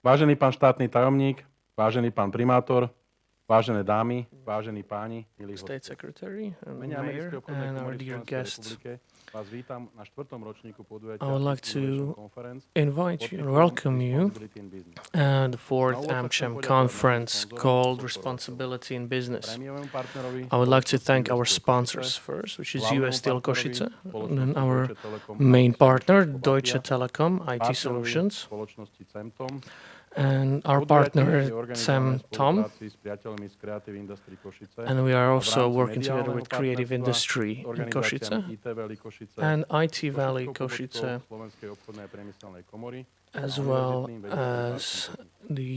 Vážený pán štátny tajomník, vážený pán primátor, Vážené dámy, vážení páni, milí State hostia. Secretary V and mene Mayor Americkej obchodnej and our komory dear Slovenskej guests. republike vás vítam na 4. ročníku I podujatia would like Innovation to Conference invite you and Portfolio welcome you Responsibility in Business. at the Na fourth úvod sa chcem AmCham poďakovať našim conference sponzorom a called podporovateľom. Responsibility in Business. Prémiovému partnerovi I would like to spoločnosti thank US our Steel sponsors Košice, first, which is hlavnému US Steel partnerovi Košice, and spoločnosti then our Deutsche Telekom main IT Solutions partner, Deutsche Slovakia, Telekom IT partnerovi Solutions, spoločnosti Cemtom. and our Podujatie partner je organizované v Tom. spolupráci s priateľmi z Creative Industry Košice And we are a v also rámci working together mediálneho with Creative partnerstva Industry s in Košice organizáciami IT Valley Košice, and IT Valley Košickou pobočkou Košice, Slovenskej obchodnej a priemyselnej komory a as well Univerzitným vedeckým as parkom Košice. the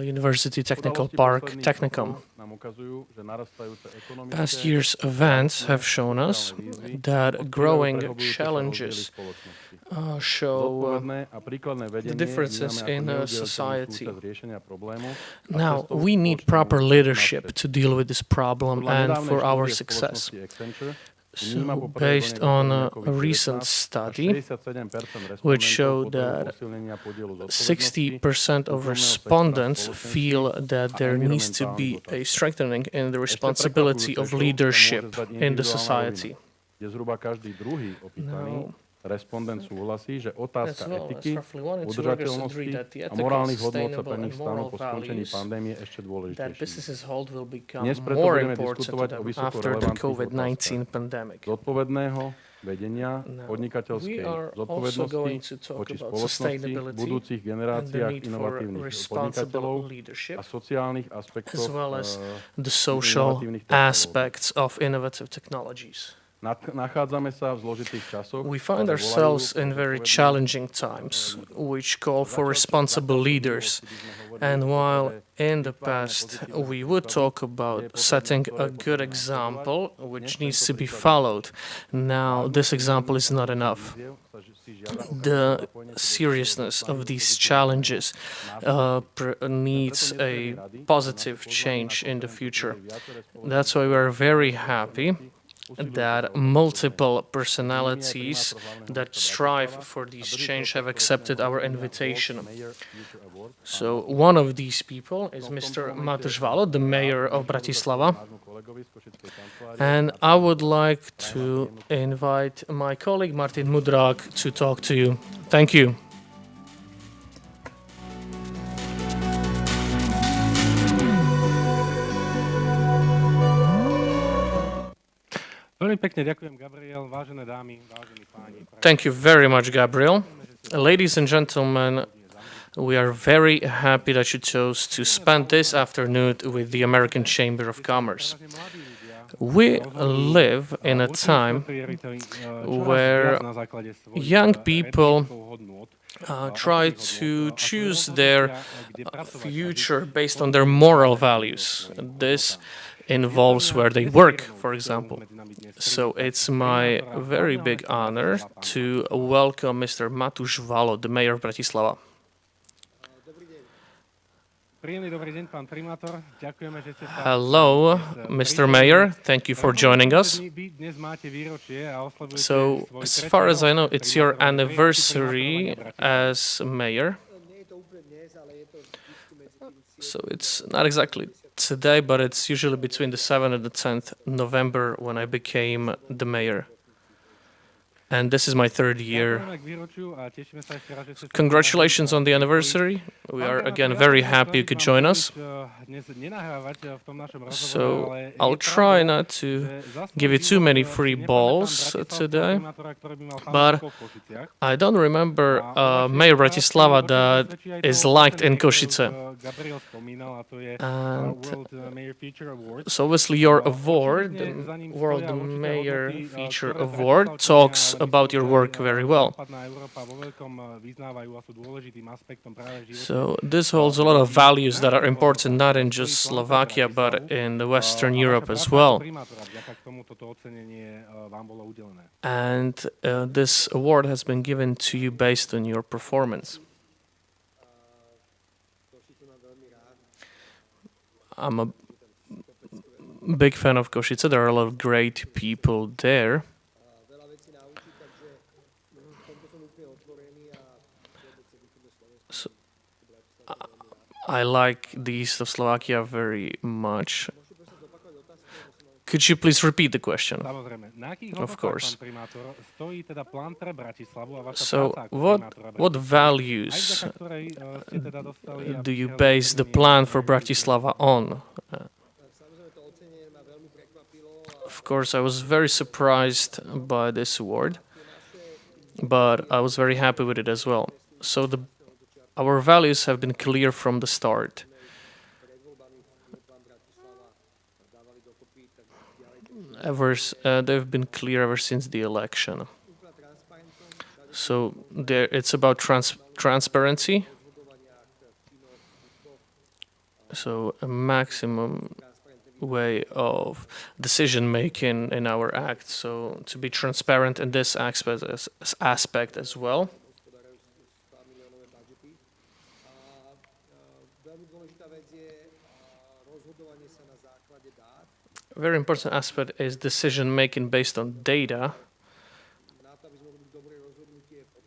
University Technical Udalosti Park posledných Technicum. rokov nám ukazujú, že narastajúce ekonomické, Past year's events have shown us sociálne výzvy that odkrývajú growing prehlbujúce sa rozdiely challenges v spoločnosti. show Zodpovedné a príkladné the vedenie differences vnímame ako in neoddeliteľnú society. súčasť riešenia problému a Now, cestou we need spoločnému proper úspechu leadership naspäť. to deal with this problem Podľa and nedávnej for our štúdie success. spoločnosti Accenture vníma So, po prvej based vlne on pandémie a recent COVID-19 až study, 67% which respondentov showed potrebu that posilnenia podielu zodpovednosti 60% of súkromného sektora v respondents spoločnosti feel a that there needs to be environmentálnych a otázkach. strengthening in the Ešte responsibility of prekvapujúcejšou sa môže leadership zdať in the individuálna society. rovina, kde zhruba každý druhý opýtaný Now, respondent súhlasí, že as otázka well as etiky, roughly 1 in 2 workers udržateľnosti agree that the a ethical, morálnych hodnôt sa sustainable pre nich and stanú moral po skončení values pandémie ešte that dôležitejšími. businesses hold will become Dnes preto more budeme important to diskutovať o them vysoko after the relevantných COVID-19 otázkach pandemic. zodpovedného vedenia, Now, we podnikateľskej are also zodpovednosti going to talk voči about spoločnosti, sustainability budúcich and the generáciách need for inovatívnych responsible podnikateľov leadership, a sociálnych as aspektoch well as the social inovatívnych technológií. aspects of innovative technologies. Nachádzame sa v zložitých časoch, We find ktoré ourselves volajú po in very zodpovedných challenging times, which call for responsible leaders. And while in the past we would talk about setting a good example, which needs to be followed, now this example is not enough. The seriousness of these challenges needs a positive change in the future. That's why we're very happy that multiple personalities that strive for this change have accepted our invitation. So one of these people is Mr. Matúš Valo, the mayor of Bratislava. And I would like to invite my colleague Martin Mudrák to talk to you. Thank you. Veľmi pekne ďakujem, Gabriel, vážené dámy, vážení páni. Thank you very much, Gabriel. Ladies and gentlemen, we are very happy that you chose to spend this afternoon with the American Chamber of Commerce. We live in a time where young people try to choose their future based on their moral values. This involves where they work, for example. So it's my very big honor to welcome Mr. Matúš Valo, the mayor of Bratislava. Hello, Mr. Mayor. Thank you for joining us. So, as far as I know, it's your anniversary as mayor. So it's not exactly today, but it's usually between the 7th and the 10th November when I became the mayor. And this is my third year. Congratulations on the anniversary. We are again very happy you could join us. So I'll try not to give you too many free balls today, but I don't remember Mayor Bratislava that is liked in Košice. And so obviously your award, the World Mayor Feature Award, talks about your work very well. So this holds a lot of values that are important not in just Slovakia but in the Western Europe as well. And this award has been given to you based on your performance. I'm a big fan of Košice. There are a lot of great people there. So, I like the east of Slovakia very much. Could you please repeat the question? Samozrejme. Na akých Of hodnotách, course. pán primátor, stojí teda plán pre Bratislavu a vaša So, práca ako primátora what Bratislavy, aj values vďaka ktorej ste teda dostali a do you vyhrali base the ocenenie plan for najlepší Bratislava on? Of course, I was very surprised by this award, but I was very happy with it as well. So our values have been clear from the start. They've been clear ever since the election. So it's about transparency. So a maximum way of decision making in our act. So to be transparent in this aspect as well. A very important aspect is decision making based on data.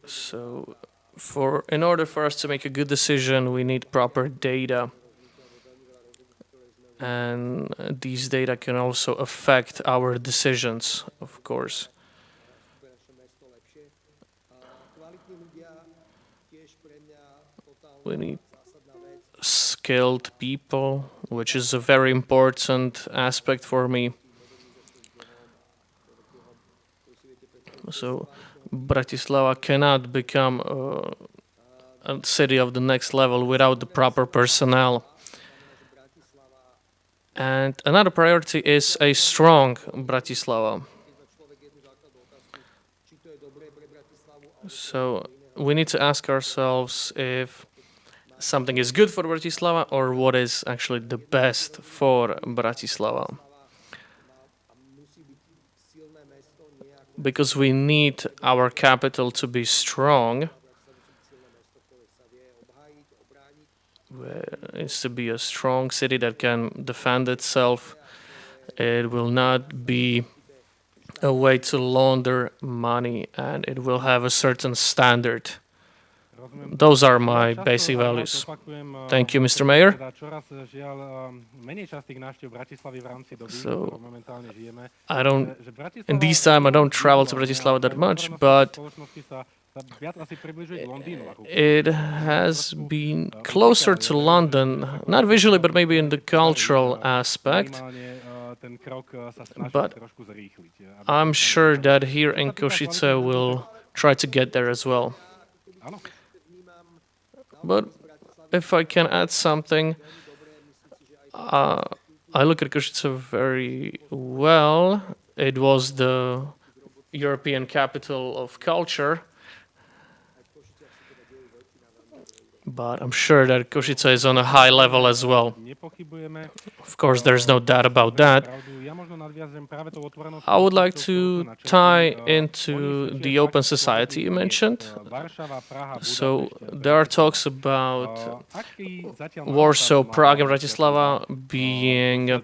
So in order for us to make a good decision, we need proper data. And these data can also affect our decisions, of course. We need skilled people, which is a very important aspect for me. So Bratislava cannot become a city of the next level without the proper personnel. And another priority is a strong Bratislava. So we need to ask ourselves if something is good for Bratislava or what is actually the best for Bratislava. Because we need our capital to be strong. It needs to be a strong city that can defend itself. It will not be a way to launder money, and it will have a certain standard. Those are my basic values. Thank you, Mr. Mayor. So, in these times, I don't travel to Bratislava that much, but it has been closer to London, not visually, but maybe in the cultural aspect. But I'm sure that here in Košice we'll try to get there as well. But if I can add something, I look at Košice very well. It was the European capital of culture. But I'm sure that Košice is on a high level as well. Of course, there's no doubt about that. I would like to tie into the open society you mentioned. So there are talks about Warsaw, Prague, and Bratislava being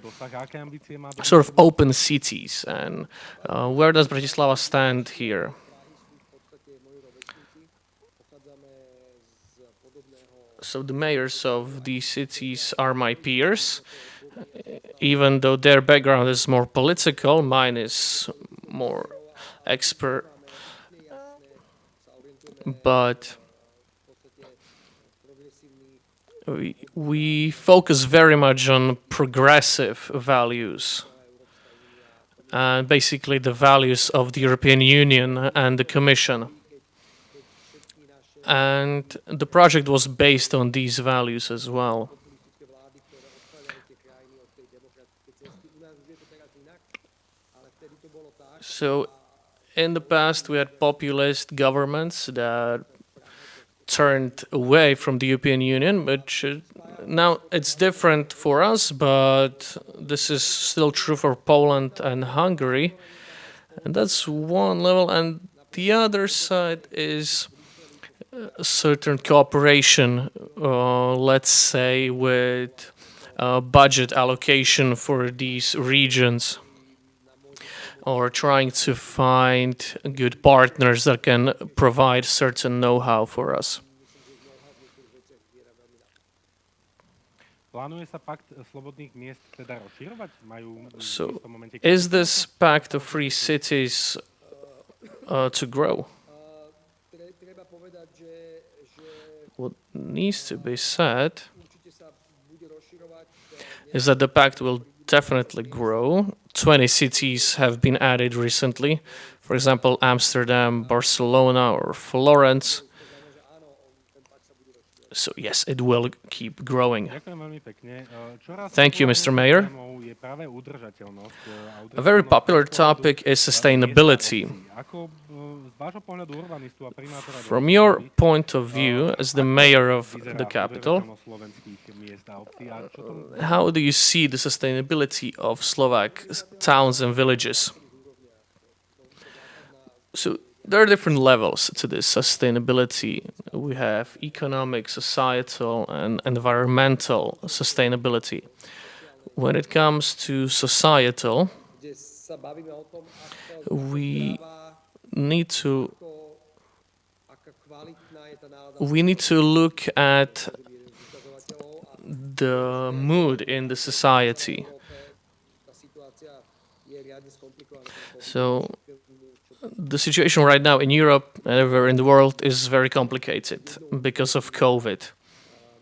sort of open cities. And where does Bratislava stand here? So the mayors of these cities are my peers, even though their background is more political, mine is more expert. But we focus very much on progressive values, and basically the values of the European Union and the Commission. And the project was based on these values as well. So in the past we had populist governments that turned away from the European Union, but now it's different for us, but this is still true for Poland and Hungary. And that's one level, and the other side is a certain cooperation, let's say, with budget allocation for these regions, or trying to find good partners that can provide certain know-how for us. Plánuje sa pakt slobodných miest teda rozširovať? Majú v So, istom momente is končiť this tento? pact of free cities to grow? Treba povedať, že What needs to be said určite sa bude rozširovať. is that the pact will definitely grow. 20 cities have been added recently. For example, Amsterdam, Barcelona, or Florence. So yes, it will keep growing. Ďakujem veľmi pekne. Čoraz Thank you, Mr. Mayor. problémov je práve udržateľnosť. A very popular topic is sustainability. Ako z vášho pohľadu urbanistu a primátora From your point of view, as the mayor of the capital, slovenských miest a obcí a čo to how do you see the sustainability of Slovak towns and villages? So there are different levels to this sustainability. We have economic, societal, and environmental sustainability. When it comes to societal, Kde sa bavíme o tom, we need to aká kvalitná je tá nálada we need to look at ukazovateľov a the mood in the society. tá situácia je riadne skomplikovaná. So the situation right now in Europe and everywhere in the world is very complicated because of COVID.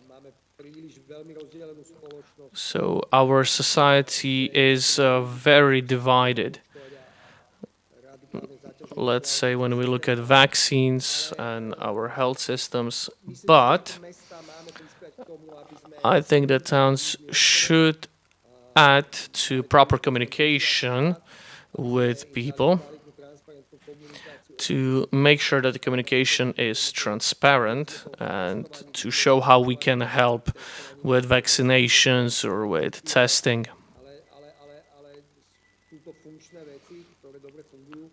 Máme príliš veľmi rozdielenú spoločnosť, So our society is very divided. radikálne zaťaženú. Let's say when we look at vaccines and our health systems, but Mesta máme prispieť k tomu, aby sme I think that towns should add to proper communication with people kvalitnú transparentnú komunikáciu to make sure that the communication is transparent and to show how we can help with vaccinations or with testing. ale sú to funkčné veci, ktoré dobre fungujú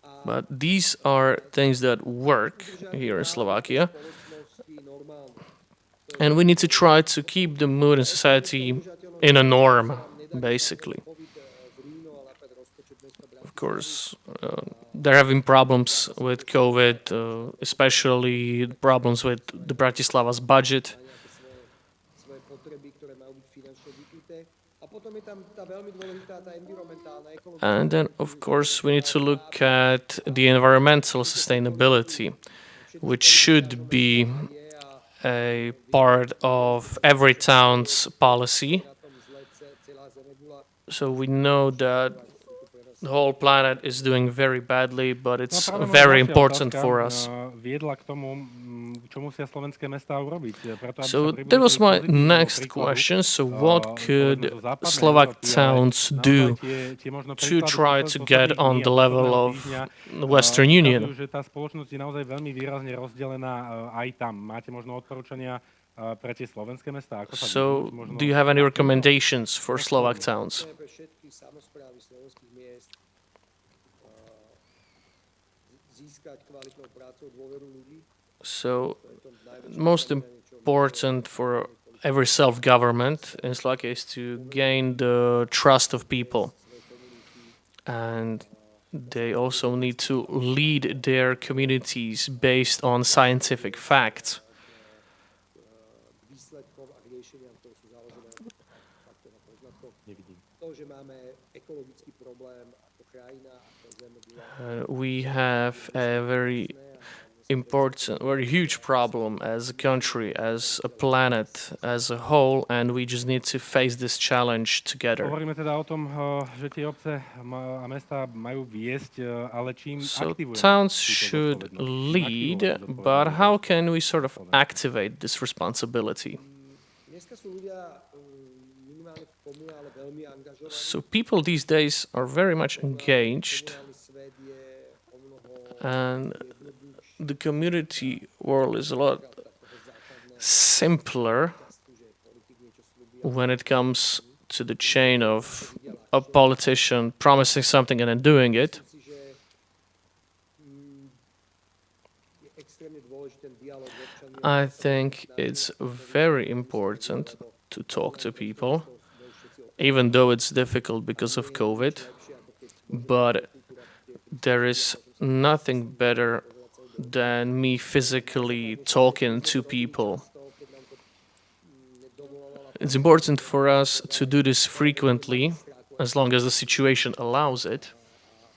a But these are things that work here in Slovakia, spoločnosti normálne. and we need to try to keep the mood in society in a norm, basically. COVID v Ríno, ale napríklad rozpočet mesta Of course, there have been problems with COVID, especially problems with the Bratislava's budget. svoje potreby, ktoré majú byť finančne vykryté. A potom je tam tá veľmi dôležitá tá environmentálna ekologická. And then, of course, we need to look at the environmental sustainability, which should be a part of every town's policy. Na tom zle celá zemegula. So we know that the whole planet is doing very badly, but it's práve moja very ďalšia important otázka, for us. Viedla k tomu, čo musia slovenské mestá urobiť. Preto, aby So sa that was my priblížili next pozitívnemu question. So príkladu, what povedzme could zo západnej Slovak Európy, ale towns naozaj do tie možno to príklady try to get posledných on dní the a level posledného of týždňa, the Western Union? ukazujú, že tá spoločnosť je naozaj veľmi výrazne rozdelená aj tam. Máte možno odporúčania pre tie slovenské mestá? Ako sa So vyhnúť možno do you have any recommendations for Slovak towns? Pre všetky samosprávy slovenských miest získať kvalitnou prácou dôveru ľudí. So To je to najväčšie most znamenie, čo important for every self-government in Slovakia is to gain the trust of people. And they also need to lead their communities based on scientific facts. výsledkom a k riešeniam, ktoré sú založené na faktoch a poznatkoch. nevidím. To, že máme ekologický problém ako krajina, ako zemegula, We have a very important, very huge problem as a country, as a planet, as a whole, and we just need to face this challenge together. Hovoríme teda o tom, že tie obce a mestá majú viesť, ale čím So aktivujeme towns túto should zodpovednosť? lead, Aktivovať but zodpovednosť. how can we sort of activate this responsibility? dneska sú ľudia minimálne v komunále veľmi angažovaní. So people these days are very much engaged, Komunálny svet je o mnoho and the community world is a lot simpler when it comes to the chain of a politician promising something and then doing it. si, že je extrémne dôležitý ten dialog s občanmi. I think it's very important to talk to people, even though it's difficult because of COVID. But there is nothing better than me physically talking to people. It's important for us to do this frequently, as long as the situation allows it.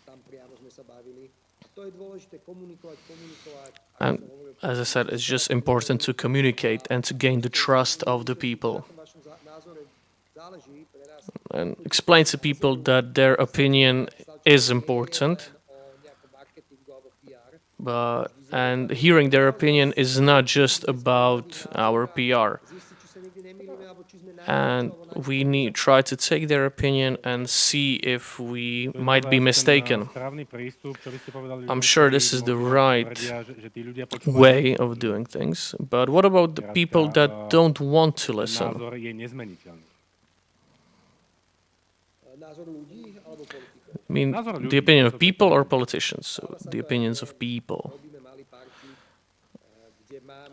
Tam priamo sme sa bavili. To je dôležité komunikovať. And as I said, it's just important to communicate and to gain the trust of the people and explain to people that their opinion is important. And hearing their opinion is not just about our PR. And we need try to take their opinion and see if we might be mistaken. I'm sure this is the right way of doing things. But what about the people that don't want to listen? I mean, the opinion of people or politicians? So the opinions of people.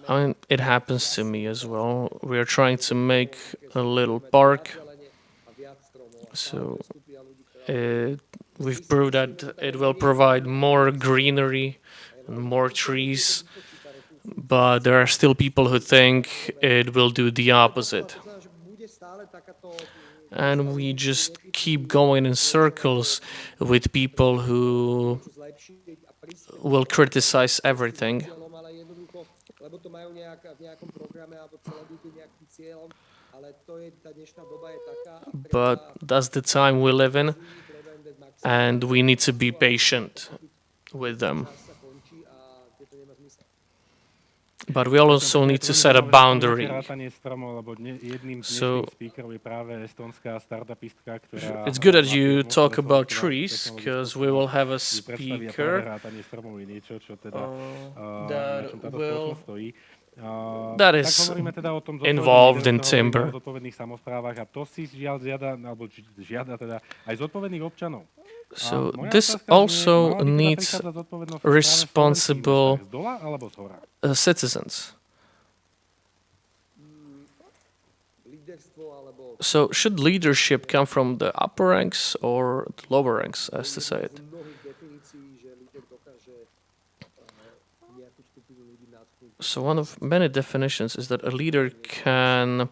I mean, it happens to me as well. We are trying to make a little park. So we've proved that it will provide more greenery and more trees. But there are still people who think it will do the opposite. And we just keep going in circles with people who will criticize everything. But that's the time we live in, and we need to be patient with them. But we also need to set a boundary. So it's good that you talk about trees, because we will have a speaker that is involved in timber. So this also needs responsible citizens. So should leadership come from the upper ranks or the lower ranks, as to say it? So one of many definitions is that a leader can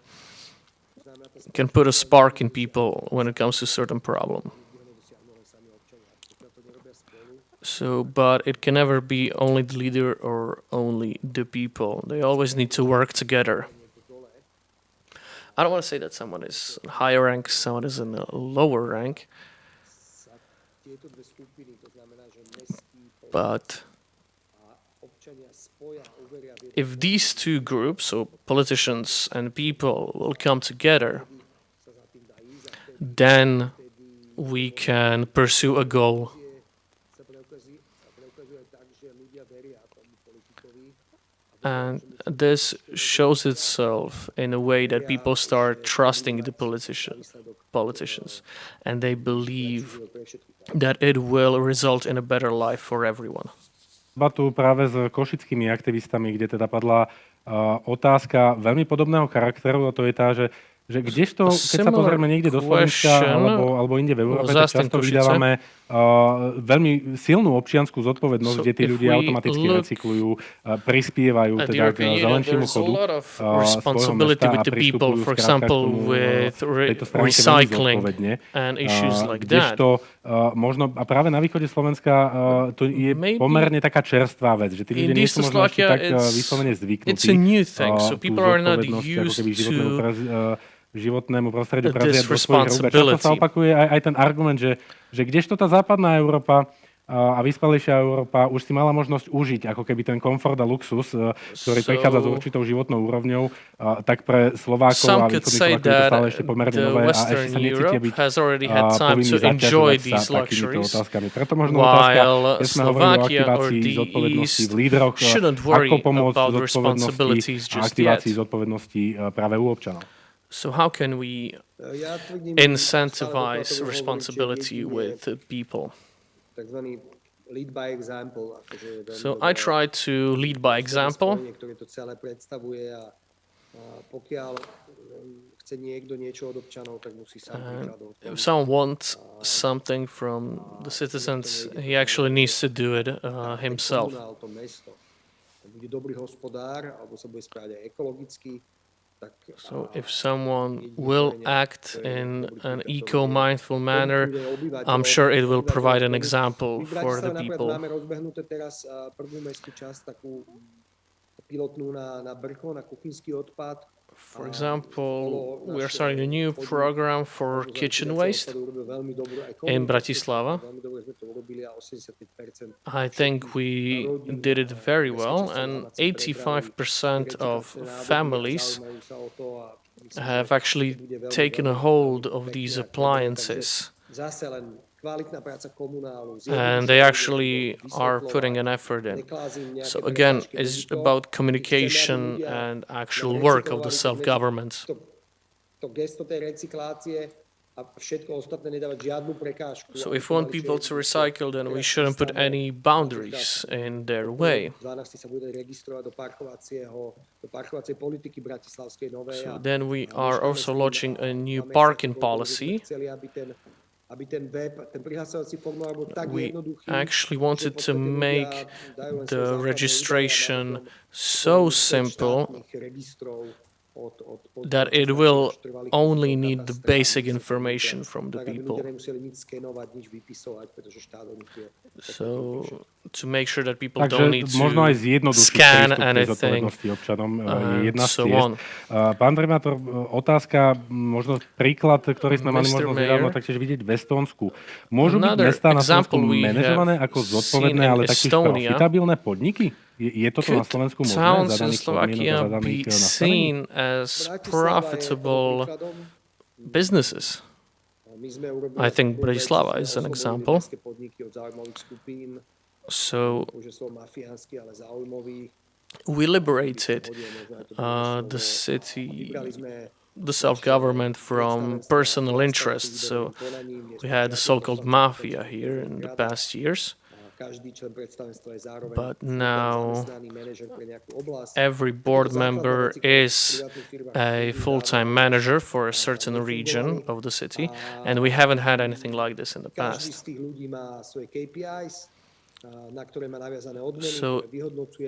put a spark in people when it comes to a certain problem. So, but it can never be only the leader or only the people. They always need to work together. I don't want to say that someone is in higher rank, someone is in a lower rank. But if these two groups, so politicians and people, will come together, then we can pursue a goal. And this shows itself in a way that people start trusting the politicians, and they believe that it will result in a better life for everyone. Debatu práve s košickými aktivistami, kde teda padla otázka veľmi podobného charakteru, a to je tá, že kdežto, keď sa pozrieme niekde do Slovenska alebo inde v Európe, tak často vydávame veľmi silnú občiansku zodpovednosť, kde tí ľudia automaticky recyklujú, prispievajú teda k zelenšiemu chodu svojho mesta a pristupujú skrátka k tomu tejto stránke veľmi zodpovedne. Kdežto možno, a práve na východe Slovenska to je pomerne taká čerstvá vec, že tí ľudia nie sú možno ešte tak vyslovene zvyknutí tú zodpovednosť ako keby životnému prostrediu prevziať do svojich rúk. A často sa opakuje aj ten argument, že kdežto tá západná Európa a vyspelejšia Európa už si mala možnosť užiť ako keby ten komfort a luxus, ktorý prichádza s určitou životnou úrovňou, tak pre Slovákov a východných Slovákov je to stále ešte pomerne nové a ešte sa necítia byť povinní zaťažovať sa takýmito otázkami. Preto možno otázka, keď sme hovorili o aktivácii zodpovednosti v lídroch, ako pomôcť zodpovednosti a aktivácii zodpovednosti práve u občanov. So how can we incentivize responsibility with people? So I try to lead by example. If someone wants something from the citizens, he actually needs to do it himself. So if someone will act in an eco-mindful manner, I'm sure it will provide an example for the people. Máme rozbehnuté teraz prvú mestskú časť, takú pilotnú na Brko, na kuchynský odpad. For example, we are starting a new program for kitchen waste in Bratislava. I think we did it very well, and 85% of families have actually taken a hold of these appliances. And they actually are putting an effort in. So again, it's about communication and actual work of the self-government. So if we want people to recycle, then we shouldn't put any boundaries in their way. So then we are also launching a new parking policy. We actually wanted to make the registration so simple that it will only need the basic information from the people. So to make sure that people don't need to scan anything and so on. Pán primátor, otázka, možno príklad, ktorý sme mali možnosť nedávno taktiež vidieť v Estónsku. Môžu byť mestá na Slovensku manažované ako zodpovedné, ale taktiež profitabilné podniky? Je toto na Slovensku možné? Towns in Slovakia be seen as profitable businesses. I think Bratislava is an example. So we liberated the city, the self-government from personal interests. So we had the so-called mafia here in the past years. But now every board member is a full-time manager for a certain region of the city, and we haven't had anything like this in the past. So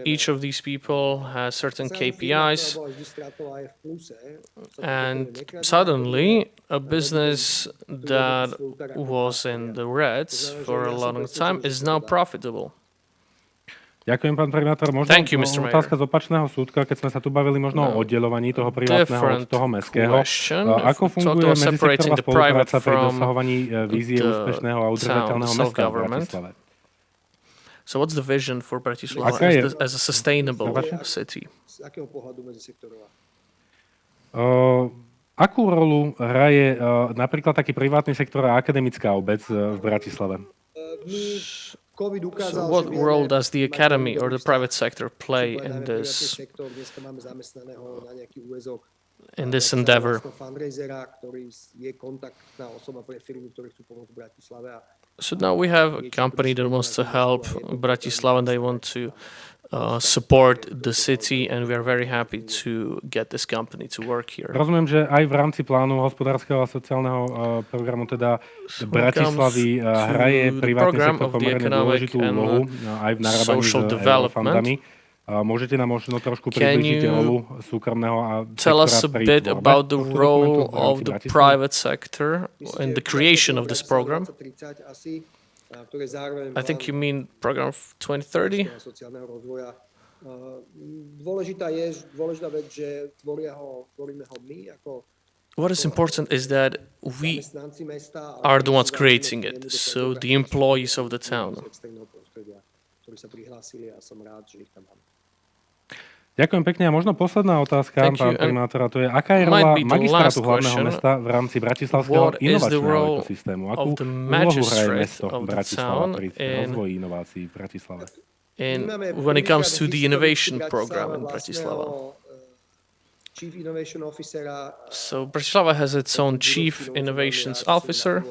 each of these people has certain KPIs, and suddenly a business that was in the reds for a long time is now profitable. Ďakujem, pán primátor. Možno otázka z opačného súdka, keď sme sa tu bavili možno o oddeľovaní toho privátneho od toho mestského. Ako funguje medzisektorová spolupráca pri dosahovaní vízie úspešného a udržateľného mesta v Bratislave? So what's the vision for Bratislava as a sustainable city? Akú rolu hraje napríklad taký privátny sektor a akademická obec v Bratislave? So what role does the academy or the private sector play in this endeavor? So now we have a company that wants to help Bratislava and they want to support the city, and we are very happy to get this company to work here. Rozumiem, že aj v rámci plánu hospodárskeho a sociálneho programu teda Bratislavy hraje privátny sektor pomerne dôležitú úlohu aj v narábaní s eurofondami. Môžete nám možno trošku približiť rolu súkromného a tell us a bit about the role of the private sector in the creation of this program? I think you mean program 2030? What is important is that we are the ones creating it, so the employees of the town. Ďakujem pekne. A možno posledná otázka, pán primátora, to je, aká je rola magistrátu hlavného mesta v rámci bratislavského inovačného ekosystému? Akú úlohu hraje mesto Bratislava pri rozvoji inovácií v Bratislave? When it comes to the innovation program in Bratislava. So Bratislava has its own chief innovations officer.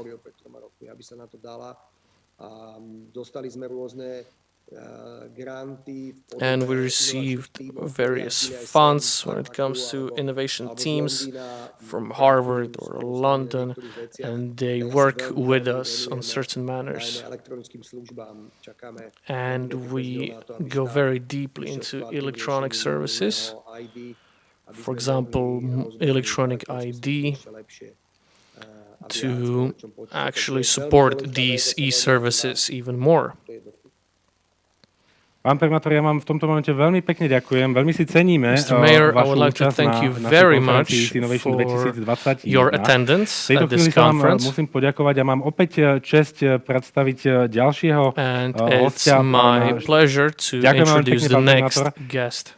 And we received various funds when it comes to innovation teams from Harvard or London, and they work with us on certain manners. And we go very deeply into electronic services. for example, electronic ID, to actually support these e-services even more. Pán primátor, ja vám v tomto momente veľmi pekne ďakujem. Veľmi si ceníme Mr. Mayor, I vašu would like to účasť thank na you našej very konferencii much Innovation for 2021. your attendance V tejto at this chvíli sa vám conference. musím poďakovať a mám opäť česť predstaviť ďalšieho And it's hostia. my pleasure to introduce the next guest.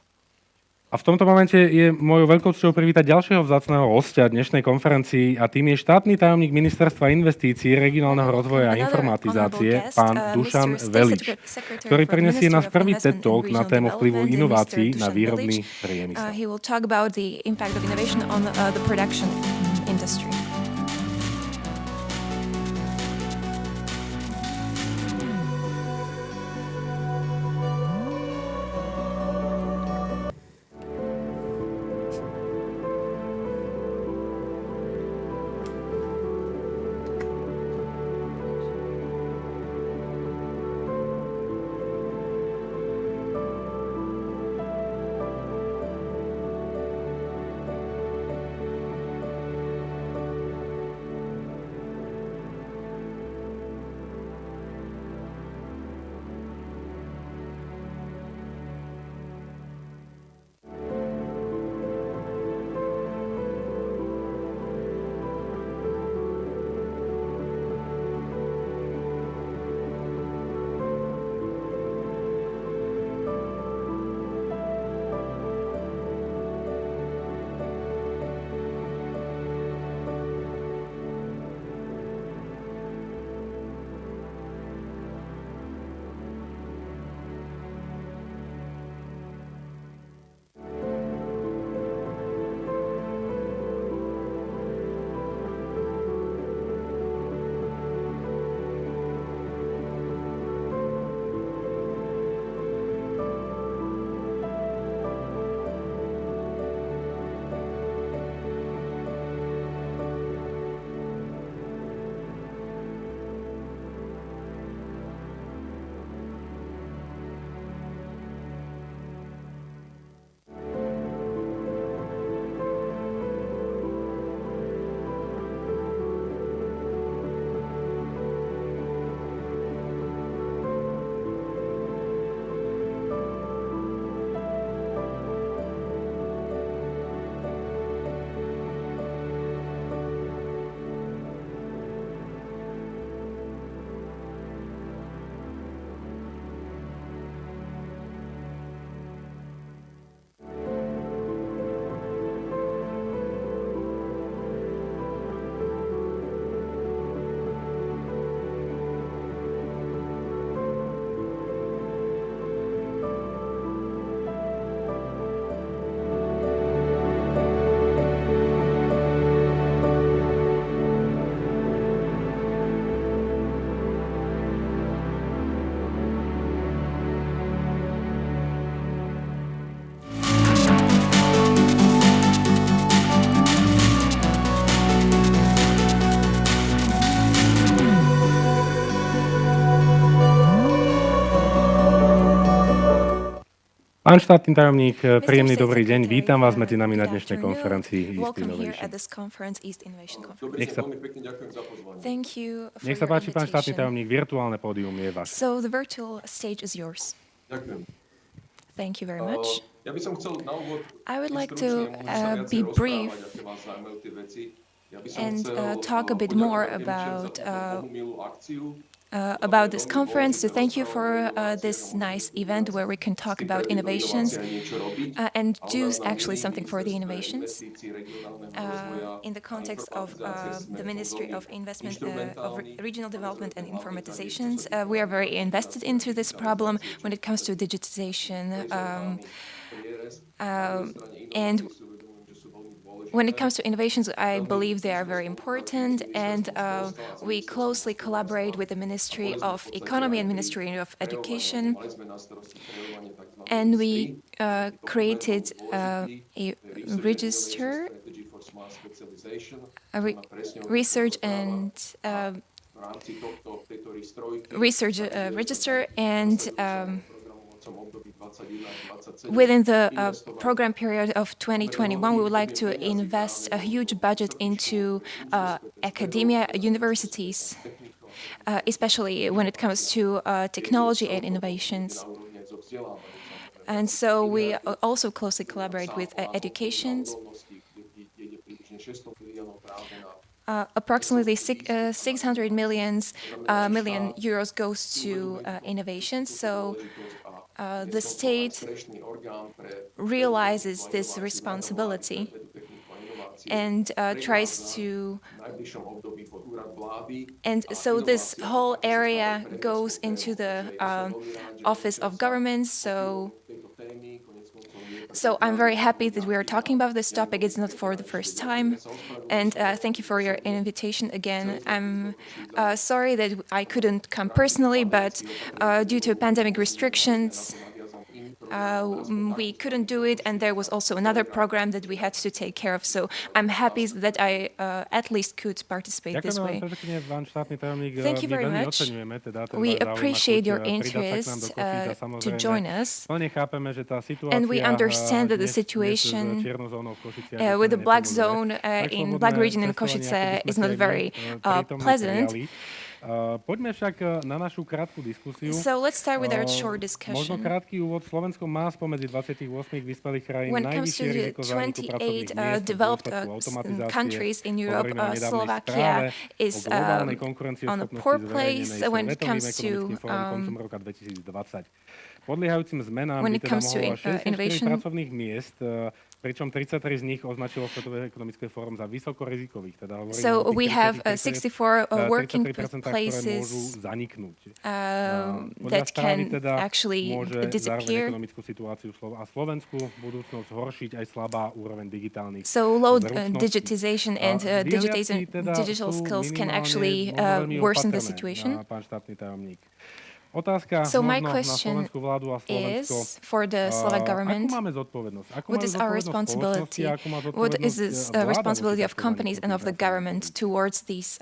A v tomto momente je mojou veľkou cťou privítať ďalšieho vzácneho hostia dnešnej konferencii a tým je štátny tajomník Ministerstva investícií, regionálneho rozvoja a informatizácie, pán Dušan Velič, ktorý prenesie náš prvý TED Talk na tému vplyvu inovácií na výrobný priemysel. Pán štátny tajomník, príjemný dobrý deň. Vítam vás medzi nami na dnešnej konferencii East Innovation. Nech sa, nech sa páči, pán štátny tajomník, virtuálne pódium je vaše. So the virtual stage is yours. Ďakujem. Thank you very much. Ja by som chcel na úvod I would like to be brief and talk a bit more about this conference, to thank you for this nice event where we can talk about innovations and do actually something for the innovations in the context of the Ministry of Investment, of Regional Development and Informatizations. We are very invested into this problem when it comes to digitization and when it comes to innovations, I believe they are very important, and we closely collaborate with the Ministry of Economy and Ministry of Education, and we created a register, research and register, and Within the program period of 2021, we would like to invest a huge budget into academia, universities, especially when it comes to technology and innovations. And so we also closely collaborate with education. Approximately 600 million euros goes to innovation. So the state realizes this responsibility and tries to, and so this whole area goes into the office of government. So I'm very happy that we are talking about this topic. It's not for the first time. And thank you for your invitation again. I'm sorry that I couldn't come personally, but due to pandemic restrictions, we couldn't do it, and there was also another program that we had to take care of. So I'm happy that I at least could participate this way. Thank you very much. We appreciate your interest to join us. And we understand that the situation with the black zone in Black region in Košice is not very pleasant. Poďme však na našu krátku diskusiu. So let's start with our short discussion. Možno krátky úvod. Slovensko má spomedzi 28 vyspelých krajín najvyššie riziko zániku pracovných miest v dôsledku countries in Europe. Slovakia is on a poor place when it comes to roka 2020. Podliehajúcim zmenám by teda mohlo 64 pracovných miest, pričom 33 z nich označilo Svetové ekonomické fórum za vysokorizikových. So we have 64 working places that can actually disappear. So low digitization and digital skills can actually worsen the situation. So my question is for the Slovak government, what is our responsibility? What is this responsibility of companies and of the government towards these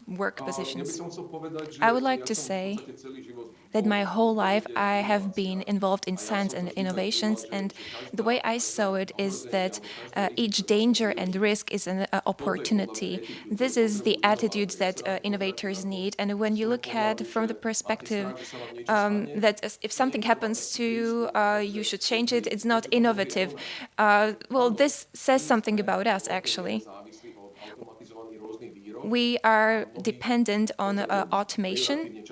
work positions? I would like to say that my whole life I have been involved in science and innovations, and the way I saw it is that each danger and risk is an opportunity. This is the attitude that innovators need, and when you look at from the perspective that if something happens to you, you should change it, it's not innovative. Well, this says something about us, actually. We are dependent on automation,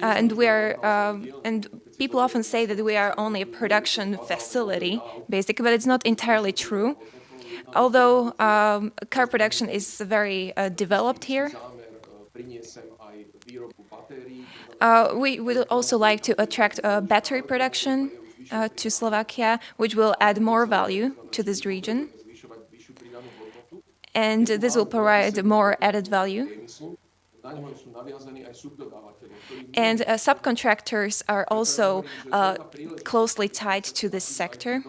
and people often say that we are only a production facility, basically, but it's not entirely true. Although car production is very developed here, we would also like to attract battery production to Slovakia, which will add more value to this region. And this will provide more added value. And subcontractors are also closely tied to this sector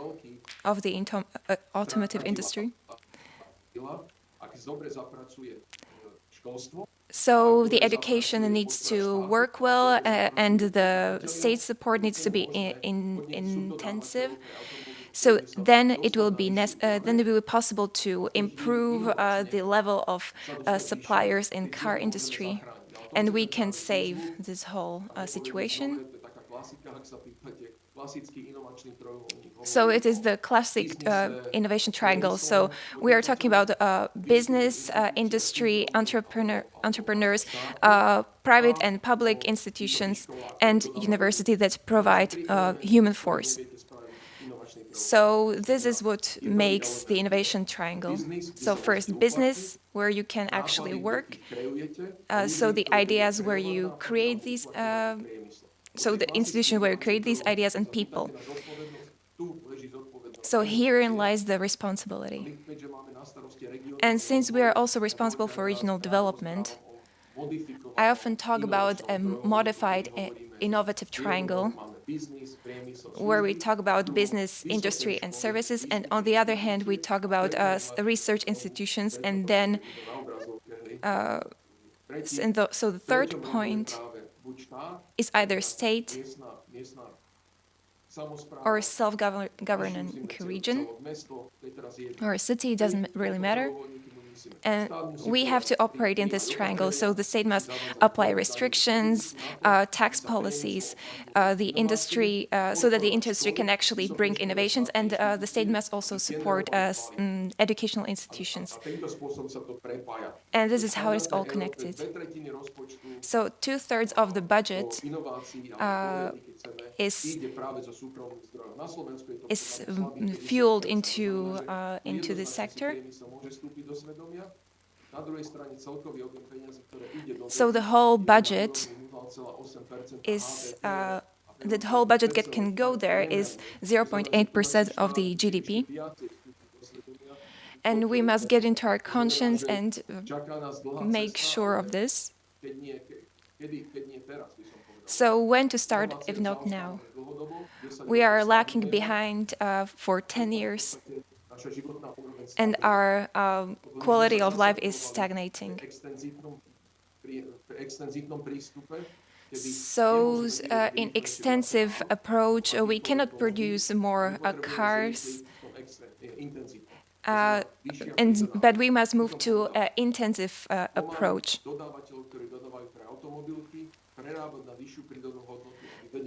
of the automotive industry. So the education needs to work well, and the state support needs to be intensive. So then it will be possible to improve the level of suppliers in car industry, and we can save this whole situation. So it is the classic innovation triangle. So we are talking about business, industry, entrepreneurs, private and public institutions, and university that provide human force. So this is what makes the innovation triangle. So first, business, where you can actually work. So the ideas where you create these, so the institution where you create these ideas, and people. So herein lies the responsibility. And since we are also responsible for regional development, I often talk about a modified innovative triangle, where we talk about business, industry, and services, and on the other hand, we talk about research institutions, and then, so the third point is either state or self-governing region or a city, doesn't really matter. And we have to operate in this triangle. So the state must apply restrictions, tax policies, the industry, so that the industry can actually bring innovations, and the state must also support educational institutions. And this is how it's all connected. So 2/3 of the budget is fueled into this sector. So the whole budget can go there is 0.8% of the GDP. And we must get into our conscience and make sure of this. So when to start, if not now? We are lacking behind for 10 years, and our quality of life is stagnating. So in extensive approach, we cannot produce more cars, but we must move to an intensive approach.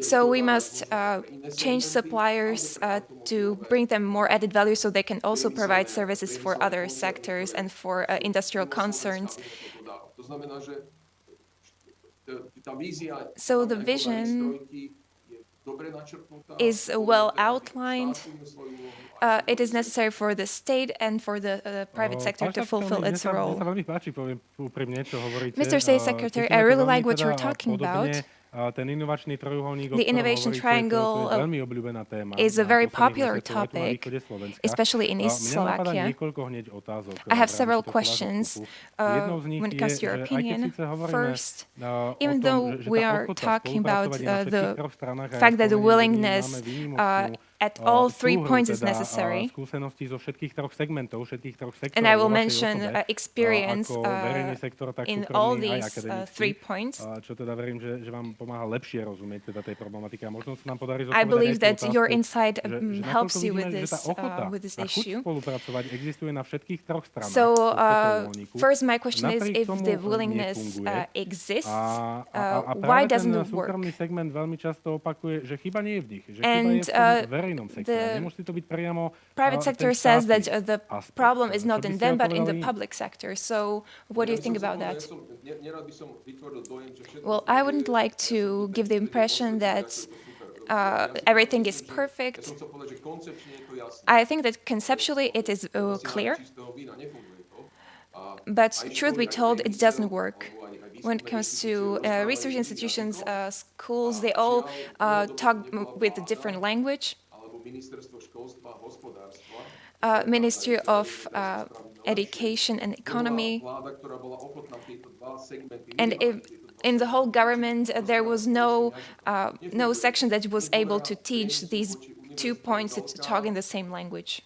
So we must change suppliers to bring them more added value so they can also provide services for other sectors and for industrial concerns. So the vision is well outlined. It is necessary for the state and for the private sector to fulfill its role. Mr. State Secretary, I really like what you're talking about. The innovation triangle is a very popular topic, especially in East Slovakia. I have several questions when it comes to your opinion. First, even though we are talking about the fact that the willingness at all 3 points is necessary. And I will mention experience in all these 3 points. I believe that your insight helps you with this issue. So first, my question is if the willingness exists, why doesn't it work? And the private sector says that the problem is not in them, but in the public sector. So what do you think about that? Well, I wouldn't like to give the impression that everything is perfect. I think that conceptually it is clear. But truth be told, it doesn't work. When it comes to research institutions, schools, they all talk with a different language. Ministry of Education and Economy. And in the whole government, there was no section that was able to teach these 2 points to talk in the same language.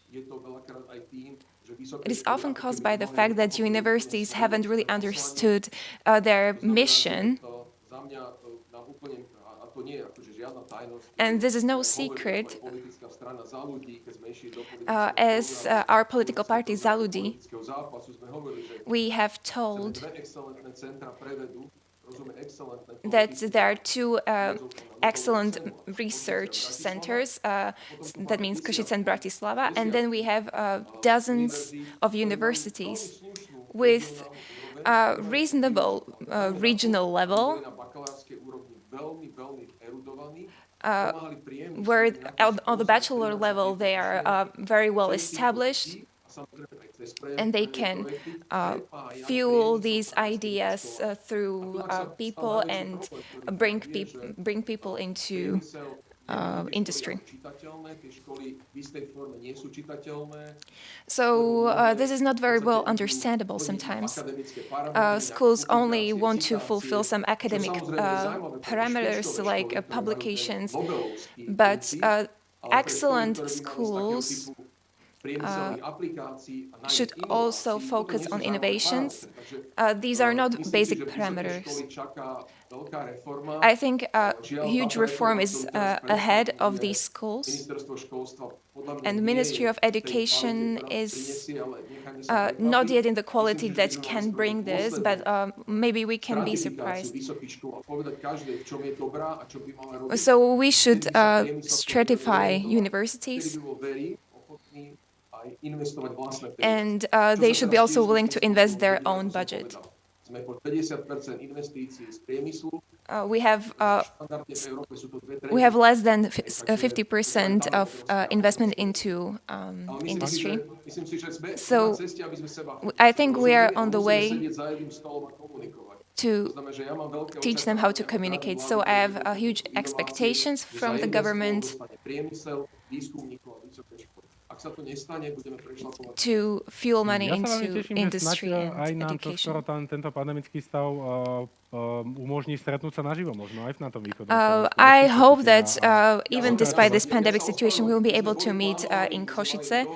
It is often caused by the fact that universities haven't really understood their mission. And this is no secret, as our political party Za ľudí, we have told that there are 2 excellent research centers, that means Košice and Bratislava, and then we have dozens of universities with reasonable regional level, where on the bachelor level they are very well established, and they can fuel these ideas through people and bring people into industry. So this is not very well understandable sometimes. Schools only want to fulfill some academic parameters like publications, but excellent schools should also focus on innovations. These are not basic parameters. I think a huge reform is ahead of these schools, and the Ministry of Education is not yet in the quality that can bring this, but maybe we can be surprised. So we should stratify universities, and they should be also willing to invest their own budget. We have less than 50% of investment into industry. So I think we are on the way to teach them how to communicate. So I have huge expectations from the government to fuel money Ja sa veľmi into teším, že industry snáď aj and nám čoskoro education. tento pandemický stav umožní stretnúť sa naživo, možno aj na tom východnom I hope that even despite this pandemic situation, we will be able to meet in Košice.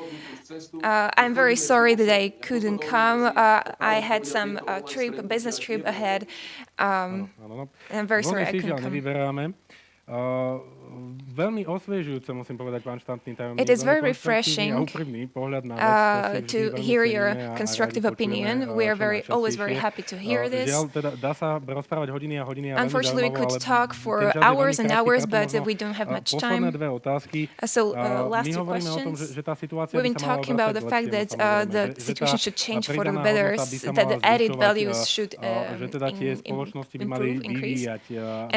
I'm very sorry that I couldn't come. I had some business trip ahead. I'm very sorry I couldn't come. Nevyberáme. Veľmi osviežujúce, musím povedať, pán štátny tajomník. It is very refreshing to hear your constructive opinion. We are always very happy to hear this. Žiaľ, teda dá sa rozprávať hodiny a hodiny a veľmi Unfortunately, we zaujímavo, could ale talk for ten čas je hours veľmi and krátky, hours, preto but možno we don't have much posledné time. dve otázky. So, My last two hovoríme o tom, questions. že tá situácia We've by been sa mala talking about obracať the k fact that lepšiemu, the samozrejme, situation should change for the pridaná better, hodnota by sa that mala the added zvyšovať, values should že teda tie spoločnosti by mali increase, vyvíjať,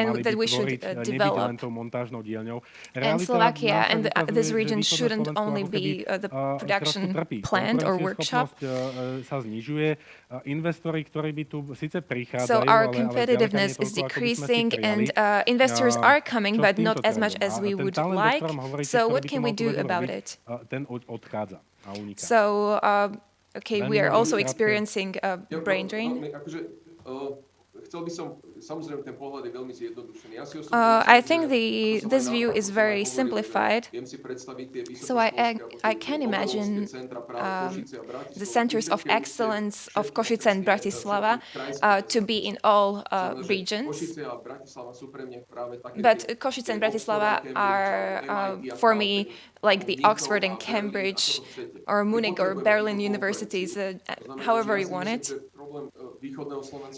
and mali that by we should tvoriť, nebyť develop. len tou montážnou dielňou. And Realita Slovakia nám and však this ukazuje, region že východné shouldn't Slovensko only ako keby, be the trošku production trpí. plant or workshop. Konkurencieschopnosť sa znižuje. Investori, ktorí by tu síce So prichádzajú, our ale competitiveness zďaleka nie is toľko, ako by sme si decreasing, and prijali. investors are coming, Čo s but týmto not as much trendom? as A we ten would talent, o like. ktorom hovoríte, So ktorý what by tu can mal we tú do vedu about robiť, it? ten odchádza a uniká. So, okay, Veľmi we are veľmi also krátke. experiencing a brain drain. I think this view is very simplified. So I can imagine the centers of excellence of Košice and Bratislava to be in all regions. But Košice and Bratislava are, for me, like the Oxford and Cambridge or Munich or Berlin universities, however you want it.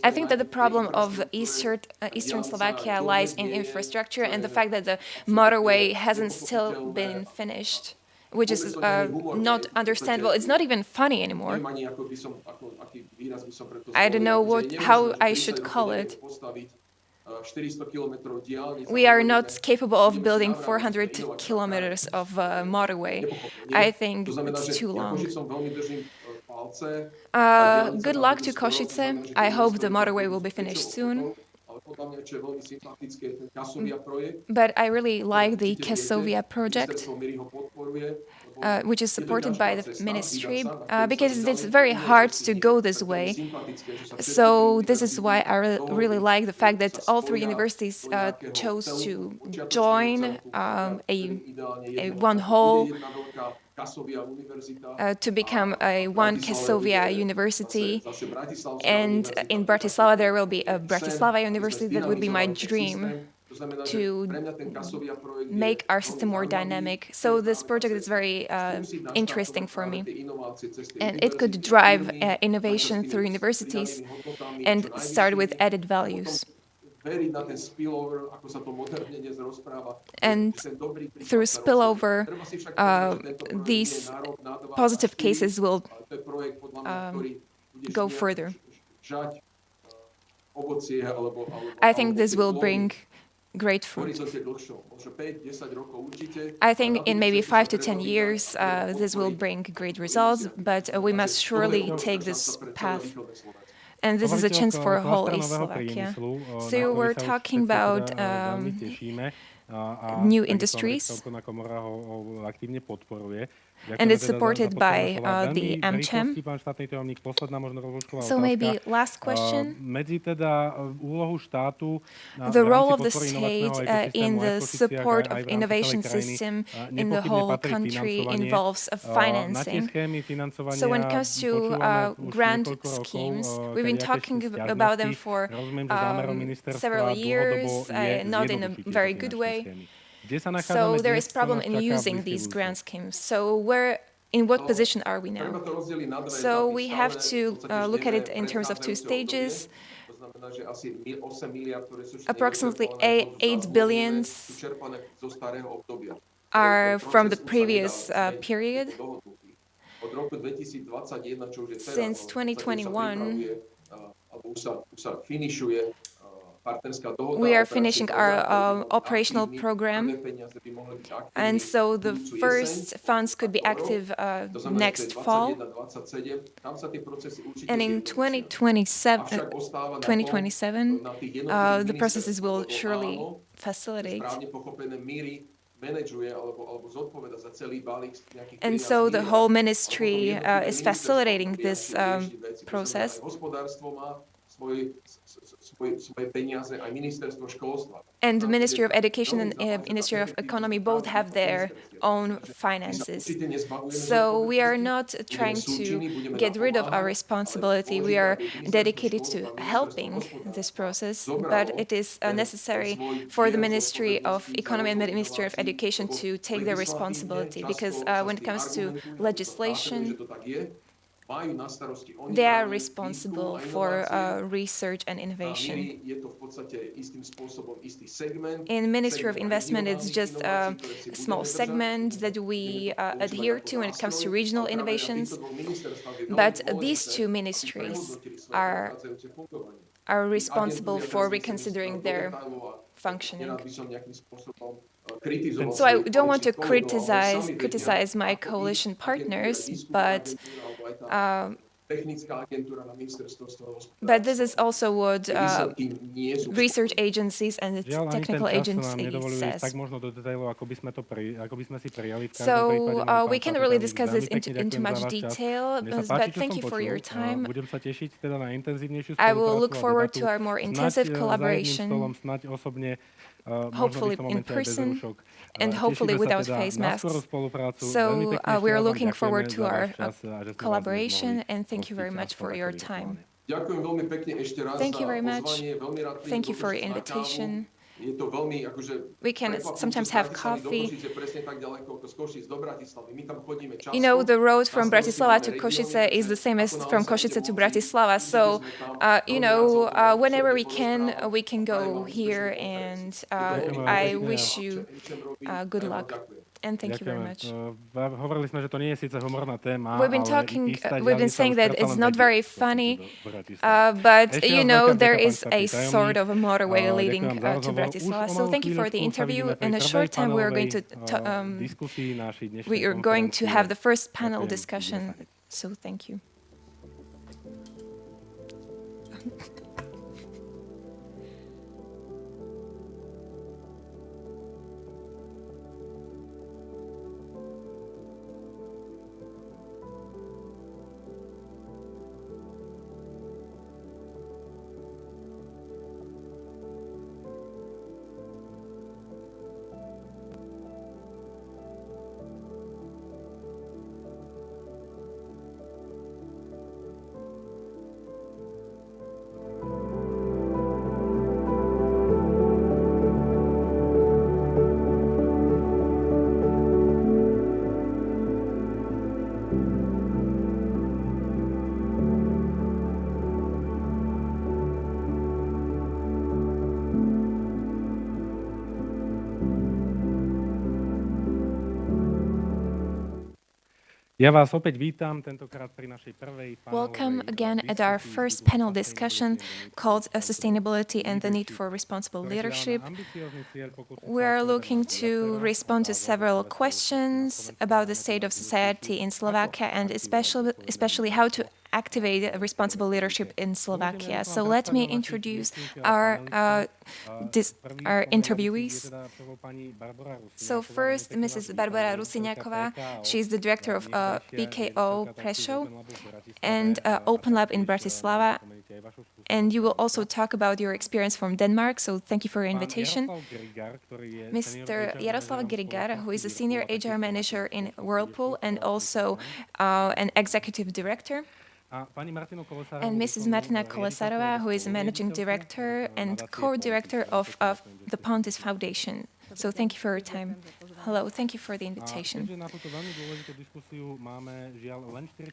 I think that the problem of Eastern Slovakia lies in infrastructure and the fact that the motorway hasn't still been finished, which is not understandable. It's not even funny anymore. I don't know how I should call it. We are not capable of building 400 kilometers of motorway. I think it's too long. Good luck to Košice. I hope the motorway will be finished soon. But I really like the Kesovia project, which is supported by the ministry, because it's very hard to go this way. So this is why I really like the fact that all three universities chose to join a one whole to become a one Kesovia university. And in Bratislava there will be a Bratislava university. That would be my dream, to make our system more dynamic. So this project is very interesting for me. And it could drive innovation through universities and start with added values. And through spillover, these positive cases will go further. I think this will bring great fruit. I think in maybe 5 to 10 years, this will bring great results, but we must surely take this path. And this is a chance for whole East Slovakia. So we're talking about new industries. and it's supported by the AmCham. So maybe last question. The role of the state in the support of innovation system in the whole country involves financing. So when it comes to grant schemes, we've been talking about them for several years, not in a very good way. So there is problem in using these grant schemes. So in what position are we now? So we have to look at it in terms of two stages. Approximately 8 billions are from the previous period. Since 2021, we are finishing our operational program, and so the first funds could be active next fall. And in 2027, the processes will surely facilitate. And so the whole ministry is facilitating this process. And the Ministry of Education and Ministry of Economy both have their own finances. So we are not trying to get rid of our responsibility. We are dedicated to helping this process, but it is necessary for the Ministry of Economy and the Ministry of Education to take their responsibility, because when it comes to legislation, they are responsible for research and innovation. In Ministry of Investment, it's just a small segment that we adhere to when it comes to regional innovations. But these two ministries are responsible for reconsidering their functioning. So I don't want to criticize my coalition partners, but this is also what research agencies and the technical agencies says. So we can't really discuss this into much detail, but thank you for your time. I will look forward to our more intensive collaboration, hopefully in person, and hopefully without face masks. So we are looking forward to our collaboration, and thank you very much for your time. Thank you very much. Thank you for your invitation. We can sometimes have coffee. You know, the road from Bratislava to Košice is the same as from Košice to Bratislava. So, whenever we can go here, and I wish you good luck. And thank you very much. We've been saying that it's not very funny, but there is a sort of a motorway leading to Bratislava. So thank you for the interview. In a short time, we are going to have the first panel discussion. So thank you. Welcome again at our first panel discussion called Sustainability and the Need for Responsible Leadership. We're looking to respond to several questions about the state of society in Slovakia, and especially how to activate responsible leadership in Slovakia. So let me introduce our our interviewees. So first, Mrs. Barbara Rusiňáková. She's the director of PKO Prešov and Open Lab in Bratislava. And you will also talk about your experience from Denmark, so thank you for your invitation. Mr. Jaroslav Grigar, who is a senior HR manager in Whirlpool and also an executive director. And Mrs. Martina Kolesarová, who is a managing director and co-director of the Pontis Foundation. So thank you for your time. Hello, thank you for the invitation.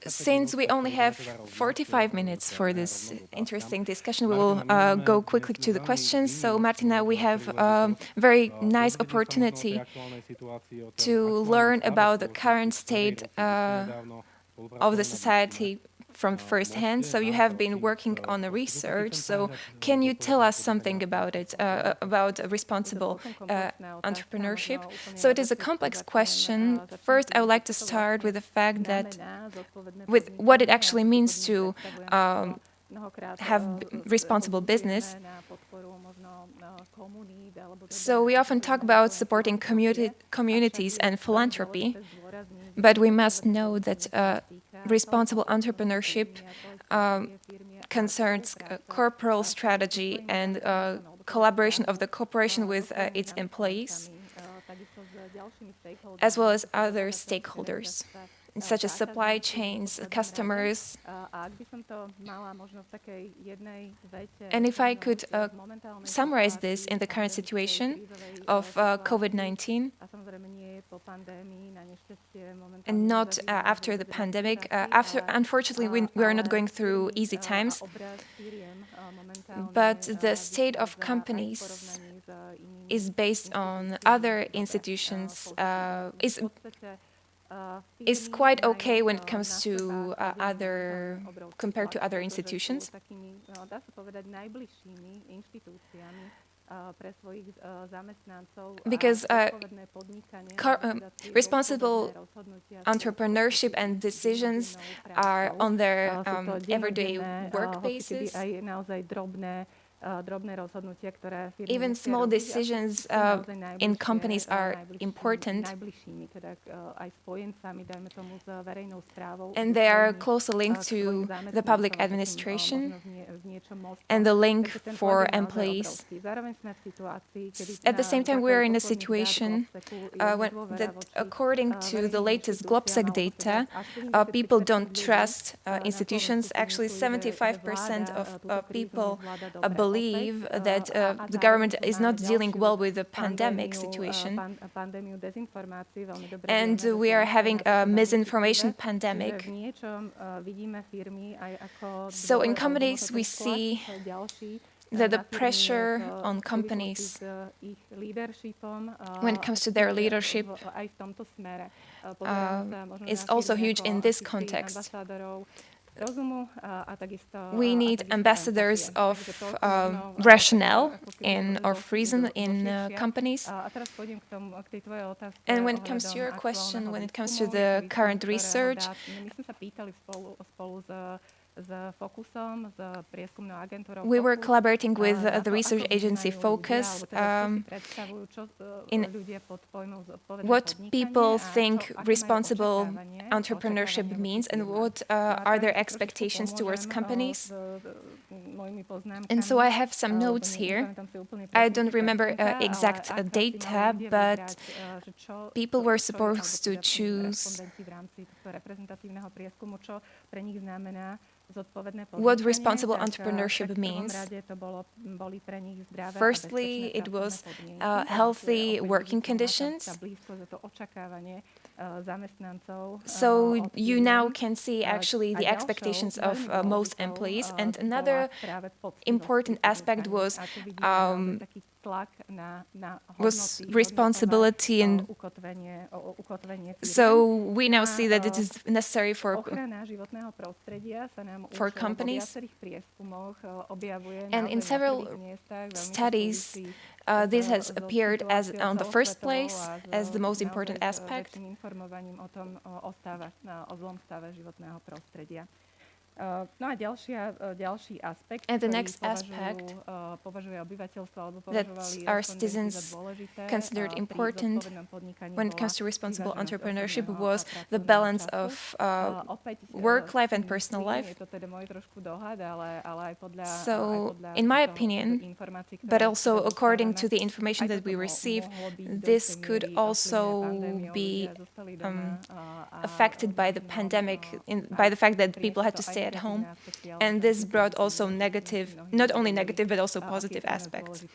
Since we only have 45 minutes for this interesting discussion, we will go quickly to the questions. So Martina, we have a very nice opportunity to learn about the current state of the society from first hand. So you have been working on the research. So can you tell us something about it, about responsible entrepreneurship? So it is a complex question. First, I would like to start with the fact that with what it actually means to have responsible business. So we often talk about supporting communities and philanthropy, but we must know that responsible entrepreneurship concerns corporate strategy and collaboration of the corporation with its employees, as well as other stakeholders, such as supply chains, customers. And if I could summarize this in the current situation of COVID-19, and not after the pandemic. Unfortunately, we are not going through easy times, but the state of companies is based on other institutions, is quite okay when it comes to compared to other institutions. Because responsible entrepreneurship and decisions are on their everyday work basis. Even small decisions in companies are important, and they are closely linked to the public administration and the link for employees. At the same time, we are in a situation that, according to the latest Globsec data, people don't trust institutions. Actually, 75% of people believe that the government is not dealing well with the pandemic situation. And we are having a misinformation pandemic. So in companies, we see that the pressure on companies when it comes to their leadership is also huge in this context. We need ambassadors of rationale of reason in companies. And when it comes to your question, when it comes to the current research, we were collaborating with the research agency Focus in what people think responsible entrepreneurship means and what are their expectations towards companies. And so I have some notes here. I don't remember exact data, but people were supposed to choose what responsible entrepreneurship means. Firstly, it was healthy working conditions. So you now can see actually the expectations of most employees. And another important aspect was responsibility, and so we now see that it is necessary for companies. And in several studies, this has appeared as on the first place as the most important aspect. And the next aspect that our citizens considered important when it comes to responsible entrepreneurship was the balance of work life and personal life. So, in my opinion, but also according to the information that we receive, this could also be affected by the pandemic, by the fact that people had to stay at home. And this brought also negative, not only negative, but also positive aspects.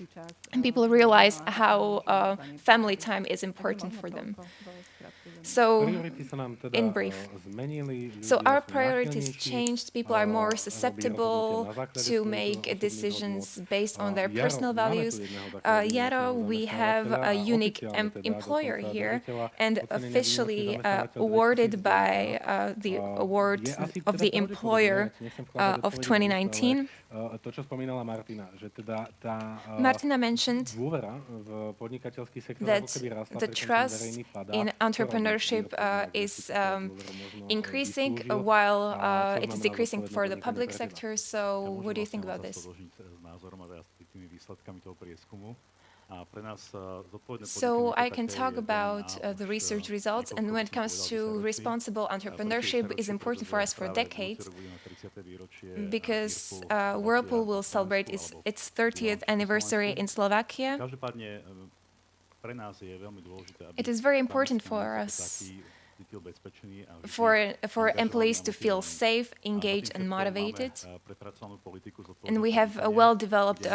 And people realized how family time is important for them. So, in brief, so our priorities changed. People are more susceptible to make decisions based on their personal values. Yaro, we have a unique employer here, and officially awarded by the award of the employer of 2019. To, čo spomínala Martina, že teda tá Martina mentioned dôvera v podnikateľský sektor that ako keby rastla, the pričom ten trust verejný padá. in entrepreneurship is increasing while it is decreasing for the public sector. So what do you think about this? So I can talk about the research results, and when it comes to responsible entrepreneurship, is important for us for decades, because Whirlpool will celebrate its 30th anniversary in Slovakia. It is very important for us, for employees to feel safe, engaged, and motivated. And we have a well-developed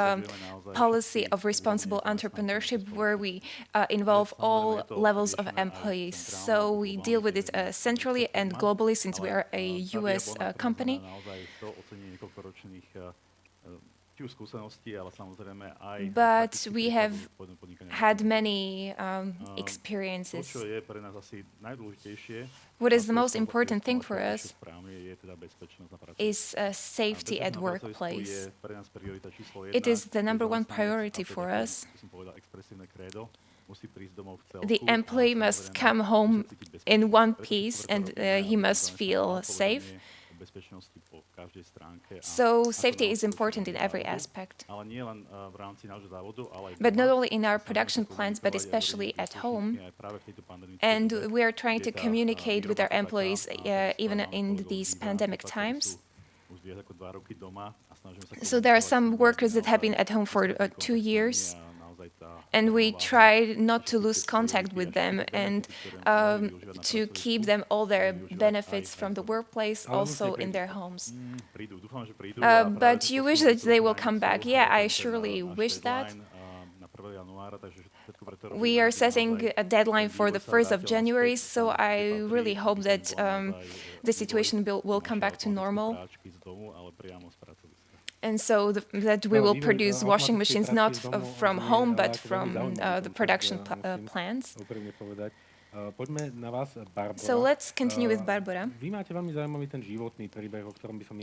policy of responsible entrepreneurship where we involve all levels of employees. So we deal with it centrally and globally, since we are a US company. But we have had many experiences. What is the most important thing for us is safety at workplace. It is the #1 priority for us. The employee must come home in one piece, and he must feel safe. So safety is important in every aspect. But not only in our production plants, but especially at home. And we are trying to communicate with our employees even in these pandemic times. So there are some workers that have been at home for 2 years. And we try not to lose contact with them and to keep them all their benefits from the workplace also in their homes. But you wish that they will come back. Yeah, I surely wish that. We are setting a deadline for the 1st of January, so I really hope that the situation will come back to normal. And so that we will produce washing machines not from home, but from the production plants. So let's continue with Barbara.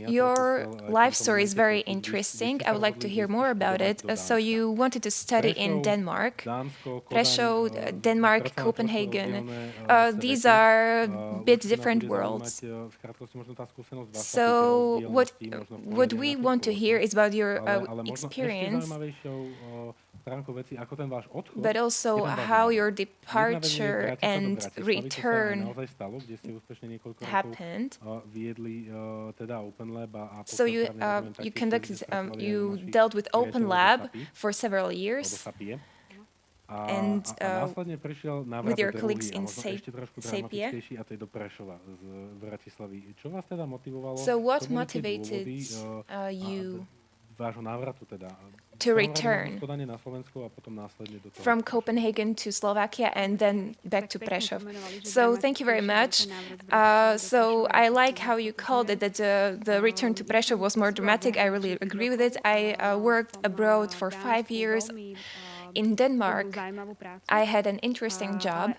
Your life story is very interesting. I would like to hear more about it. So you wanted to study in Denmark, Prešov, Denmark, Copenhagen. These are a bit different worlds. So what we want to hear is about your experience, but also how your departure and return happened. So you conducted, you dealt with Open Lab for several years, and with your colleagues in Sapie. So what motivated you to return from Copenhagen to Slovakia and then back to Prešov? So thank you very much. So I like how you called it that the return to Prešov was more dramatic. I really agree with it. I worked abroad for 5 years in Denmark. I had an interesting job.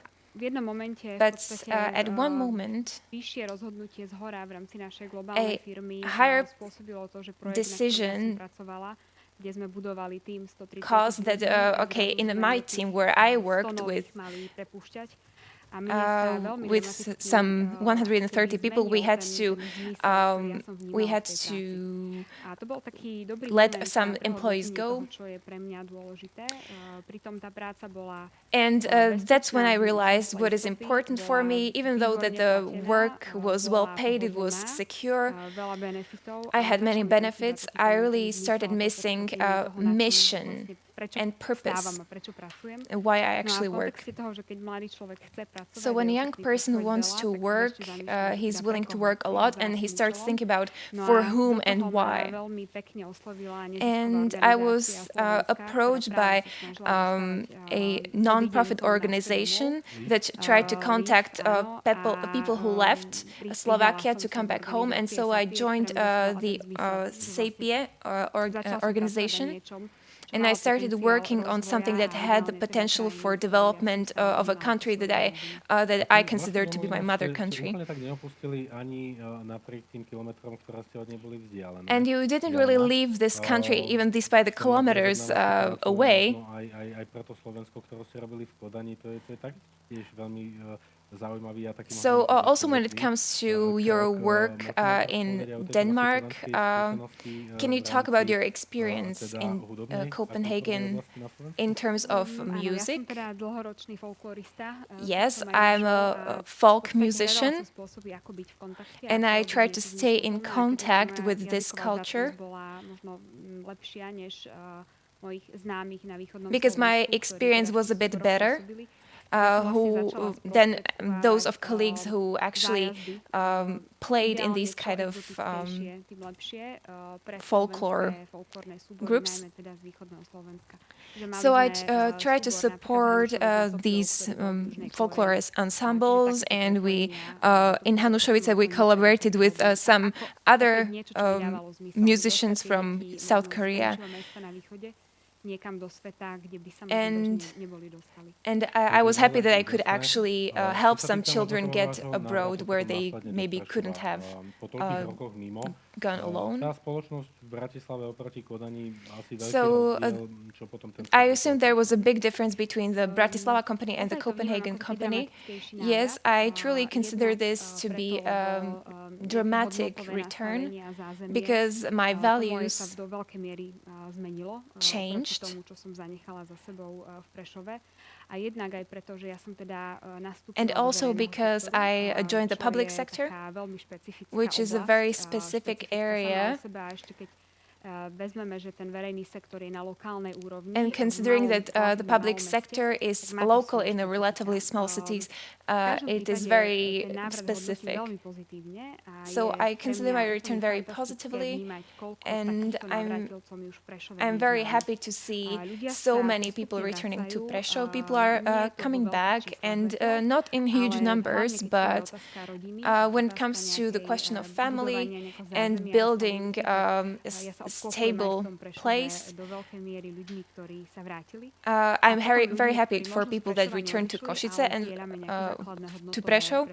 But at one moment, a higher decision caused that, okay, in my team where I worked with, with some 130 people, we had to let some employees go. And that's when I realized what is important for me. Even though that the work was well paid, it was secure, I had many benefits, I really started missing mission and purpose and why I actually work. So when a young person wants to work, he's willing to work a lot and he starts thinking about for whom and why. And I was approached by a non-profit organization that tried to contact people who left Slovakia to come back home. And so I joined the SAPIE organization. And I started working on something that had the potential for development of a country that I consider to be my mother country. And you didn't really leave this country even despite the kilometers away. So also when it comes to your work in Denmark, can you talk about your experience in Copenhagen in terms of music? Yes, I'm a folk musician and I try to stay in contact with this culture because my experience was a bit better than those of colleagues who actually played in these kind of folklore groups. So I try to support these folklorist ensembles, and we in Hanušovice we collaborated with some other musicians from South Korea. And I was happy that I could actually help some children get abroad where they maybe couldn't have gone alone. So I assume there was a big difference between the Bratislava company and the Copenhagen company. Yes, I truly consider this to be a dramatic return because my values changed. And also because I joined the public sector, which is a very specific area. And considering that the public sector is local in a relatively small cities, it is very specific. So I consider my return very positively, and I'm very happy to see so many people returning to Prešov. People are coming back, and not in huge numbers, but when it comes to the question of family and building stable place. I'm very happy for people that return to Košice and to Prešov.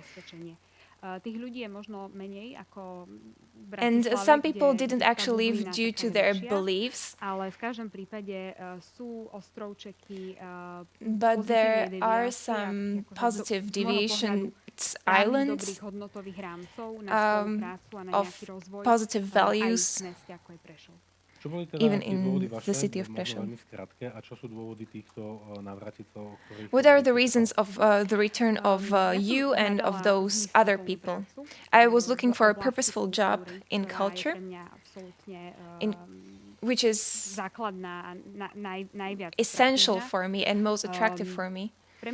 And some people didn't actually leave due to their beliefs. But there are some positive deviations, islands of positive values, even in the city of Prešov. What are the reasons of the return of you and of those other people? I was looking for a purposeful job in culture, which is essential for me and most attractive for me. It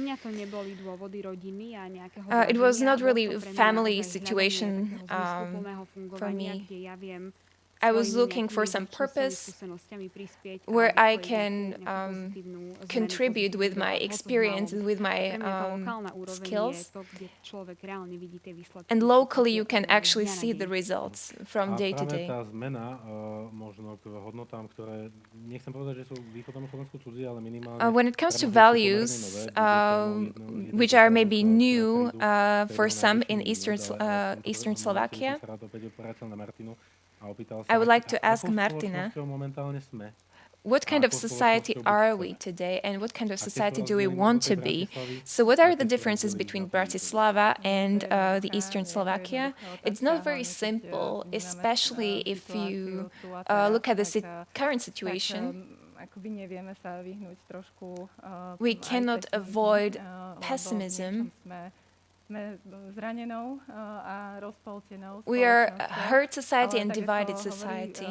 was not really a family situation for me. I was looking for some purpose where I can contribute with my experience and with my skills. And locally you can actually see the results from day to day. When it comes to values, which are maybe new for some in Eastern Slovakia, I would like to ask Martina, what kind of society are we today and what kind of society do we want to be? So what are the differences between Bratislava and the Eastern Slovakia? It's not very simple, especially if you look at the current situation. We cannot avoid pessimism. We are a hurt society and divided society.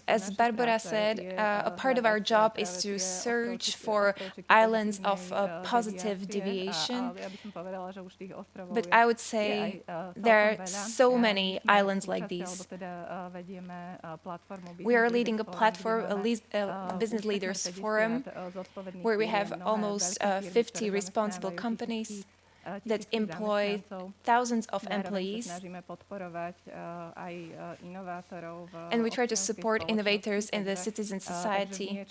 As Barbara said, a part of our job is to search for islands of positive deviation. But I would say there are so many islands like these. We are leading a platform, a business leaders forum, where we have almost 50 responsible companies that employ thousands of employees. And we try to support innovators in the citizen society.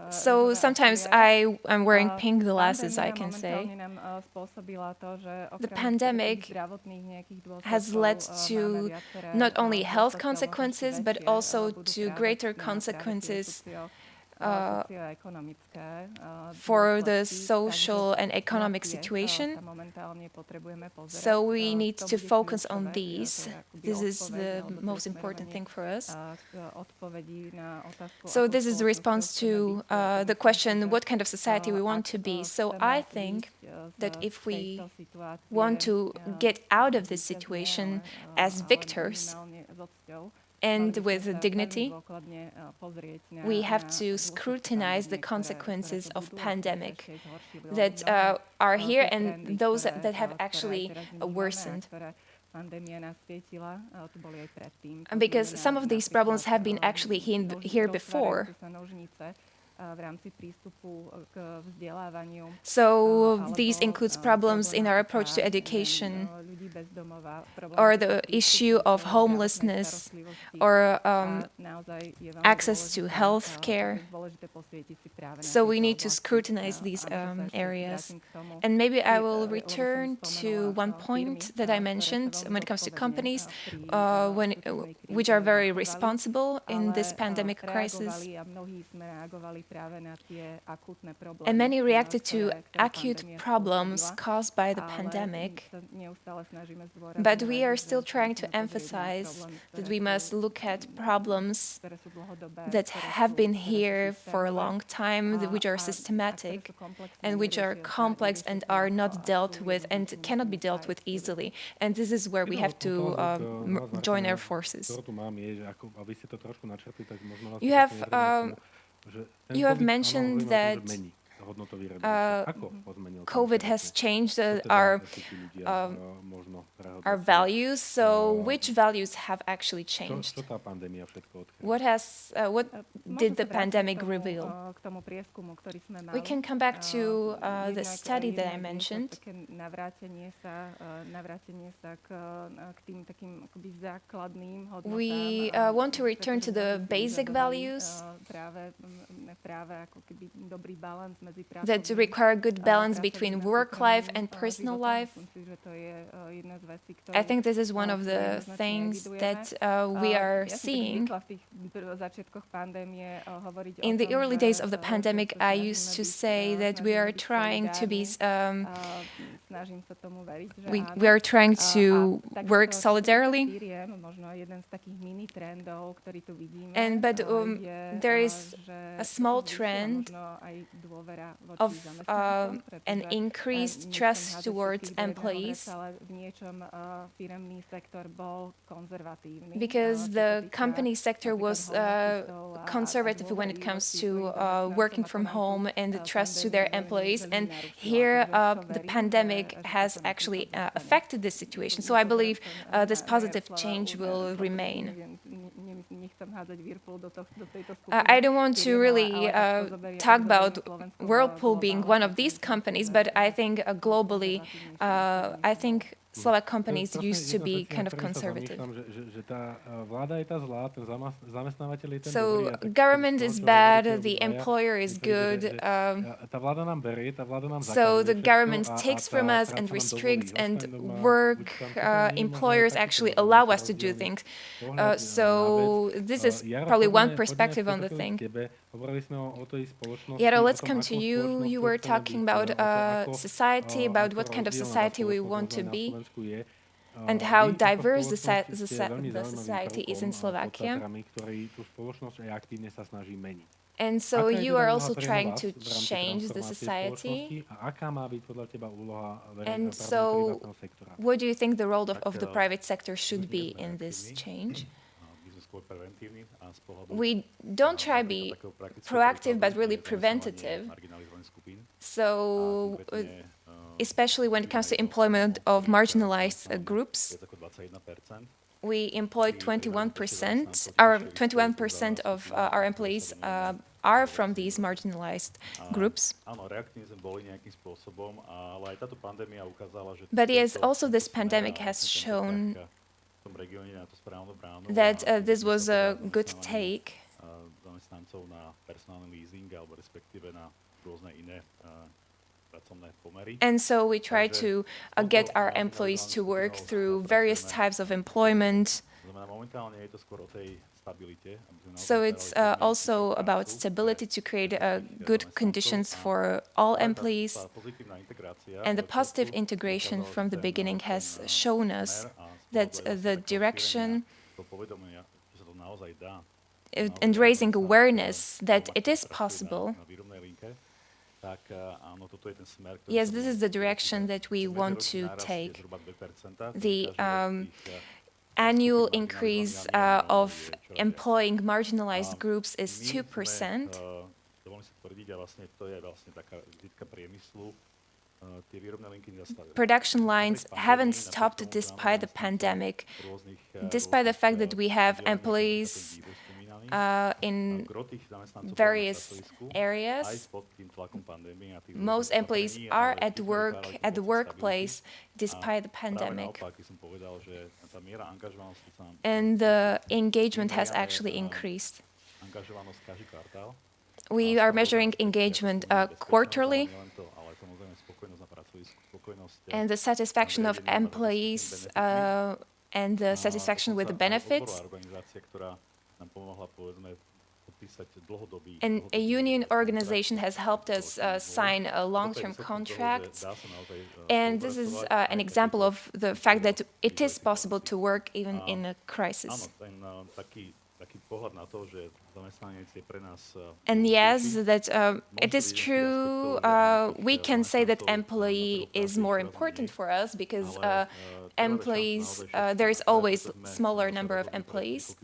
So sometimes I am wearing pink glasses, I can say. The pandemic has led to not only health consequences, but also to greater consequences for the social and economic situation. So we need to focus on these. This is the most important thing for us. So this is the response to the question, what kind of society we want to be. So I think that if we want to get out of this situation as victors, and with dignity, we have to scrutinize the consequences of pandemic that are here and those that have actually worsened. Because some of these problems have been actually here before. So these includes problems in our approach to education, or the issue of homelessness, or access to health care. So we need to scrutinize these areas. And maybe I will return to one point that I mentioned when it comes to companies, which are very responsible in this pandemic crisis. And many reacted to acute problems caused by the pandemic. But we are still trying to emphasize that we must look at problems that have been here for a long time, which are systematic and which are complex and are not dealt with and cannot be dealt with easily. And this is where we have to join our forces. You have mentioned that COVID has changed our values. So which values have actually changed? What did the pandemic reveal? We can come back to the study that I mentioned. We want to return to the basic values that require good balance between work life and personal life. I think this is one of the things that we are seeing. In the early days of the pandemic, I used to say that we are trying to be we are trying to work solidarily. But there is a small trend of an increased trust towards employees, because the company sector was conservative when it comes to working from home and the trust to their employees. And here the pandemic has actually affected this situation. So I believe this positive change will remain. I don't want to really talk about Whirlpool being one of these companies, but I think globally, I think Slovak companies used to be kind of conservative. Že tá vláda je tá zlá, ten zamestnávateľ je ten So dobrý. government is bad, the employer is good. Tá vláda nám berie, tá vláda nám So the zakazuje government všetko takes a from tá us and práca nám restricts, dovolí. and Zostaň doma, work buď tam. Čiže nie je možné employers takýto actually veľký allow us to do rozdielny things. pohľad na vec. So this is Jaro, probably one poďme perspective v on the tejto chvíli thing. k tebe. Hovorili sme o tej spoločnosti, Yaro, o let's tom, come akou to you. spoločnosťou You were chceme talking byť, about o to, ako, society, about ako what kind of rozdielna tá society we spoločnosť want to na be, Slovensku je. and how Vy ako diverse spoločnosť ste the veľmi zaujímavým society is in prvkom pod Slovakia. Tatrami, ktorý tú spoločnosť aj aktívne sa snaží meniť. And so Aká je you teda are úloha also pre trying vás to v rámci change the transformácie society. spoločnosti a aká má byť podľa teba úloha And so privátneho sektora? what do you think the role of the private sector should be in this change? We don't try to be proactive, but really preventative. So, especially when it comes to employment of marginalized groups, we employ 21%, or 21% of our employees are from these marginalized groups. But yes, also this pandemic has shown that this was a good take. And so we try to get our employees to work through various types of employment. So it's also about stability to create good conditions for all employees. And the positive integration from the beginning has shown us that the direction and raising awareness that it is possible. Yes, this is the direction that we want to take. The annual increase of employing marginalized groups is 2%. Production lines haven't stopped despite the pandemic, despite the fact that we have employees in various areas. Most employees are at work, at the workplace, despite the pandemic. And the engagement has actually increased. We are measuring engagement quarterly, and the satisfaction of employees and the satisfaction with the benefits. And a union organization has helped us sign a long-term contract. And this is an example of the fact that it is possible to work even in a crisis. And yes, that it is true, we can say that employee is more important for us because employees, there is always smaller number of employees.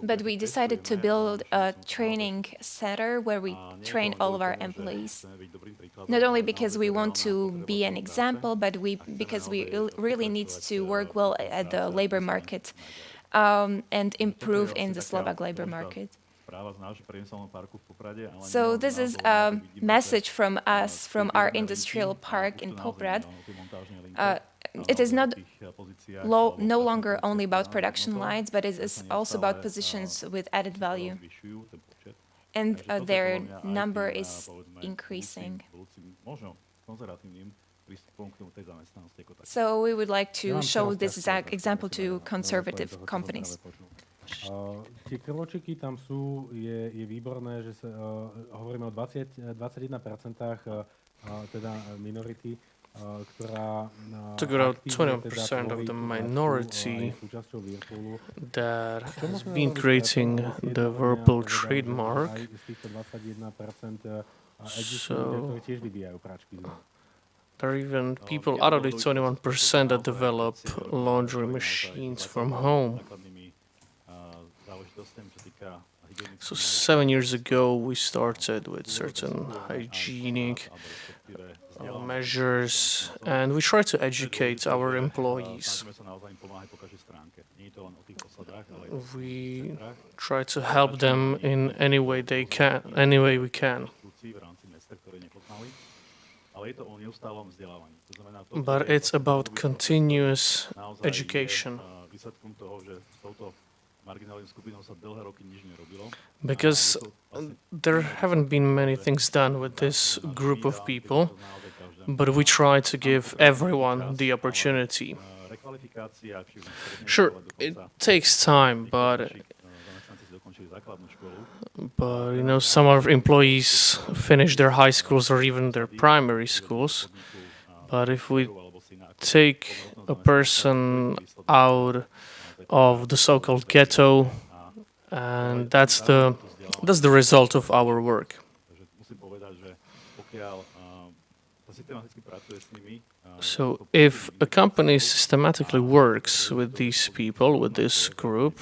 But we decided to build a training center where we train all of our employees. Not only because we want to be an example, but because we really need to work well at the labor market and improve in the Slovak labor market. So this is a message from us, from our industrial park in Poprad. It is not no longer only about production lines, but it is also about positions with added value. And their number is increasing. So we would like to show this example to conservative companies. Tie krvočeky tam sú, je výborné, že sa, hovoríme o 21% teda minority, ktorá took about 20% of the minority that has been creating the Whirlpool trademark. So there are even people out of the 21% that develop laundry machines from home. So 7 years ago, we started with certain hygienic measures, and we try to educate our employees. We try to help them in any way they can, any way we can. but it's about continuous education. Because there haven't been many things done with this group of people, but we try to give everyone the opportunity. Sure, it takes time, but some of our employees finish their high schools or even their primary schools. But if we take a person out of the so-called ghetto, and that's the result of our work. So if a company systematically works with these people, with this group,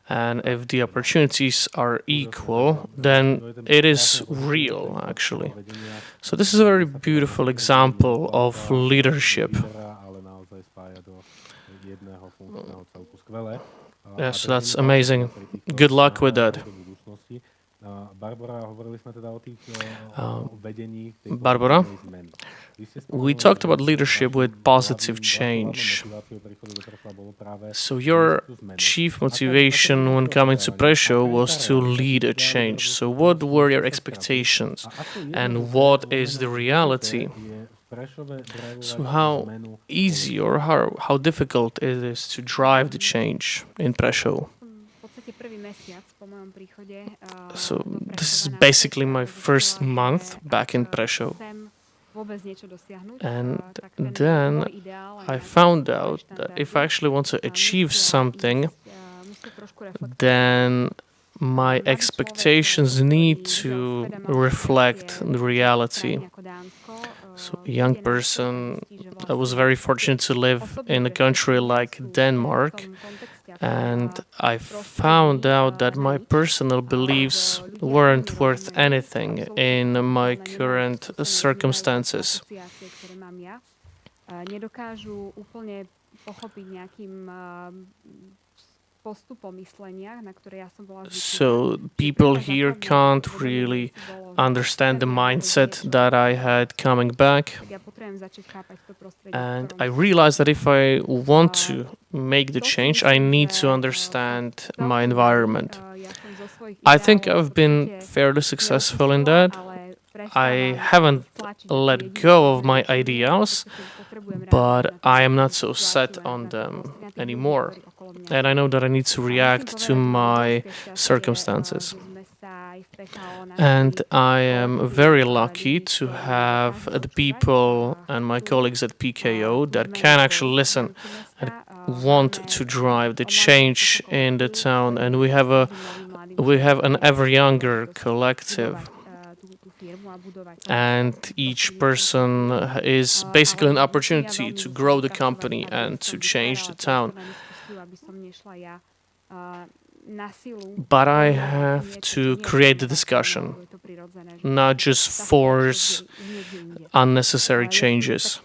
and if the opportunities are equal, then it is real, actually. So this is a very beautiful example of leadership. Yes, that's amazing. Good luck with that. Barbara, we talked about leadership with positive change. So your chief motivation when coming to Prešov was to lead a change. So what were your expectations and what is the reality? So how easy or how difficult it is to drive the change in Prešov? So this is basically my first month back in Prešov. And then I found out that if I actually want to achieve something, then my expectations need to reflect the reality. So a young person, I was very fortunate to live in a country like Denmark, and I found out that my personal beliefs weren't worth anything in my current circumstances. So people here can't really understand the mindset that I had coming back. And I realized that if I want to make the change, I need to understand my environment. I think I've been fairly successful in that. I haven't let go of my ideals, but I am not so set on them anymore. And I know that I need to react to my circumstances. And I am very lucky to have the people and my colleagues at PKO that can actually listen and want to drive the change in the town. And we have an ever younger collective. And each person is basically an opportunity to grow the company and to change the town. But I have to create the discussion, not just force unnecessary changes.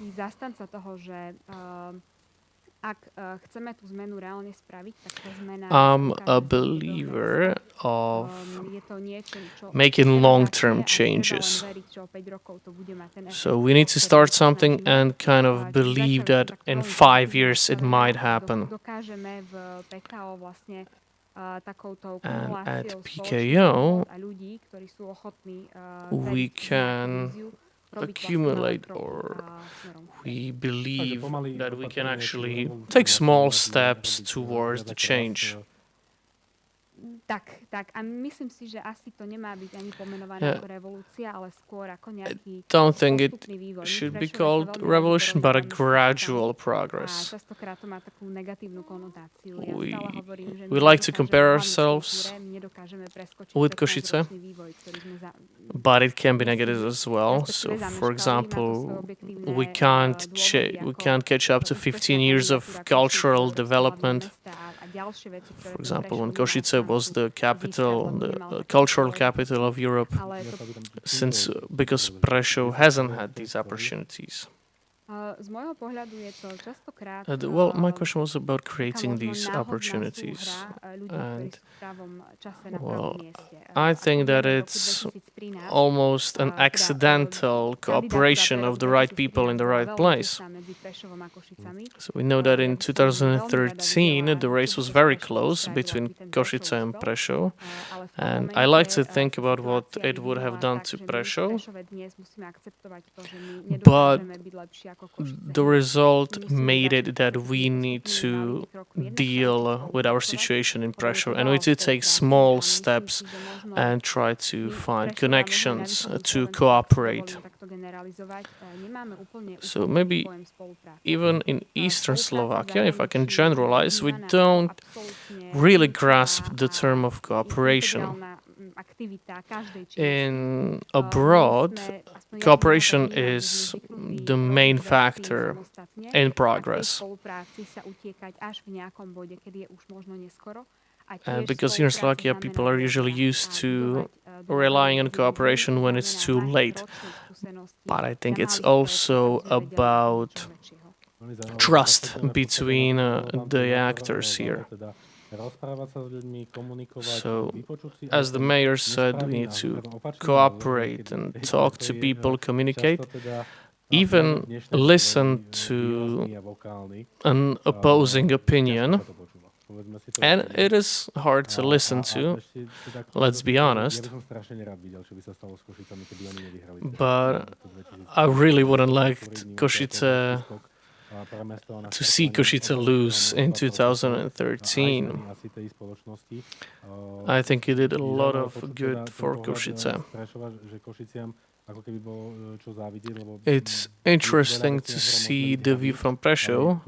I'm a believer of making long-term changes. So we need to start something and kind of believe that in 5 years it might happen. And at PKO, we can accumulate, or we believe that we can actually take small steps towards the change. A myslím si, že asi to nemá byť ani pomenované ako revolúcia, ale skôr ako nejaký don't think it should be called revolution, but a gradual progress. Častokrát to má takú negatívnu konotáciu. We like to compare ourselves with Košice, but it can be negative as well. So, for example, we can't catch up to 15 years of cultural development. For example, when Košice was the capital, the cultural capital of Europe, because Prešov hasn't had these opportunities. Well, my question was about creating these opportunities. And, well, I think that it's almost an accidental cooperation of the right people in the right place. So we know that in 2013 the race was very close between Košice and Prešov, and I like to think about what it would have done to Prešov, but the result made it that we need to deal with our situation in Prešov, and we need to take small steps and try to find connections to cooperate. So maybe even in Eastern Slovakia, if I can generalize, we don't really grasp the term of cooperation. In abroad, cooperation is the main factor in progress. And because here in Slovakia, people are usually used to relying on cooperation when it's too late. But I think it's also about trust between the actors here. So, as the mayor said, we need to cooperate and talk to people, communicate, even listen to an opposing opinion. And it is hard to listen to, let's be honest. But I really wouldn't like Košice to see Košice lose in 2013. I think it did a lot of good for Košice. It's interesting to see the view from Prešov,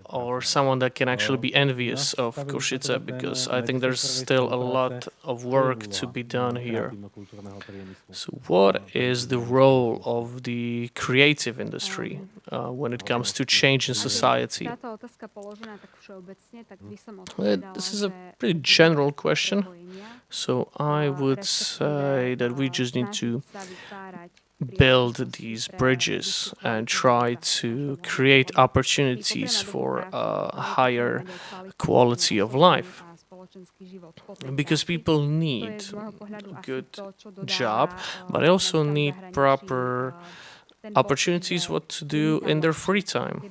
or someone that can actually be envious of Košice, because I think there's still a lot of work to be done here. So what is the role of the creative industry when it comes to change in society? This is a pretty general question. So I would say that we just need to build these bridges and try to create opportunities for a higher quality of life. Because people need a good job, but they also need proper opportunities what to do in their free time.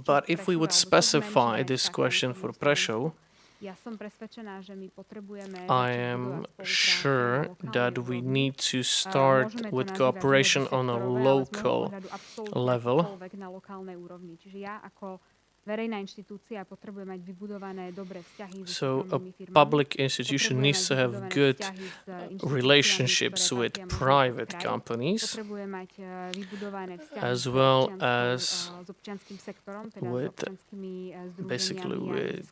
But if we would specify this question for Prešov, I am sure that we need to start with cooperation on a local level. So a public institution needs to have good relationships with private companies, as well as with basically with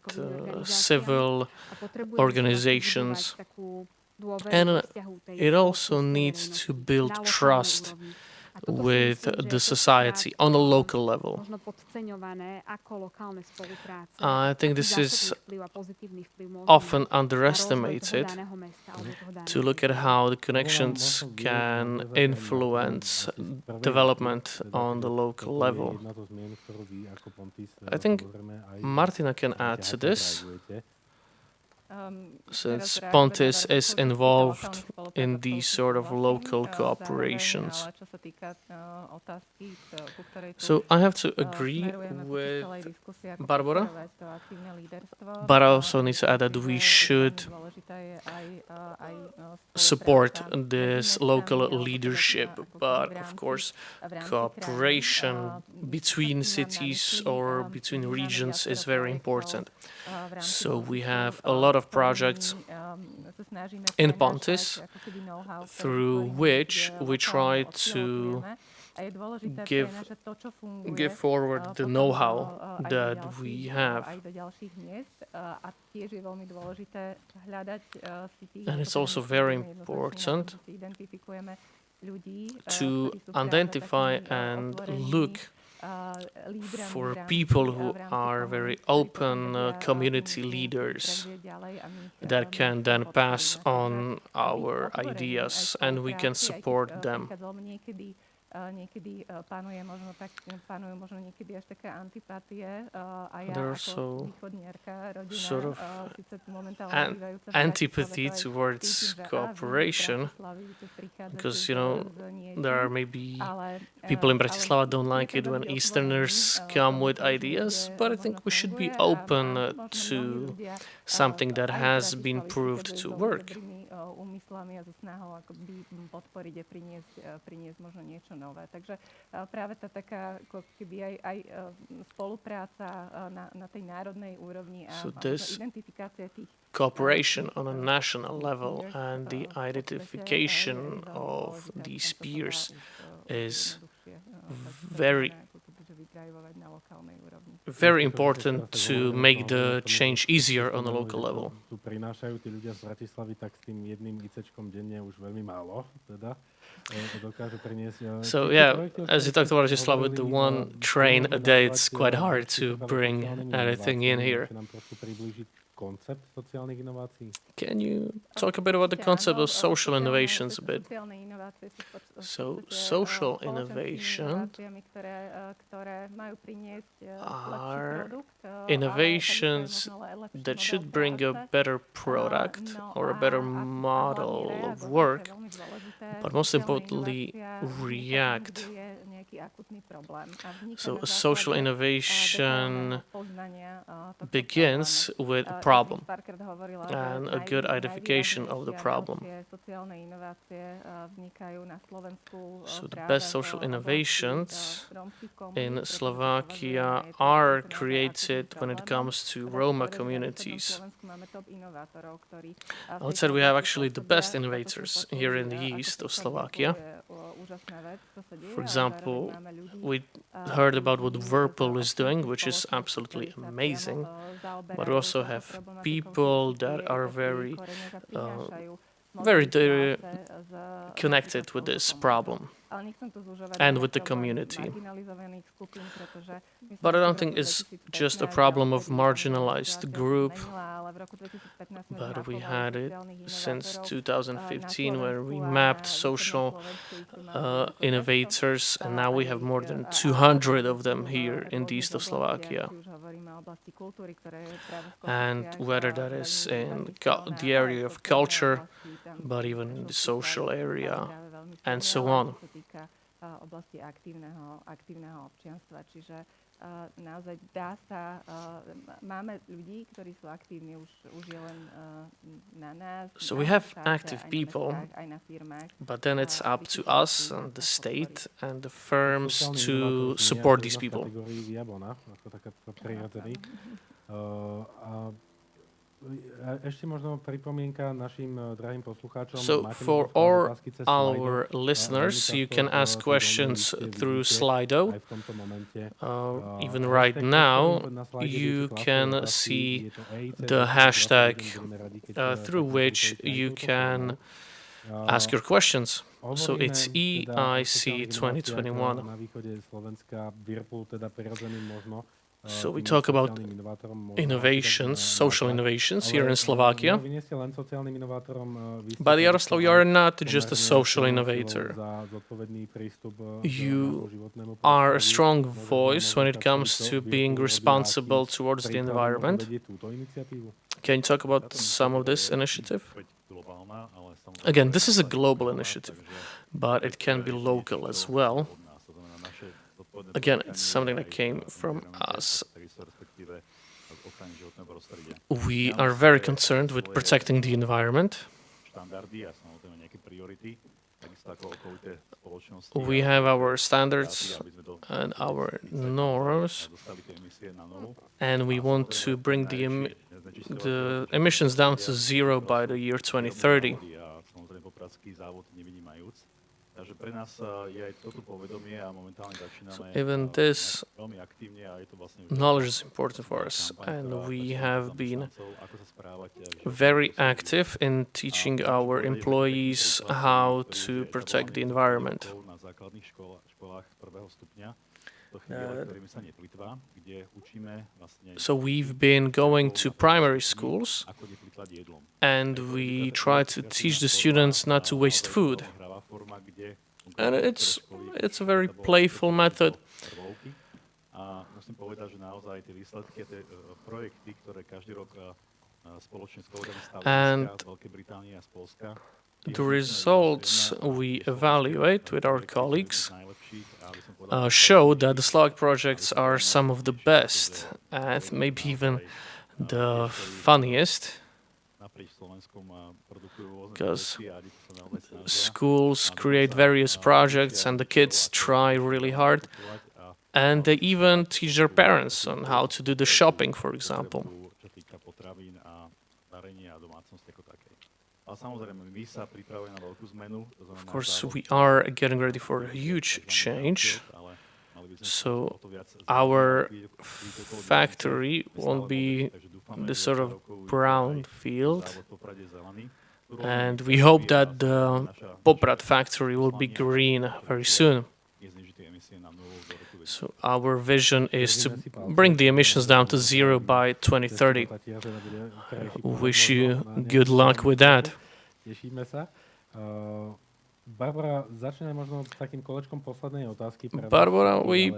civil organizations. And it also needs to build trust with the society on a local level. I think this is often underestimated, to look at how the connections can influence development on the local level. I think Martina can add to this, since Pontis is involved in these sort of local cooperations. So I have to agree with Barbara, but I also need to add that we should support this local leadership. But of course, cooperation between cities or between regions is very important. So we have a lot of projects in Pontis through which we try to give forward the know-how that we have. And it's also very important to identify and look for people who are very open community leaders that can then pass on our ideas and we can support them. niekedy panujú možno niekedy až také antipatie a ja There are ako so východniarka, rodina, sort of síce tu momentálne bývajúca v antipathy Bratislave, to aj towards cítim, že cooperation, vy z Bratislavy, vy tu prichádzate because you know s niečím, there are maybe ale people in ale Bratislava don't nie like ten it when dobrý Easterners otvorený come tomu, with čo už ideas, niekde but I možno think we should be funguje open možno mnohí to ľudia something that aj z has been Bratislavy proved prichádzajú s to veľmi work. dobrými úmyslami a so snahou akoby podporiť a priniesť možno niečo nové. Takže práve tá taká ako keby aj spolupráca na tej národnej úrovni a So možno this identifikácia tých cooperation on a national level and the identification of these peers is very very important to make the change easier on a local level. Tu prinášajú tí ľudia z Bratislavy, tak s tým jedným ICčkom denne už veľmi málo, teda dokážu priniesť. So yeah, as you talked about Bratislava, with the one train a day, it's quite hard to bring anything in here. Nám trošku priblížiť koncept sociálnych inovácií? Can you talk a bit about the concept of social innovations a bit? So social innovation are innovations that should bring a better product or a better model of work, but most importantly, react. So a social innovation begins with a problem and a good identification of the problem. So the best social innovations in Slovakia are created when it comes to Roma communities. I would say we have actually the best innovators here in the east of Slovakia. For example, we heard about what Whirlpool is doing, which is absolutely amazing. But we also have people that are very connected with this problem and with the community. But I don't think it's just a problem of marginalized group, but we had it since 2015 where we mapped social innovators, and now we have more than 200 of them here in the east of Slovakia. And whether that is in the area of culture, but even in the social area, and so on. Oblasti aktívneho občianstva. Čiže naozaj dá sa, máme ľudí, ktorí sú aktívni, už je len na nás. So we have active people, but then it's up to us and the state and the firms to support these people. Ešte možno pripomienka našim drahým poslucháčom. So for all our listeners, you can ask questions through Slido. Even right now, you can see the hashtag through which you can ask your questions. So it's EIC 2021. So we talk about innovations, social innovations here in Slovakia. But Jaroslav, you are not just a social innovator. You are a strong voice when it comes to being responsible towards the environment. Can you talk about some of this initiative? Again, this is a global initiative, but it can be local as well. Again, it's something that came from us. We are very concerned with protecting the environment. We have our standards and our norms, and we want to bring the emissions down to zero by the year 2030. So even this knowledge is important for us, and we have been very active in teaching our employees how to protect the environment. So we've been going to primary schools, and we try to teach the students not to waste food. And it's It's a very playful method. A musím povedať, že naozaj tie výsledky, tie projekty, ktoré každý rok spoločne s kolegami z Talianska, z Veľkej Británie a z Polska, the results we evaluate with our colleagues show that the Slovak projects are some of the best and maybe even the funniest, because schools create various projects and the kids try really hard, and they even teach their parents on how to do the shopping, for example. Of course, we are getting ready for a huge change. So our factory won't be this sort of brown field. And we hope that the Poprad factory will be green very soon. So our vision is to bring the emissions down to 0 by 2030. I wish you good luck with that. Tešíme sa. Barbara, začneme možno takým kolečkom poslednej otázky. Barbara, we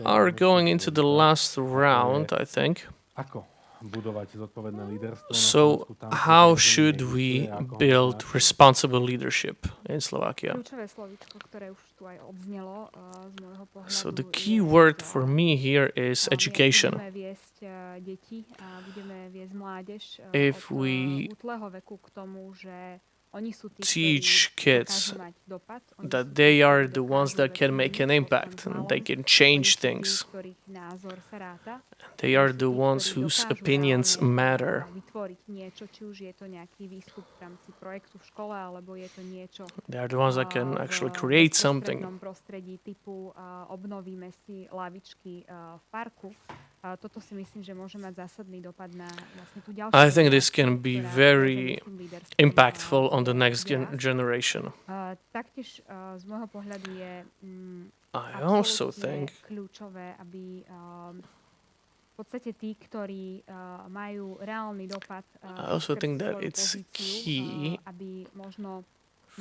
are going into the last round, I think. Ako budovať zodpovedné líderstvo? So, how should we build responsible leadership in Slovakia? Kľúčové slovíčko, ktoré už tu aj odznelo z môjho pohľadu. So the key word for me here is education. Budeme viesť deti a budeme viesť mládež If od we útleho veku k tomu, že oni sú tí, teach ktorí kids dokážu mať dopad. Oni sú that tí, they ktorí are the ones dokážu that can veci make an zmeniť impact svojim and they vplyvom. can change Oni sú tí, things. ktorých názor sa ráta. They are the ones whose opinions matter. Vytvoriť niečo, či už je to nejaký výstup v rámci projektu v škole, alebo je to niečo They are the ones that can actually v create something. bezprostrednom prostredí typu obnovíme si lavičky v parku. Toto si myslím, že môže mať zásadný dopad na vlastne tú ďalšiu. I think this can be ktorá very s tým líderstvom, impactful on the next vzdelá. generation. Taktiež z môjho pohľadu je I also absolútne think kľúčové, aby v podstate tí, ktorí majú reálny dopad I also skrz think that svoju it's pozíciu, key aby možno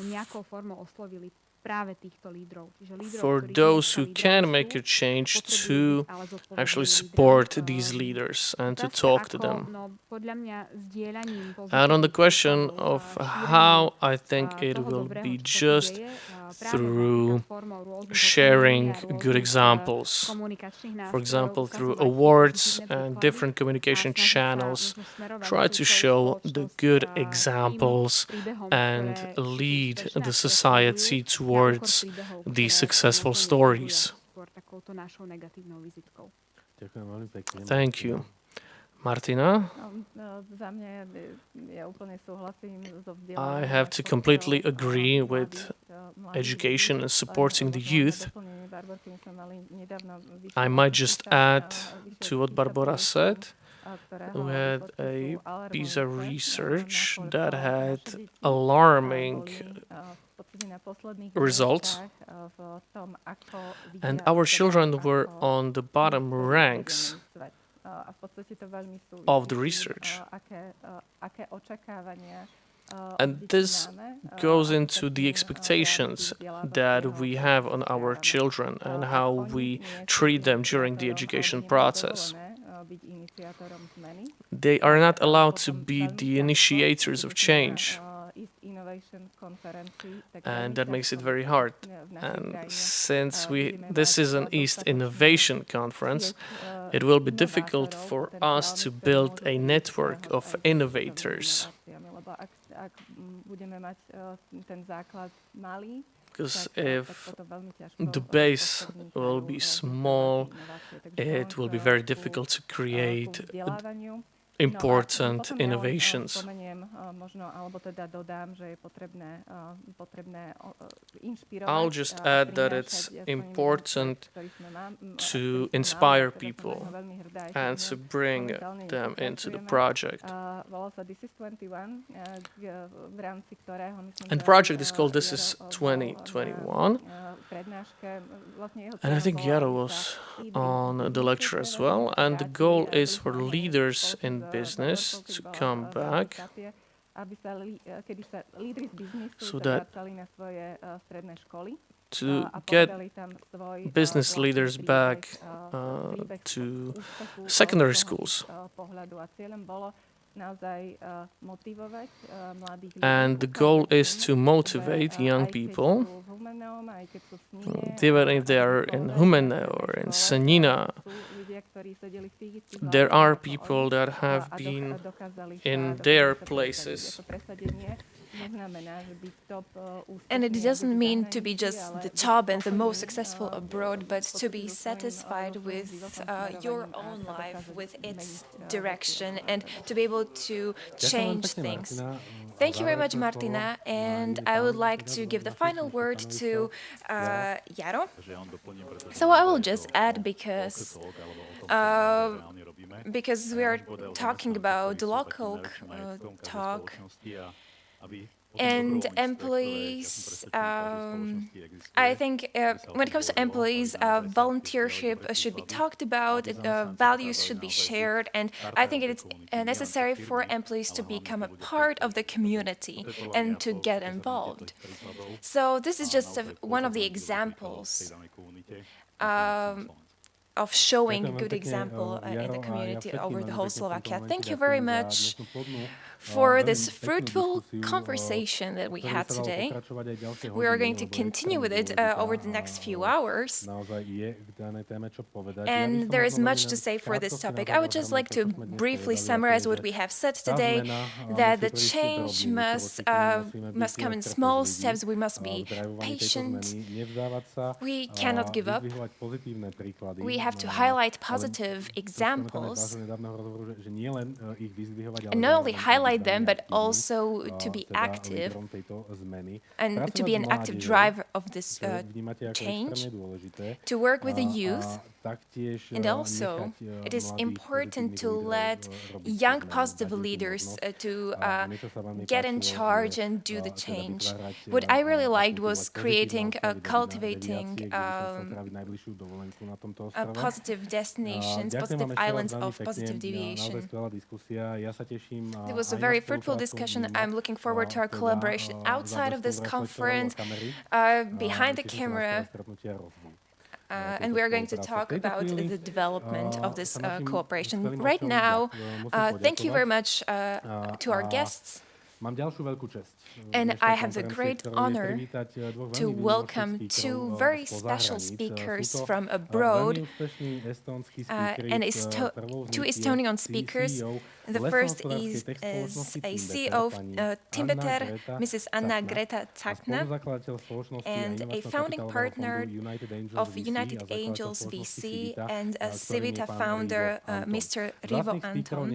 nejakou formou oslovili práve týchto lídrov. Čiže lídrov, for ktorí those who získali can dôveru, make a change potrebujú to byť ale zodpovednými actually lídrami. support these leaders and to Otázka talk to ako, them. no, podľa mňa zdieľaním And on the pozitívnych question príkladov, of šírením, how I think it toho will dobrého, be čo sa tu just deje, práve through napríklad formou rôznych sharing ocenení a good rôznych, examples. komunikačných For nástrojov, example, through ukazovať awards pozitívne and príklady different a communication snažiť sa channels, možno smerovať try to celú show the spoločnosť good tým examples príbehom, and ktoré sú lead úspešné a the ktoré society fungujú, towards na úkor príbehov, these ktoré successful nakoniec stories. fungujú skôr takouto našou negatívnou vizitkou. Ďakujem veľmi pekne. Thank you. Martina, Za mňa ja úplne súhlasím so I vzdelávaním. have to completely agree with education and supporting the youth. I might just add to what Barbara said. We had a piece of research that had alarming results, and our children were on the bottom ranks of the research. And this goes into the expectations that we have on our children and how we treat them during the education process. They are not allowed to be the initiators of change, and that makes it very hard. And since this is an East Innovation Conference, it will be difficult for us to build a network of innovators. Because if the base will be small, it will be very difficult to create important innovations. I'll just add that it's important to inspire people and to bring them into the project. And the project is called This is 2021. And I think Jaro was on the lecture as well. And the goal is for leaders in business to come back so that to get business leaders back to secondary schools. And the goal is to motivate young people, even if they are in Humene or in Senina. There are people that have been in their places. And it doesn't mean to be just the top and the most successful abroad, but to be satisfied with your own life, with its direction, and to be able to change things. Thank you very much, Martina. And I would like to give the final word to Jaro. So I will just add, because we are talking about the local talk, and employees, I think when it comes to employees, volunteership should be talked about, values should be shared, and I think it is necessary for employees to become a part of the community and to get involved. So this is just one of the examples of showing a good example in the community over the whole Slovakia. Thank you very much for this fruitful conversation that we had today. We are going to continue with it over the next few hours. And there is much to say for this topic. I would just like to briefly summarize what we have said today, that the change must come in small steps. We must be patient. We cannot give up. We have to highlight positive examples, and not only highlight them, but also to be active and to be an active driver of this change, to work with the youth. And also, it is important to let young positive leaders to get in charge and do the change. What I really liked was cultivating positive destinations, positive islands of positive deviation. It was a very fruitful discussion. I'm looking forward to our collaboration outside of this conference, behind the camera. And we are going to talk about the development of this cooperation. Right now, thank you very much to our guests. And I have the great honor to welcome two very special speakers from abroad, and two Estonian speakers. The first is a CEO of Timbeter, Mrs. Anna Greta Tsakna, and a founding partner of United Angels VC and a Civita founder, Mr. Rivo Anton.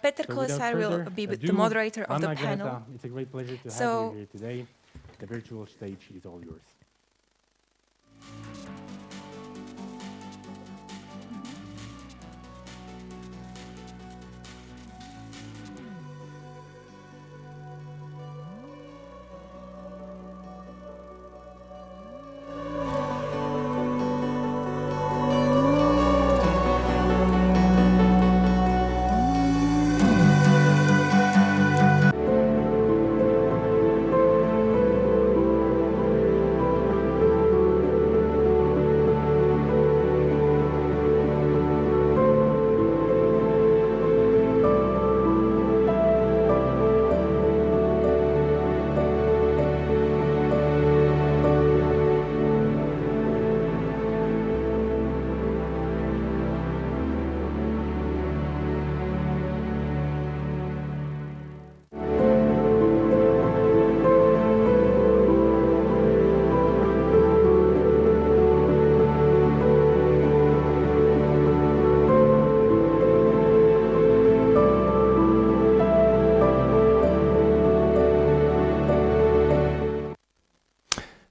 Peter Kolesár will be the moderator of the panel. It's a great pleasure to have you here today. The virtual stage is all yours.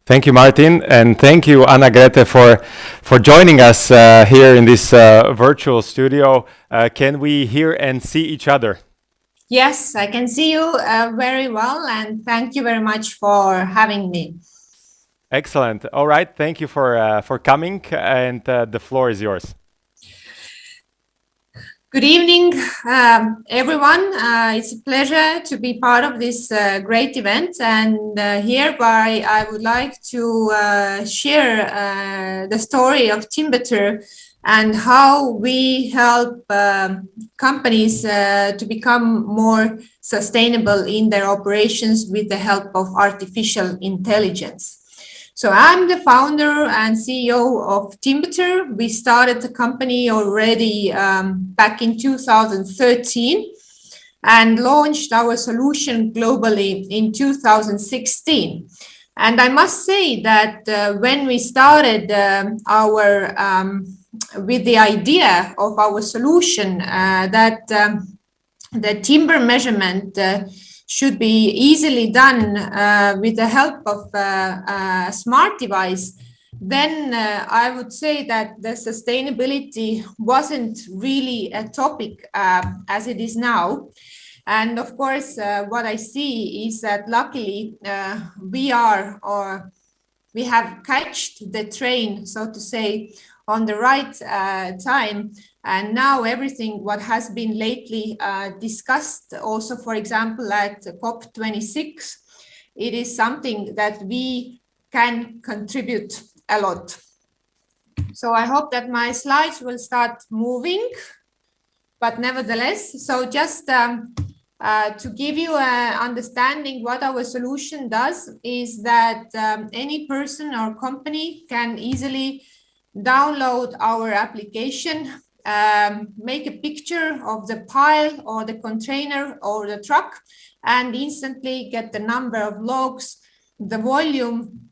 Thank you, Martin, and thank you, Anna Grete, for joining us here in this virtual studio. Can we hear and see each other? Yes, I can see you very well, and thank you very much for having me. Excellent. All right, thank you for coming, and the floor is yours. Good evening, everyone. It's a pleasure to be part of this great event, and hereby I would like to share the story of Timbeter and how we help companies to become more sustainable in their operations with the help of artificial intelligence. So I'm the founder and CEO of Timbeter. We started the company already back in 2013 and launched our solution globally in 2016. And I must say that when we started with the idea of our solution that the timber measurement should be easily done with the help of a smart device, then I would say that the sustainability wasn't really a topic as it is now. And of course, what I see is that luckily we have catched the train, so to say, on the right time. And now everything what has been lately discussed, also, for example, at COP26, it is something that we can contribute a lot. So I hope that my slides will start moving, but nevertheless, so just to give you an understanding what our solution does is that any person or company can easily download our application, make a picture of the pile or the container or the truck, and instantly get the number of logs, the volume,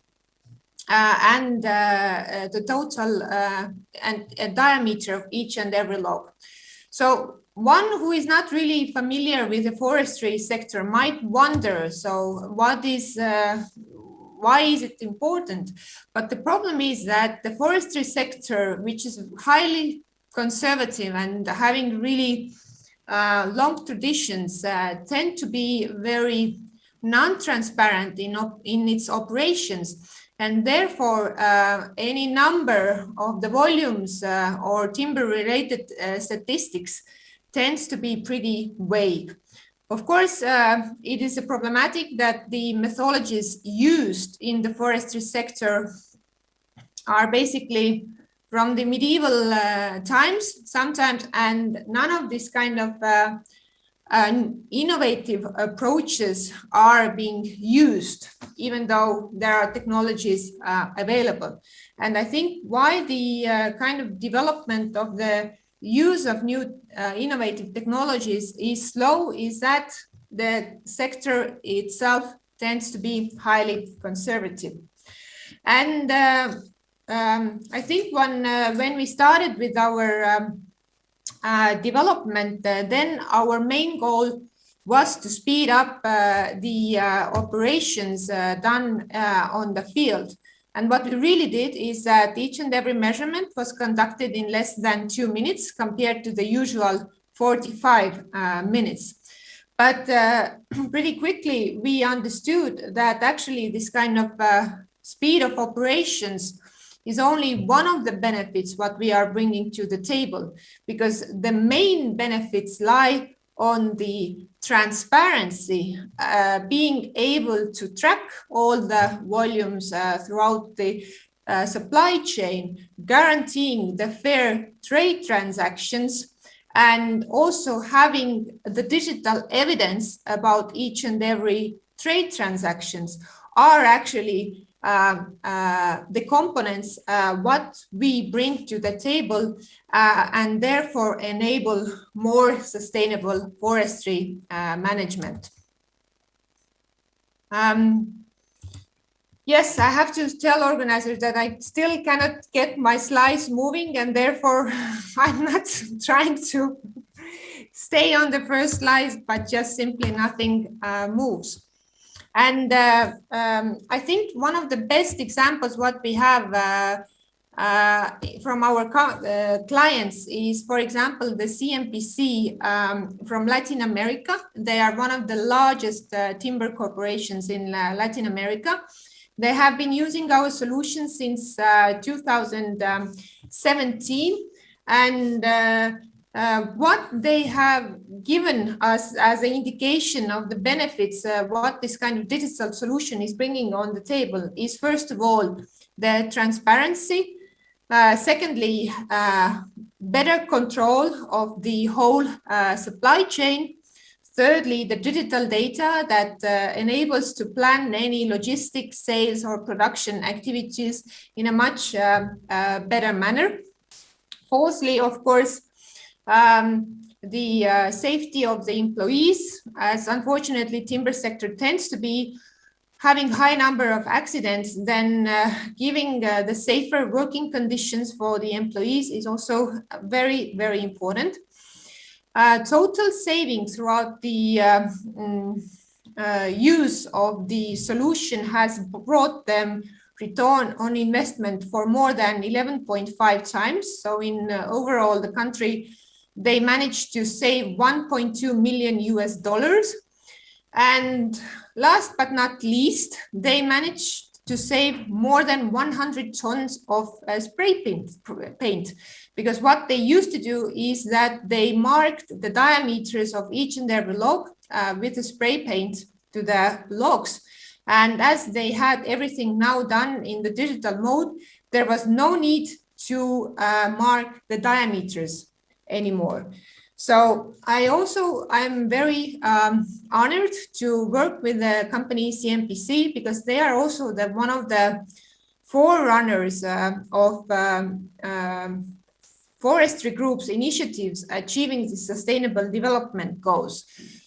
and the total and diameter of each and every log. So one who is not really familiar with the forestry sector might wonder, so why is it important? But the problem is that the forestry sector, which is highly conservative and having really long traditions, tend to be very non-transparent in its operations. And therefore, any number of the volumes or timber-related statistics tends to be pretty vague. Of course, it is a problematic that the methodologies used in the forestry sector are basically from the medieval times sometimes, and none of this kind of innovative approaches are being used, even though there are technologies available. And I think why the kind of development of the use of new innovative technologies is slow is that the sector itself tends to be highly conservative. And I think when we started with our development, then our main goal was to speed up the operations done on the field. And what we really did is that each and every measurement was conducted in less than 2 minutes compared to the usual 45 minutes. But pretty quickly, we understood that actually this kind of speed of operations is only one of the benefits what we are bringing to the table, because the main benefits lie on the transparency, being able to track all the volumes throughout the supply chain, guaranteeing the fair trade transactions, and also having the digital evidence about each and every trade transactions are actually the components what we bring to the table and therefore enable more sustainable forestry management. Yes, I have to tell organizers that I still cannot get my slides moving, and therefore I'm not trying to stay on the first slide, but just simply nothing moves. And I think one of the best examples what we have from our clients is, for example, the CMPC from Latin America. They are one of the largest timber corporations in Latin America. They have been using our solution since 2017. And what they have given us as an indication of the benefits, what this kind of digital solution is bringing on the table is, first of all, the transparency. Secondly, better control of the whole supply chain. Thirdly, the digital data that enables to plan any logistics, sales, or production activities in a much better manner. Fourthly, of course, the safety of the employees, as unfortunately timber sector tends to be having high number of accidents, then giving the safer working conditions for the employees is also very, very important. Total savings throughout the use of the solution has brought them return on investment for more than 11.5 times. So in overall the country, they managed to save 1.2 million US dollars. And last but not least, they managed to save more than 100 tons of spray paint, because what they used to do is that they marked the diameters of each and every log with a spray paint to the logs. And as they had everything now done in the digital mode, there was no need to mark the diameters anymore. So I'm very honored to work with the company CMPC, because they are also one of the forerunners of forestry groups initiatives achieving the sustainable development goals.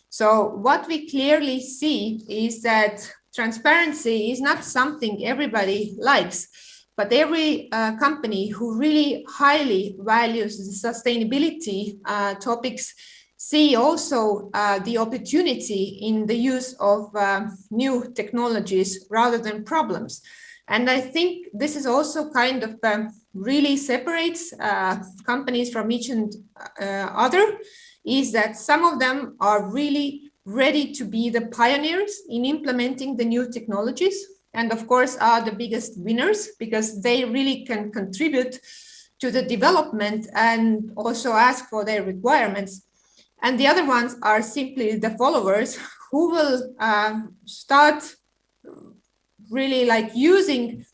So what we clearly see is that transparency is not something everybody likes, but every company who really highly values the sustainability topics see also the opportunity in the use of new technologies rather than problems. And I think this is also kind of really separates companies from each and other, is that some of them are really ready to be the pioneers in implementing the new technologies, and of course are the biggest winners because they really can contribute to the development and also ask for their requirements. And the other ones are simply the followers who will start really like using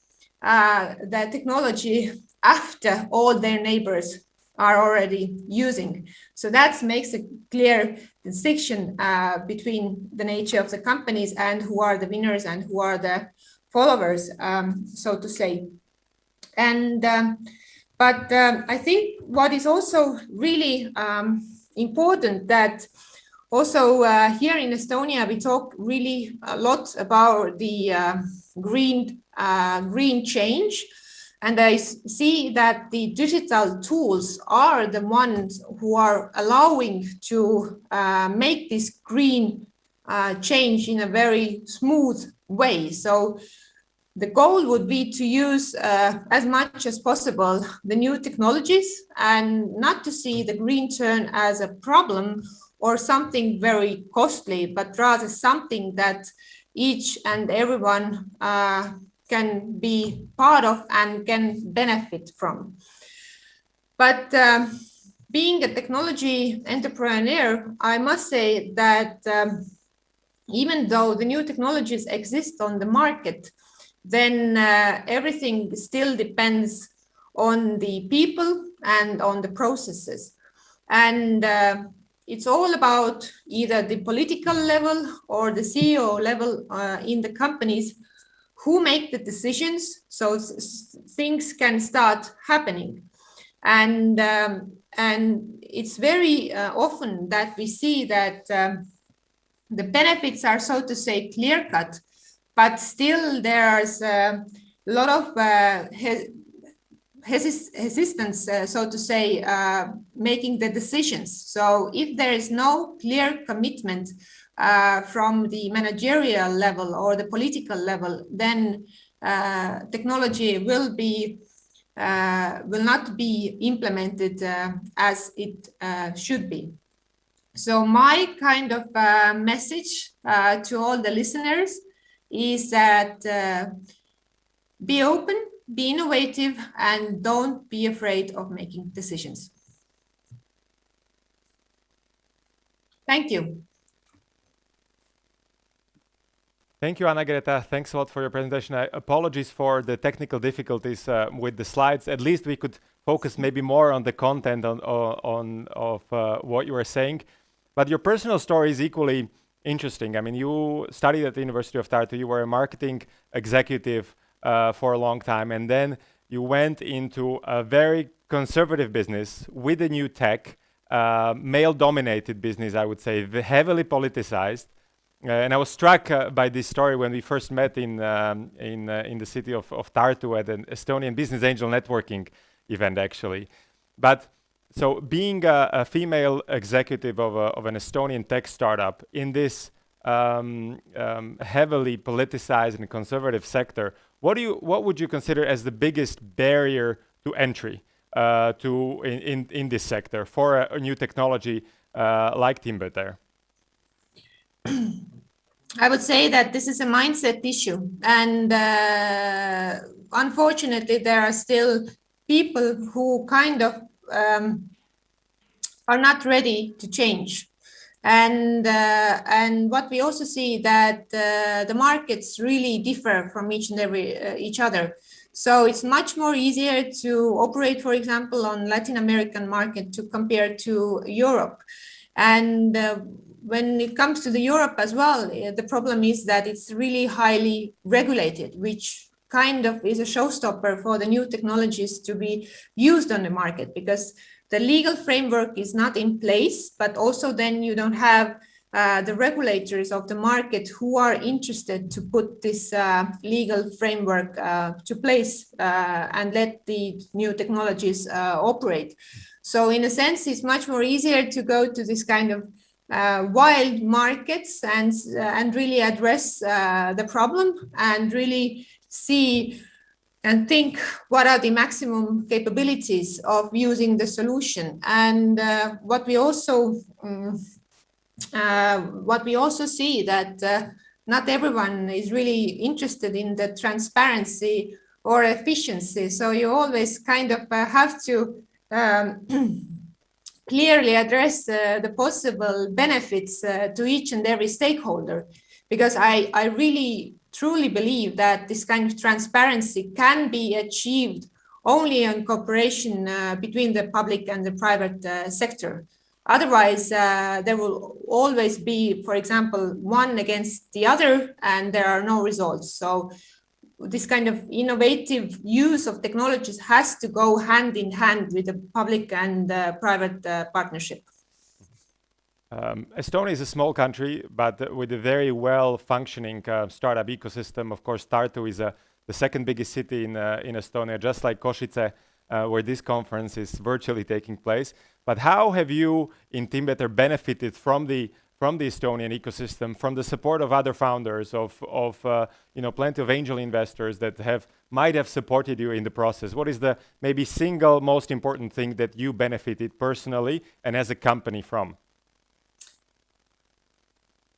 the technology after all their neighbors are already using. So that makes a clear distinction between the nature of the companies and who are the winners and who are the followers, so to say. And but I think what is also really important that also here in Estonia we talk really a lot about the green change. And I see that the digital tools are the ones who are allowing to make this green change in a very smooth way. So the goal would be to use as much as possible the new technologies and not to see the green turn as a problem or something very costly, but rather something that each and everyone can be part of and can benefit from. But being a technology entrepreneur, I must say that even though the new technologies exist on the market, then everything still depends on the people and on the processes. And it's all about either the political level or the CEO level in the companies who make the decisions so things can start happening. And it's very often that we see that the benefits are, so to say, clear-cut, but still there's a lot of resistance, so to say, making the decisions. So if there is no clear commitment from the managerial level or the political level, then technology will not be implemented as it should be. So my kind of message to all the listeners is that be open, be innovative, and don't be afraid of making decisions. Thank you. Thank you, Anna-Greta. Thanks a lot for your presentation. Apologies for the technical difficulties with the slides. At least we could focus maybe more on the content of what you were saying. But your personal story is equally interesting. I mean, you studied at the University of Tartu. You were a marketing executive for a long time. And then you went into a very conservative business with a new tech, male-dominated business, I would say, heavily politicized. And I was struck by this story when we first met in the city of Tartu at an Estonian Business Angel networking event, actually. But so being a female executive of an Estonian tech startup in this heavily politicized and conservative sector, what would you consider as the biggest barrier to entry in this sector for a new technology like Timbeter? I would say that this is a mindset issue, and unfortunately there are still people who kind of are not ready to change. And what we also see that the markets really differ from each other. So it's much more easier to operate, for example, on Latin American market to compare to Europe. And when it comes to the Europe as well, the problem is that it's really highly regulated, which kind of is a showstopper for the new technologies to be used on the market, because the legal framework is not in place, but also then you don't have the regulators of the market who are interested to put this legal framework to place and let the new technologies operate. So in a sense, it's much more easier to go to this kind of wild markets and really address the problem and really see and think what are the maximum capabilities of using the solution. And what we also see that not everyone is really interested in the transparency or efficiency. So you always kind of have to clearly address the possible benefits to each and every stakeholder, because I really truly believe that this kind of transparency can be achieved only in cooperation between the public and the private sector. Otherwise, there will always be, for example, one against the other, and there are no results. So this kind of innovative use of technologies has to go hand in hand with the public and private partnership. Estonia is a small country, but with a very well-functioning startup ecosystem. Of course, Tartu is the second biggest city in Estonia, just like Košice, where this conference is virtually taking place. But how have you in Timbeter benefited from the Estonian ecosystem, from the support of other founders, of plenty of angel investors that might have supported you in the process? What is the maybe single most important thing that you benefited personally and as a company from?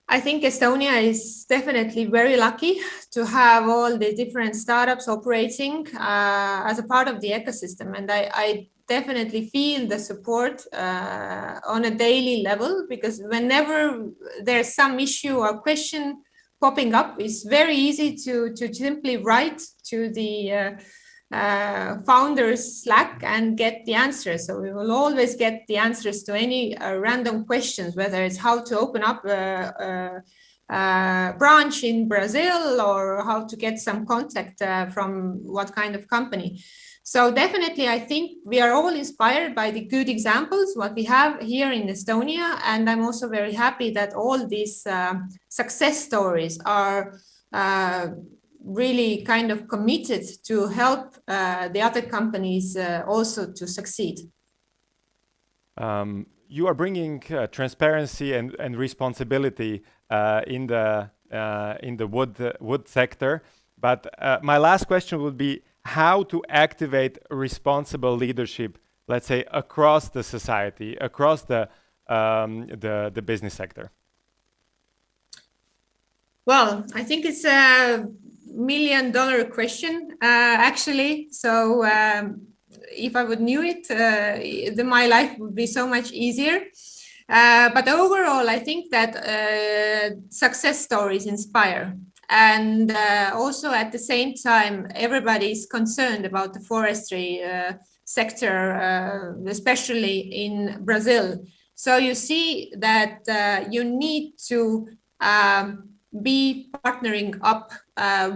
I think Estonia is definitely very lucky to have all the different startups operating as a part of the ecosystem. And I definitely feel the support on a daily level, because whenever there's some issue or question popping up, it's very easy to simply write to the founders Slack and get the answers. So we will always get the answers to any random questions, whether it's how to open up a branch in Brazil or how to get some contact from what kind of company. So definitely, I think we are all inspired by the good examples, what we have here in Estonia. And I'm also very happy that all these success stories are really kind of committed to help the other companies also to succeed. You are bringing transparency and responsibility in the wood sector. But my last question would be how to activate responsible leadership, let's say, across the society, across the business sector. Well, I think it's a $1 million question, actually. So if I would knew it, my life would be so much easier. But overall, I think that success stories inspire. And also at the same time, everybody is concerned about the forestry sector, especially in Brazil. So you see that you need to be partnering up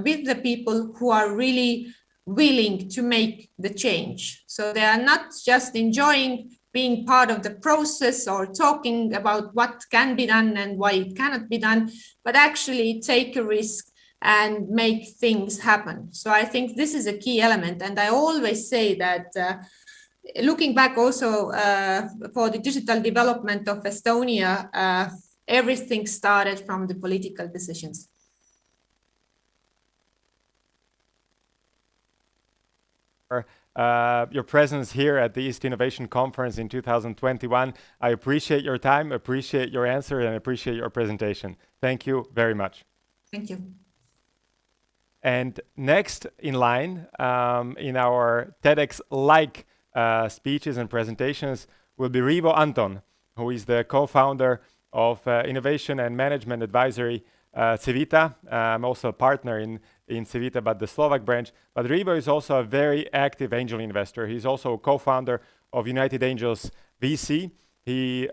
with the people who are really willing to make the change. So they are not just enjoying being part of the process or talking about what can be done and why it cannot be done, but actually take a risk and make things happen. So I think this is a key element. And I always say that looking back also for the digital development of Estonia, everything started from the political decisions. Your presence here at the East Innovation Conference in 2021. I appreciate your time, appreciate your answer, and appreciate your presentation. Thank you very much. Thank you. And next in line in our TEDx-like speeches and presentations will be Rivo Anton, who is the co-founder of Innovation and Management Advisory Civita. I'm also a partner in Civita, but the Slovak branch. But Rivo is also a very active angel investor. He's also a co-founder of United Angels VC. He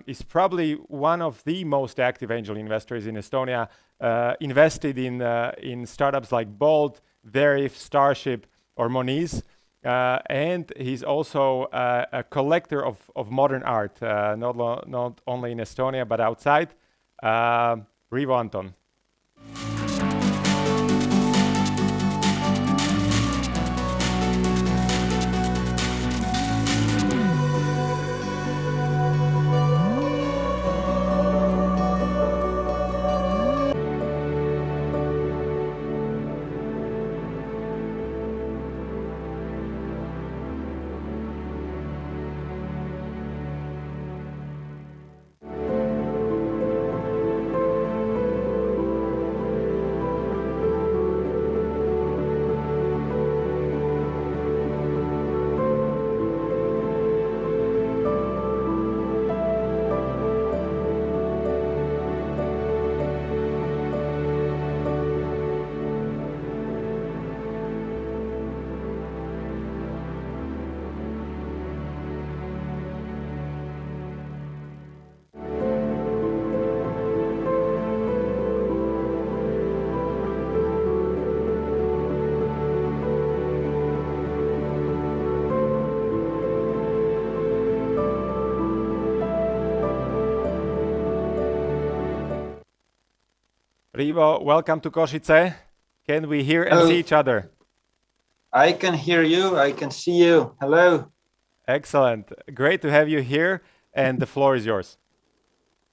is probably one of the most active angel investors in Estonia, invested in startups like Bolt, Verif, Starship, or Moniz. And he's also a collector of modern art, not only in Estonia, but outside. Rivo Anton. Rivo, welcome to Košice. Can we hear and see each other? I can hear you. I can see you. Hello. Excellent. Great to have you here, and the floor is yours.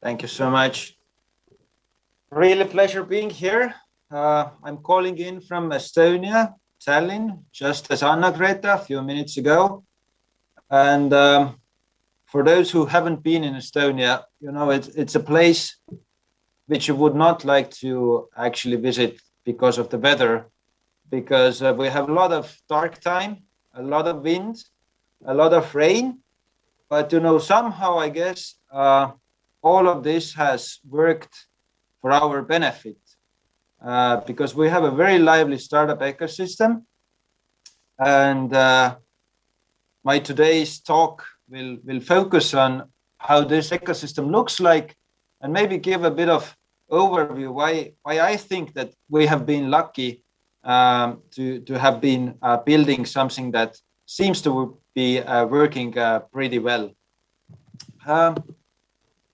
Thank you so much. Really pleasure being here. I'm calling in from Estonia, Tallinn, just as Anna-Greta a few minutes ago. And for those who haven't been in Estonia, you know, it's a place which you would not like to actually visit because of the weather, because we have a lot of dark time, a lot of wind, a lot of rain. But, you know, somehow, I guess, all of this has worked for our benefit because we have a very lively startup ecosystem. And my today's talk will focus on how this ecosystem looks like and maybe give a bit of overview why I think that we have been lucky to have been building something that seems to be working pretty well.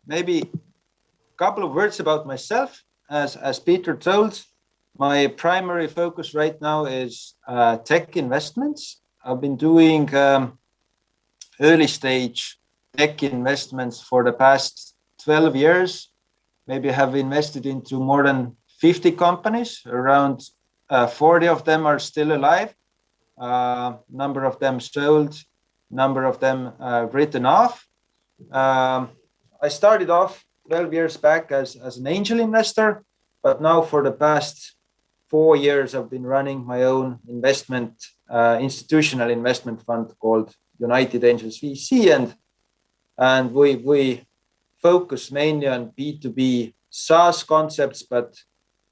Maybe a couple of words about myself. As Peter told, my primary focus right now is tech investments. I've been doing early stage tech investments for the past 12 years. Maybe have invested into more than 50 companies. Around 40 of them are still alive. Number of them sold, number of them written off. I started off 12 years back as an angel investor, but now for the past 4 years, I've been running my own institutional investment fund called United Angels VC, and we focus mainly on B2B SaaS concepts,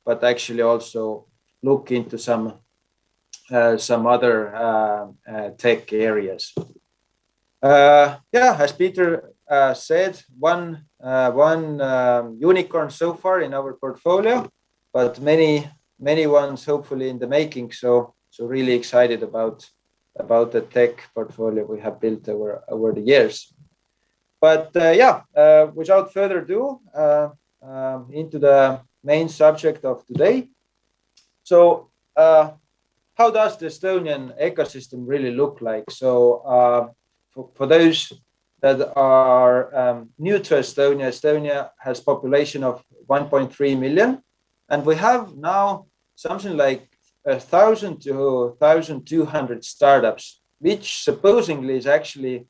but actually also look into some other tech areas. As Peter said, one unicorn so far in our portfolio, but many ones hopefully in the making. So really excited about the tech portfolio we have built over the years. But without further ado, into the main subject of today. So how does the Estonian ecosystem really look like? So for those that are new to Estonia, Estonia has a population of 1.3 million, and we have now something like 1,000 to 1,200 startups, which supposedly is actually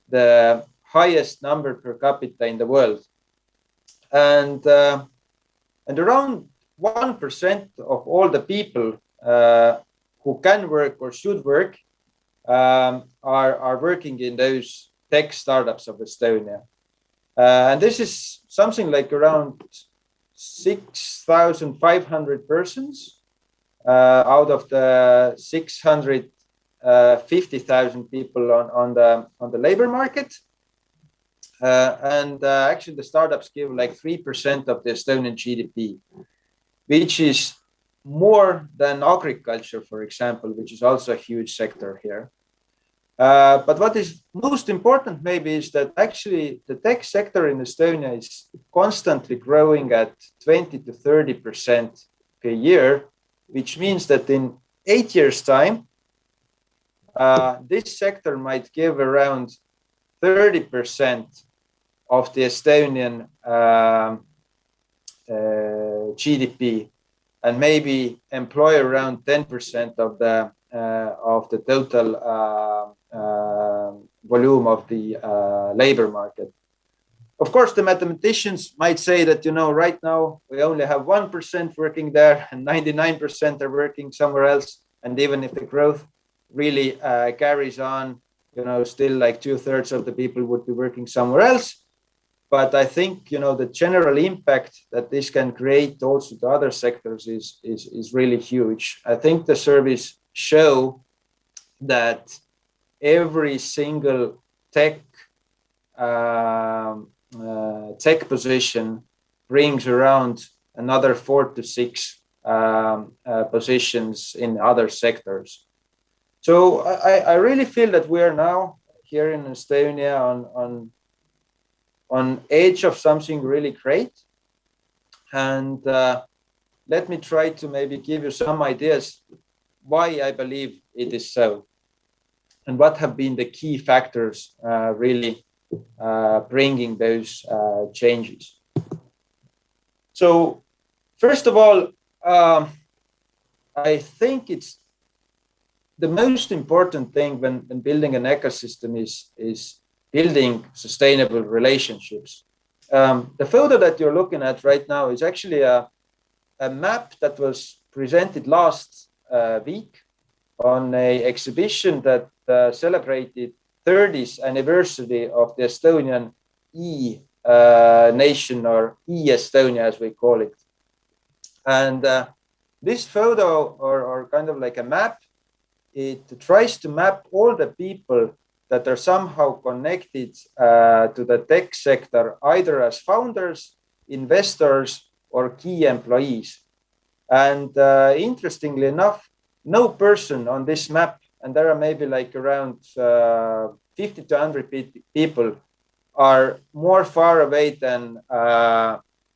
the highest number per capita in the world. And around 1% of all the people who can work or should work are working in those tech startups of Estonia. And this is something like around 6,500 persons out of the 650,000 people on the labor market. Actually, the startups give like 3% of the Estonian GDP, which is more than agriculture, for example, which is also a huge sector here. But what is most important maybe is that actually the tech sector in Estonia is constantly growing at 20 to 30% per year, which means that in 8 years' time, this sector might give around 30% of the Estonian GDP, and maybe employ around 10% of the total volume of the labor market. Of course, the mathematicians might say that, right now we only have 1% working there and 99% are working somewhere else. And even if the growth really carries on, still like 2/3 of the people would be working somewhere else. But I think, the general impact that this can create also to other sectors is really huge. I think the surveys show that every single tech position brings around another 4 to 6 positions in other sectors. So I really feel that we are now here in Estonia on edge of something really great. And let me try to maybe give you some ideas why I believe it is so, and what have been the key factors really bringing those changes. So first of all, I think it's the most important thing when building an ecosystem is building sustainable relationships. The photo that you're looking at right now is actually a map that was presented last week on an exhibition that celebrated 30th anniversary of the Estonian nation, or e-Estonia as we call it. And this photo, or kind of like a map, it tries to map all the people that are somehow connected to the tech sector, either as founders, investors, or key employees. And interestingly enough, no person on this map, and there are maybe like around 50 to 100 people, are more far away than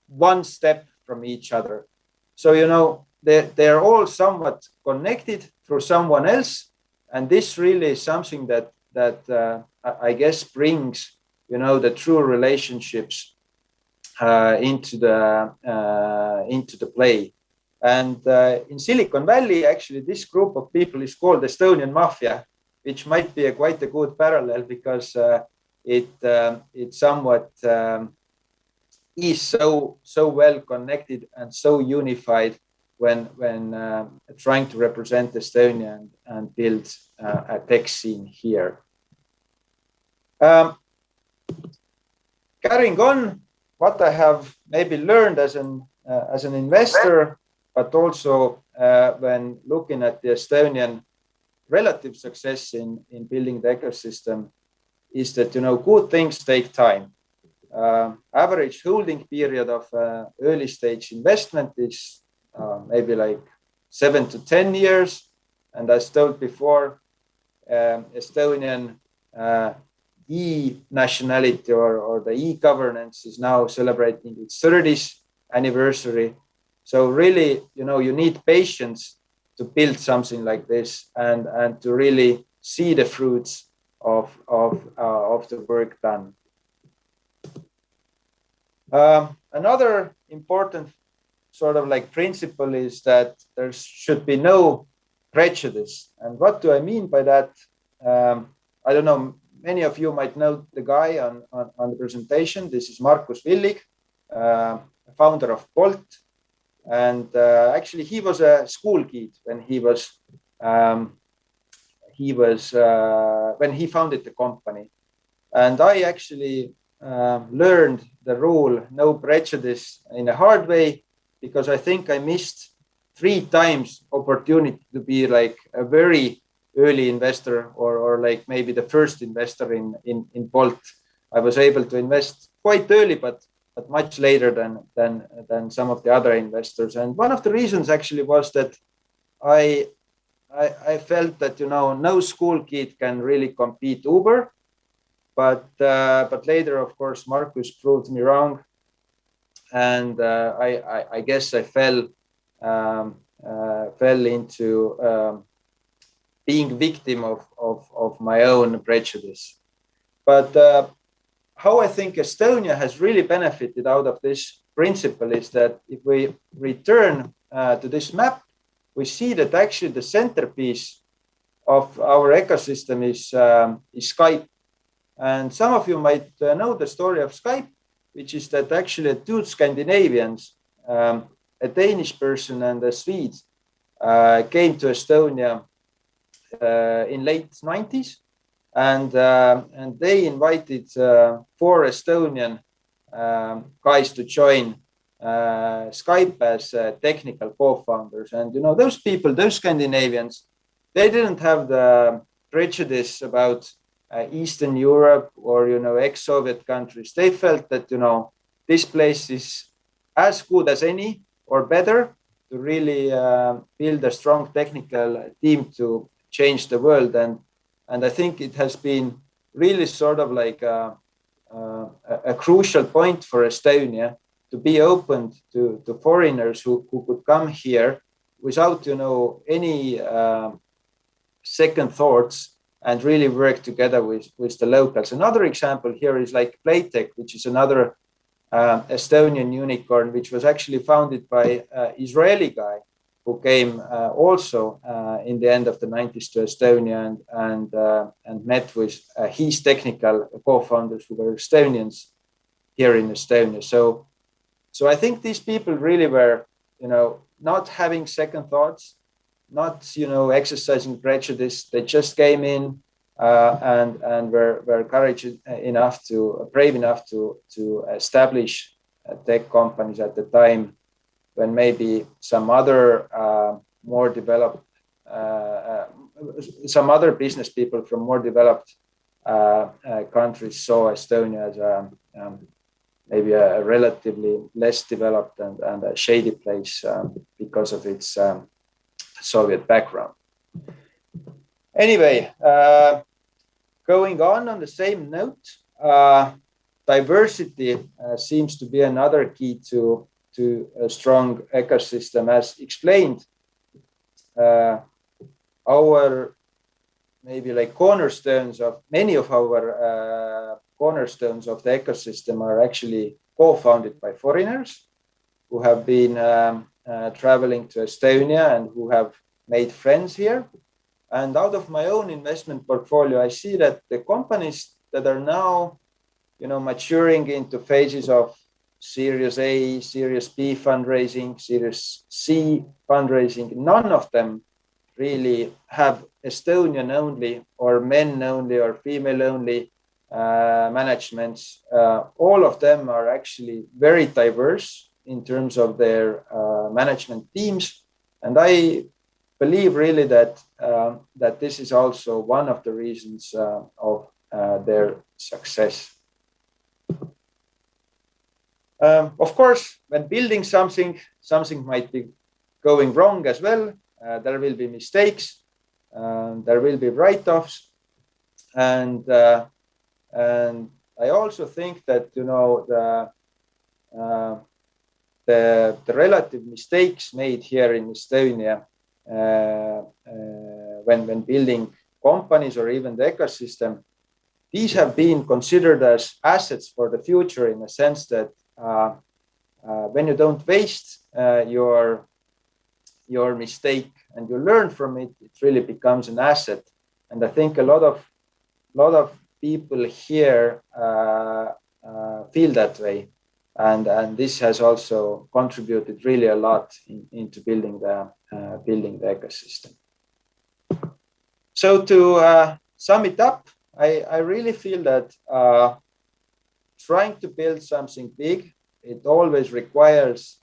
one step from each other. So, they're all somewhat connected through someone else. And this really is something that I guess brings, the true relationships into the play. And in Silicon Valley, actually, this group of people is called Estonian Mafia, which might be quite a good parallel, because it somewhat is so well connected and so unified when trying to represent Estonia and build a tech scene here. Carrying on, what I have maybe learned as an investor, but also when looking at the Estonian relative success in building the ecosystem, is that good things take time. Average holding period of early stage investment is maybe like 7 to 10 years, and as told before, Estonian e-nationality or the e-governance is now celebrating its 30th anniversary. So really, you need patience to build something like this and to really see the fruits of the work done. Another important sort of like principle is that there should be no prejudice. And what do I mean by that? I don't know, many of you might know the guy on the presentation. This is Markus Villig, founder of Bolt. And actually, he was a school kid when when he founded the company. And I actually learned the rule no prejudice in a hard way, because I think I missed 3 times opportunity to be like a very early investor or like maybe the first investor in Bolt. I was able to invest quite early, but much later than some of the other investors. And one of the reasons actually was that I felt that no school kid can really compete Uber, but later, of course, Markus proved me wrong, and I guess I fell into being victim of my own prejudice. But how I think Estonia has really benefited out of this principle is that if we return to this map, we see that actually the centerpiece of our ecosystem is Skype. And some of you might know the story of Skype, which is that actually 2 Scandinavians, a Danish person and a Swede, came to Estonia in late 90s. And they invited 4 Estonian guys to join Skype as technical co-founders. And, those people, those Scandinavians, they didn't have the prejudice about Eastern Europe or, ex-Soviet countries. They felt that, this place is as good as any or better to really build a strong technical team to change the world. And I think it has been really sort of like a crucial point for Estonia to be open to foreigners who could come here without, any second thoughts and really work together with the locals. Another example here is like Playtech, which is another Estonian unicorn, which was actually founded by an Israeli guy who came also in the end of the 90s to Estonia and met with his technical co-founders who were Estonians here in Estonia. So I think these people really were, not having second thoughts, not, exercising prejudice. They just came in and were brave enough to establish tech companies at the time when maybe some other more developed, some other business people from more developed countries saw Estonia as maybe a relatively less developed and a shady place because of its Soviet background. Anyway, going on the same note, diversity seems to be another key to a strong ecosystem. As explained, our maybe like cornerstones of many of our cornerstones of the ecosystem are actually co-founded by foreigners who have been traveling to Estonia and who have made friends here. And out of my own investment portfolio, I see that the companies that are now, maturing into phases of Series A, Series B fundraising, Series C fundraising, none of them really have Estonian only or men only or female only managements, all of them are actually very diverse in terms of their management teams. And I believe really that that this is also one of the reasons of their success. Of course, when building something, something might be going wrong as well. There will be mistakes, there will be write-offs, and I also think that the relative mistakes made here in Estonia when building companies or even the ecosystem, these have been considered as assets for the future, in a sense that when you don't waste your mistake and you learn from it, it really becomes an asset. And I think a lot of people here feel that way, and this has also contributed really a lot into building the ecosystem. So to sum it up, I really feel that trying to build something big, it always requires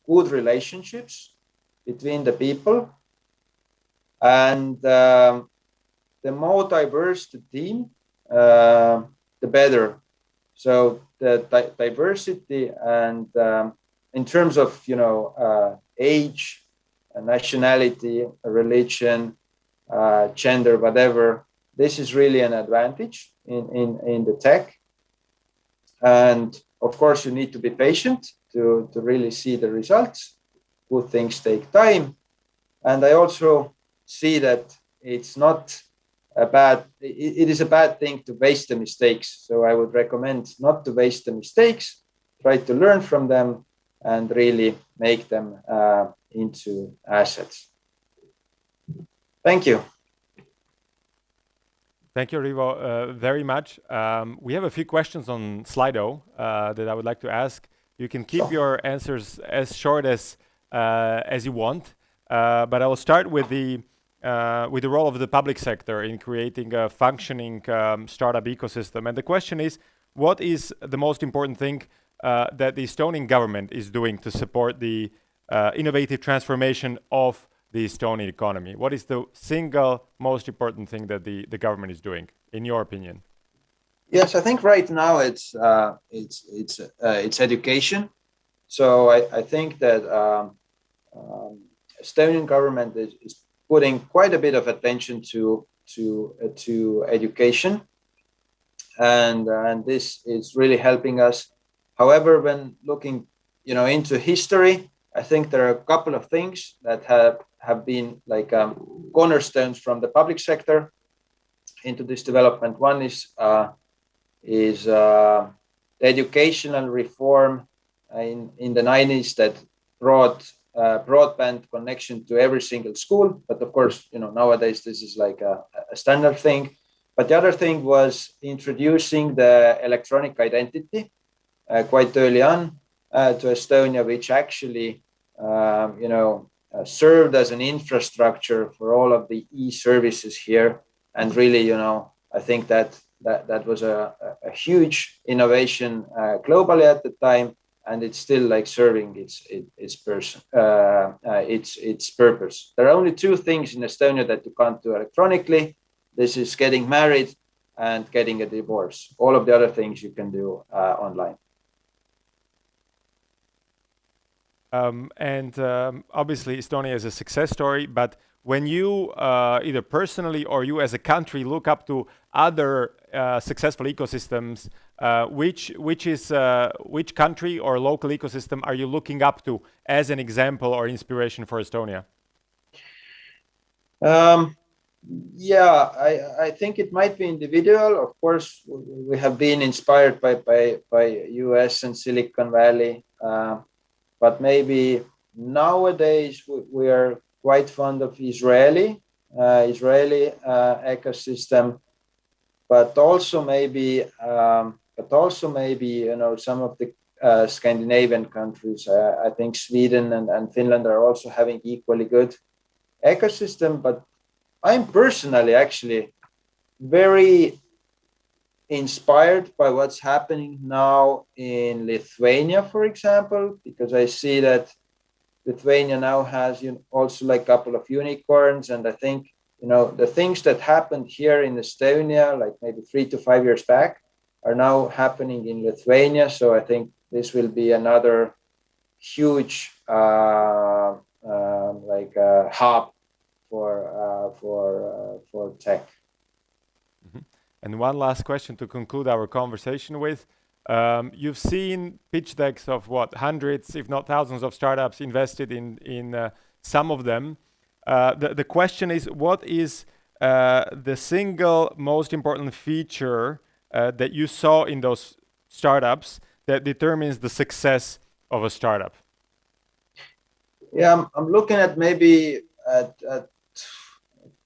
good relationships between the people, and the more diverse the team, the better. So the diversity and in terms of age, nationality, religion, gender, whatever, this is really an advantage in the tech. And of course, you need to be patient to really see the results. Good things take time. And I also see that it's not it is a bad thing to waste the mistakes. So I would recommend not to waste the mistakes, try to learn from them and really make them into assets. Thank you. Thank you, Rivo, very much. We have a few questions on Slido that I would like to ask. You can keep your answers as short as you want, but I will start with the role of the public sector in creating a functioning startup ecosystem. And the question is, what is the most important thing that the Estonian government is doing to support the innovative transformation of the Estonian economy? What is the single most important thing that the government is doing, in your opinion? Yes, I think right now it's education. So I think that Estonian government is putting quite a bit of attention to education, and this is really helping us. However, when looking into history, I think there are a couple of things that have been like cornerstones from the public sector into this development. One is the educational reform in the 90s that brought broadband connection to every single school. But of course, nowadays this is like a standard thing. But the other thing was introducing the electronic identity quite early on to Estonia, which actually served as an infrastructure for all of the e-services here. And really, I think that was a huge innovation globally at the time, and it's still like serving its purpose. There are only two things in Estonia that you can't do electronically. This is getting married and getting a divorce. All of the other things you can do online. Obviously, Estonia is a success story, but when you either personally or you as a country look up to other successful ecosystems, which country or local ecosystem are you looking up to as an example or inspiration for Estonia? Yeah, I think it might be individual. Of course, we have been inspired by US and Silicon Valley. But maybe nowadays we are quite fond of Israeli ecosystem, but also maybe some of the Scandinavian countries. I think Sweden and Finland are also having equally good ecosystem. But I'm personally actually very inspired by what's happening now in Lithuania, for example, because I see that Lithuania now has also like a couple of unicorns, and I think the things that happened here in Estonia, like maybe 3 to 5 years back, are now happening in Lithuania. So I think this will be another huge hub for tech. Mm-hmm. And one last question to conclude our conversation with. You've seen pitch decks of hundreds, if not thousands, of startups invested in some of them. The question is, what is the single most important feature that you saw in those startups that determines the success of a startup? Yeah, I'm looking at maybe at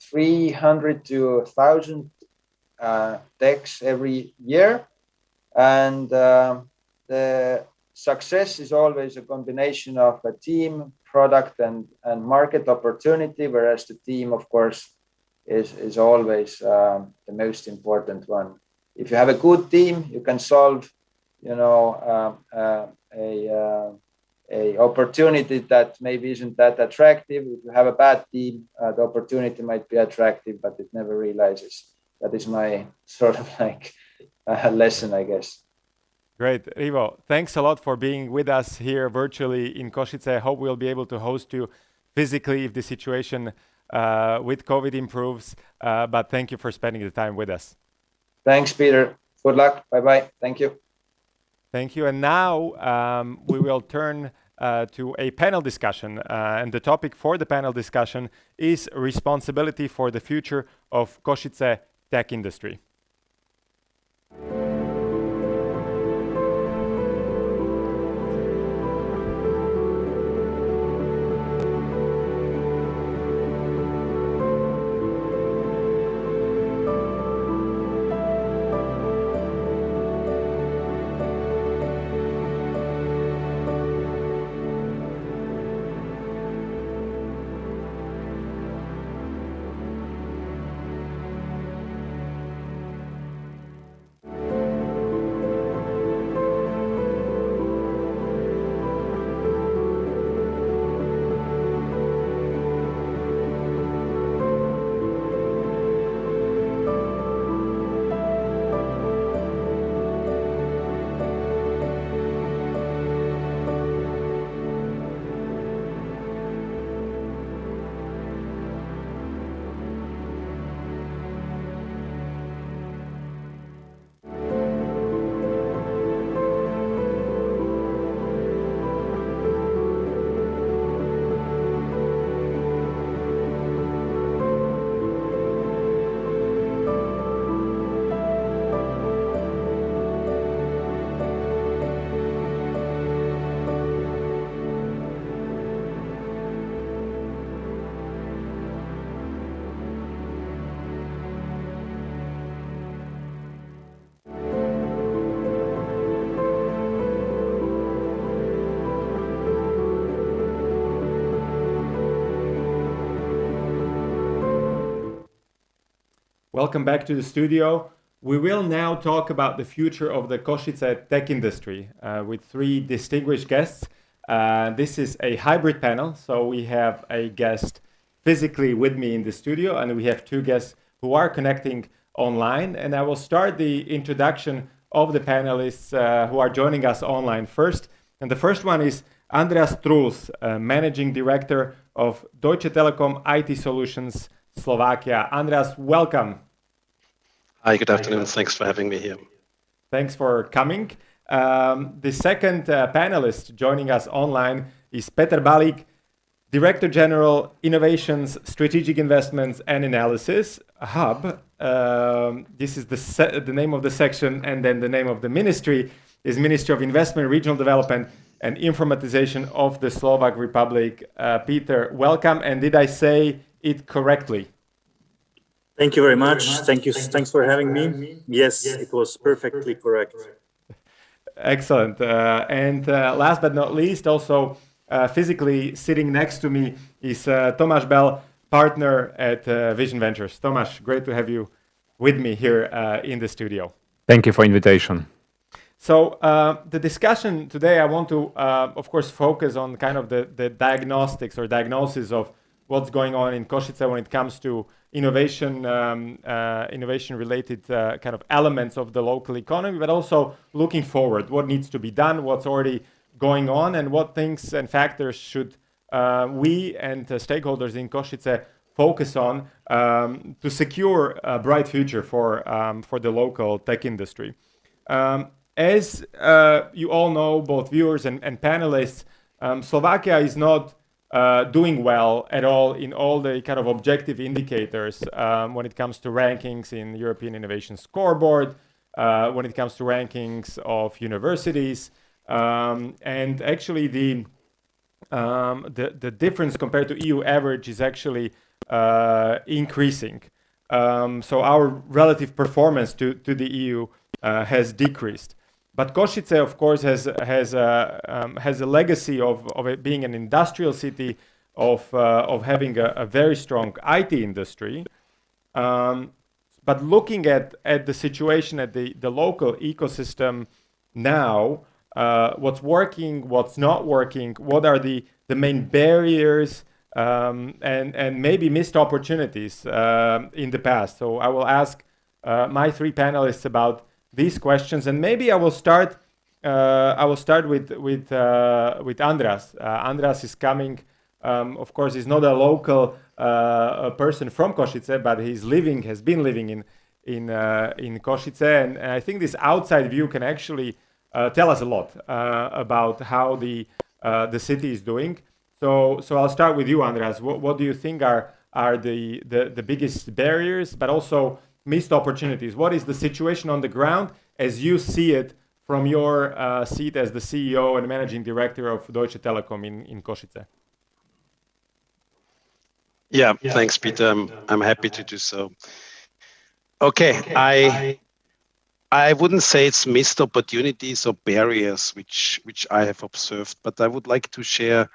300 to 1,000 decks every year. And the success is always a combination of a team, product, and market opportunity, whereas the team, of course, is always the most important one. If you have a good team, you can solve, a opportunity that maybe isn't that attractive. If you have a bad team, the opportunity might be attractive, but it never realizes. That is my sort of like lesson, I guess. Great. Ivo, thanks a lot for being with us here virtually in Košice. I hope we'll be able to host you physically if the situation with COVID improves. But thank you for spending the time with us. Thanks, Peter. Good luck. Bye-bye. Thank you. Thank you. And now we will turn to a panel discussion. And the topic for the panel discussion is responsibility for the future of Košice tech industry. Welcome back to the studio. We will now talk about the future of the Košice tech industry with three distinguished guests. This is a hybrid panel, so we have a guest physically with me in the studio, and we have two guests who are connecting online. And I will start the introduction of the panelists who are joining us online first. And the first one is Andreas Truls, Managing Director of Deutsche Telekom IT Solutions Slovakia. Andreas, welcome. Hi, good afternoon. Thanks for having me here. Thanks for coming. The second panelist joining us online is Peter Balik, Director General, Innovations, Strategic Investments and Analysis, Hub. This is the name of the section, and then the name of the ministry is Ministry of Investment, Regional Development and Informatization of the Slovak Republic. Peter, welcome. And did I say it correctly? Thank you very much. Thanks for having me. Yes, it was perfectly correct. Excellent. And last but not least, also physically sitting next to me is Tomáš Bell, partner at Vision Ventures. Tomáš, great to have you with me here in the studio. Thank you for invitation. So the discussion today, I want to, of course, focus on kind of the diagnostics or diagnosis of what's going on in Košice when it comes to innovation, innovation-related kind of elements of the local economy, but also looking forward, what needs to be done, what's already going on, and what things and factors should we and stakeholders in Košice focus on to secure a bright future for the local tech industry. As you all know, both viewers and panelists, Slovakia is not doing well at all in all the kind of objective indicators when it comes to rankings in European Innovation Scoreboard, when it comes to rankings of universities, and actually the difference compared to EU average is actually increasing. So our relative performance to the EU has decreased. But Košice, of course, has a legacy of it being an industrial city, of having a very strong IT industry. But looking at the situation at the local ecosystem now, what's working, what's not working, what are the main barriers, and maybe missed opportunities in the past. So I will ask my three panelists about these questions, and maybe I will start with Andras. Andras is coming. Of course, he's not a local person from Košice, but has been living in Košice, and I think this outside view can actually tell us a lot about how the city is doing. So I'll start with you, Andras. What do you think are the biggest barriers, but also missed opportunities? What is the situation on the ground as you see it from your seat as the CEO and managing director of Deutsche Telekom in Košice? Yeah, thanks, Peter. I'm happy to do so. Okay, I wouldn't say it's missed opportunities or barriers which I have observed, but I would like to share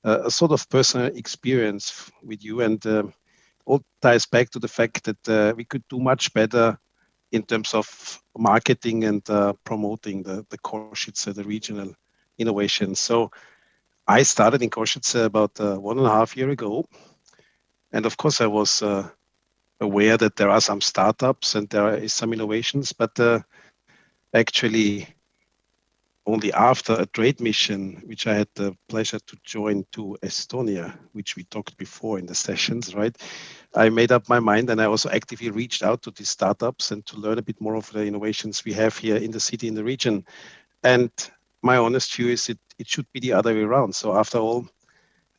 a sort of personal experience with you, and all ties back to the fact that we could do much better in terms of marketing and promoting the Košice, the regional innovation. So I started in Košice about 1.5 years ago, and of course I was aware that there are some startups and there is some innovations, but actually only after a trade mission, which I had the pleasure to join to Estonia, which we talked before in the sessions, right? I made up my mind, and I also actively reached out to these startups and to learn a bit more of the innovations we have here in the city, in the region. And my honest view is it should be the other way around. So after all,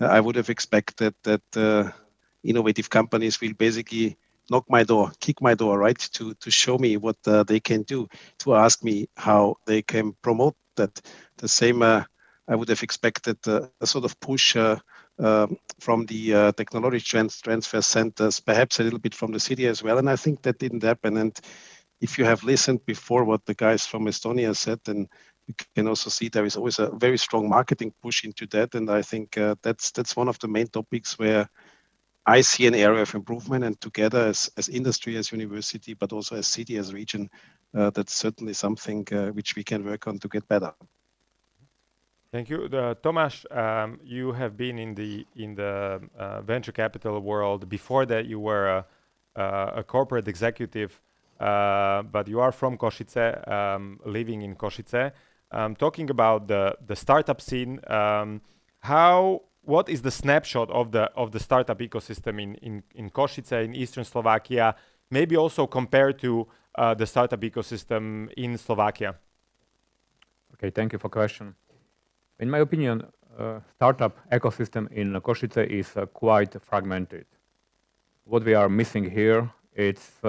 I would have expected that innovative companies will basically knock my door, kick my door, right? To show me what they can do, to ask me how they can promote that. The same I would have expected a sort of push from the technology transfer centers, perhaps a little bit from the city as well. And I think that didn't happen. And if you have listened before what the guys from Estonia said, then you can also see there is always a very strong marketing push into that. And I think that's one of the main topics where I see an area of improvement, and together as industry, as university, but also as city, as region, that's certainly something which we can work on to get better. Thank you, Tomáš. You have been in the venture capital world. Before that, you were a corporate executive, but you are from Košice, living in Košice. Talking about the startup scene, what is the snapshot of the startup ecosystem in Košice, in Eastern Slovakia, maybe also compared to the startup ecosystem in Slovakia? Okay, thank you for the question. In my opinion, startup ecosystem in Košice is quite fragmented. What we are missing here, it's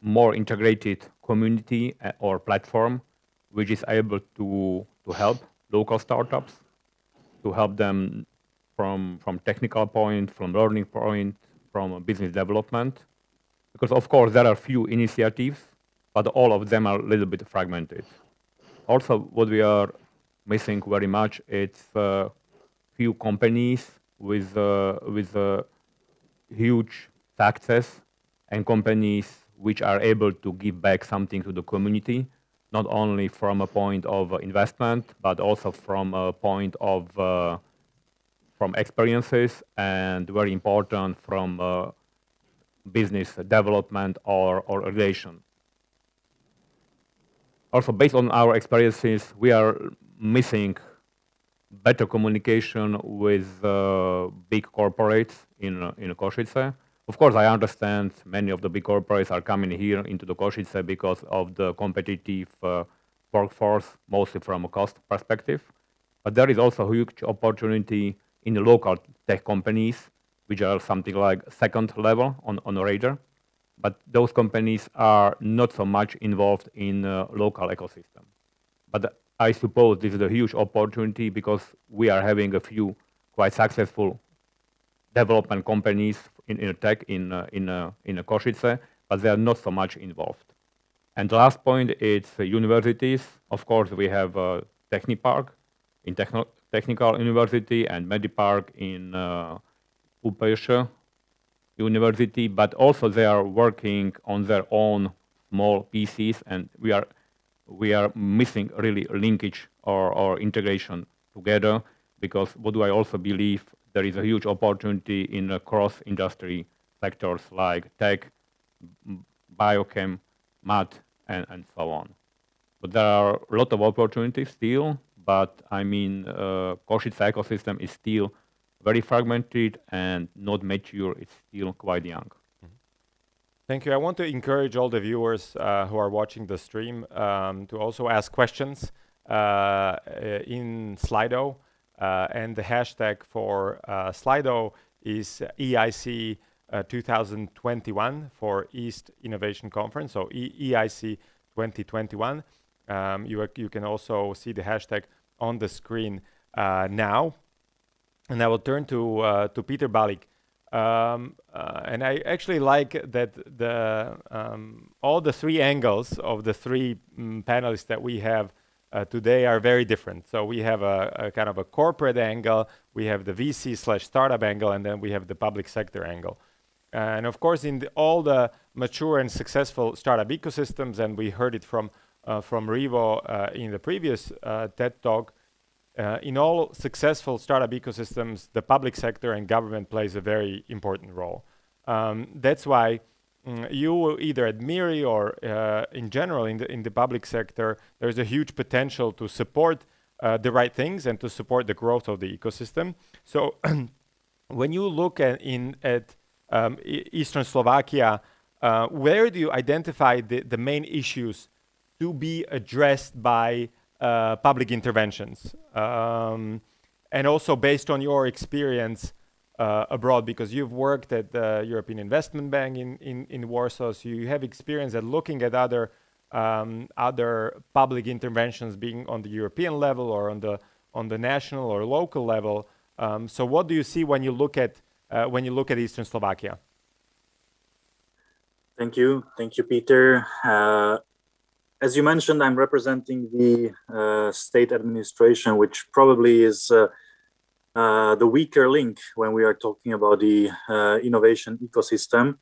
more integrated community or platform which is able to help local startups, to help them from technical point, from learning point, from business development. Because of course there are few initiatives, but all of them are a little bit fragmented. Also, what we are missing very much, it's few companies with huge success and companies which are able to give back something to the community, not only from a point of investment, but also from a point of from experiences, and very important from business development or relation. Also, based on our experiences, we are missing better communication with big corporates in Košice. Of course, I understand many of the big corporates are coming here into the Košice because of the competitive workforce, mostly from a cost perspective. But there is also a huge opportunity in the local tech companies, which are something like second level on the radar. But those companies are not so much involved in local ecosystem. But I suppose this is a huge opportunity because we are having a few quite successful development companies in tech in Košice, but they are not so much involved. And the last point is universities. Of course, we have Technipark in Technical University and Medipark in UPŠ University, but also they are working on their own small PCs, and we are missing really linkage or integration together, because what do I also believe, there is a huge opportunity in cross-industry sectors like tech, biochem, math, and so on. But there are a lot of opportunities still, but I mean, Košice ecosystem is still very fragmented and not mature. It's still quite young. Thank you. I want to encourage all the viewers who are watching the stream to also ask questions in Slido. And the hashtag for Slido is EIC 2021 for East Innovation Conference. So EIC 2021. You can also see the hashtag on the screen now. And I will turn to Peter Balik. And I actually like that all the three angles of the three panelists that we have today are very different. So we have a kind of a corporate angle, we have the VC/startup angle, and then we have the public sector angle. And of course, in all the mature and successful startup ecosystems, and we heard it from Rivo in the previous TED Talk, in all successful startup ecosystems, the public sector and government plays a very important role. That's why you either at MIRI or in general in the public sector, there's a huge potential to support the right things and to support the growth of the ecosystem. So when you look at Eastern Slovakia, where do you identify the main issues to be addressed by public interventions? And also based on your experience abroad, because you've worked at the European Investment Bank in Warsaw, so you have experience at looking at other public interventions being on the European level or on the national or local level. So what do you see when you look at Eastern Slovakia? Thank you, Peter. As you mentioned, I'm representing the state administration, which probably is the weaker link when we are talking about the innovation ecosystem.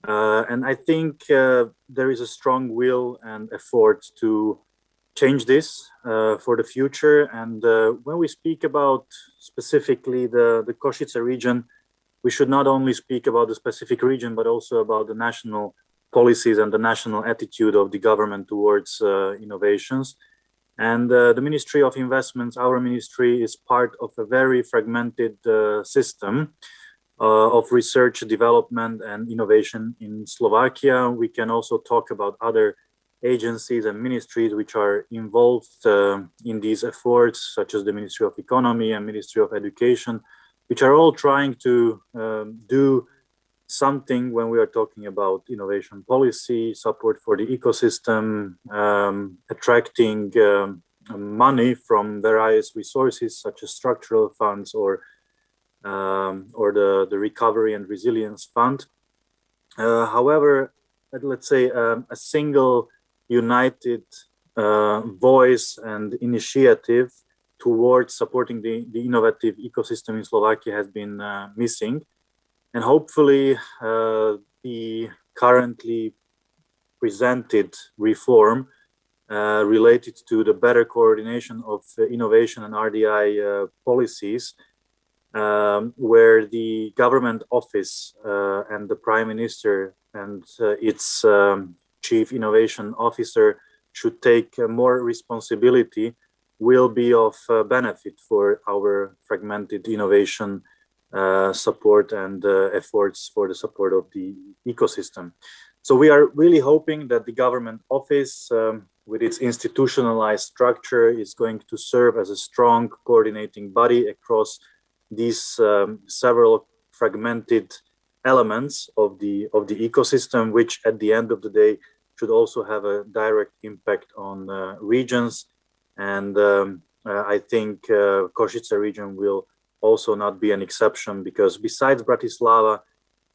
And I think there is a strong will and effort to change this for the future. And when we speak about specifically the Košice region, we should not only speak about the specific region, but also about the national policies and the national attitude of the government towards innovations. And the Ministry of Investments, our ministry, is part of a very fragmented system of research, development, and innovation in Slovakia. We can also talk about other agencies and ministries which are involved in these efforts, such as the Ministry of Economy and Ministry of Education, which are all trying to do something when we are talking about innovation policy, support for the ecosystem, attracting money from various resources such as structural funds or the Recovery and Resilience Fund. However, let's say a single united voice and initiative towards supporting the innovative ecosystem in Slovakia has been missing. And hopefully the currently presented reform related to the better coordination of innovation and RDI policies, where the government office and the Prime Minister and its Chief Innovation Officer should take more responsibility, will be of benefit for our fragmented innovation support and efforts for the support of the ecosystem. So we are really hoping that the government office, with its institutionalized structure, is going to serve as a strong coordinating body across these several fragmented elements of the ecosystem, which at the end of the day should also have a direct impact on regions. And I think Košice region will also not be an exception, because besides Bratislava,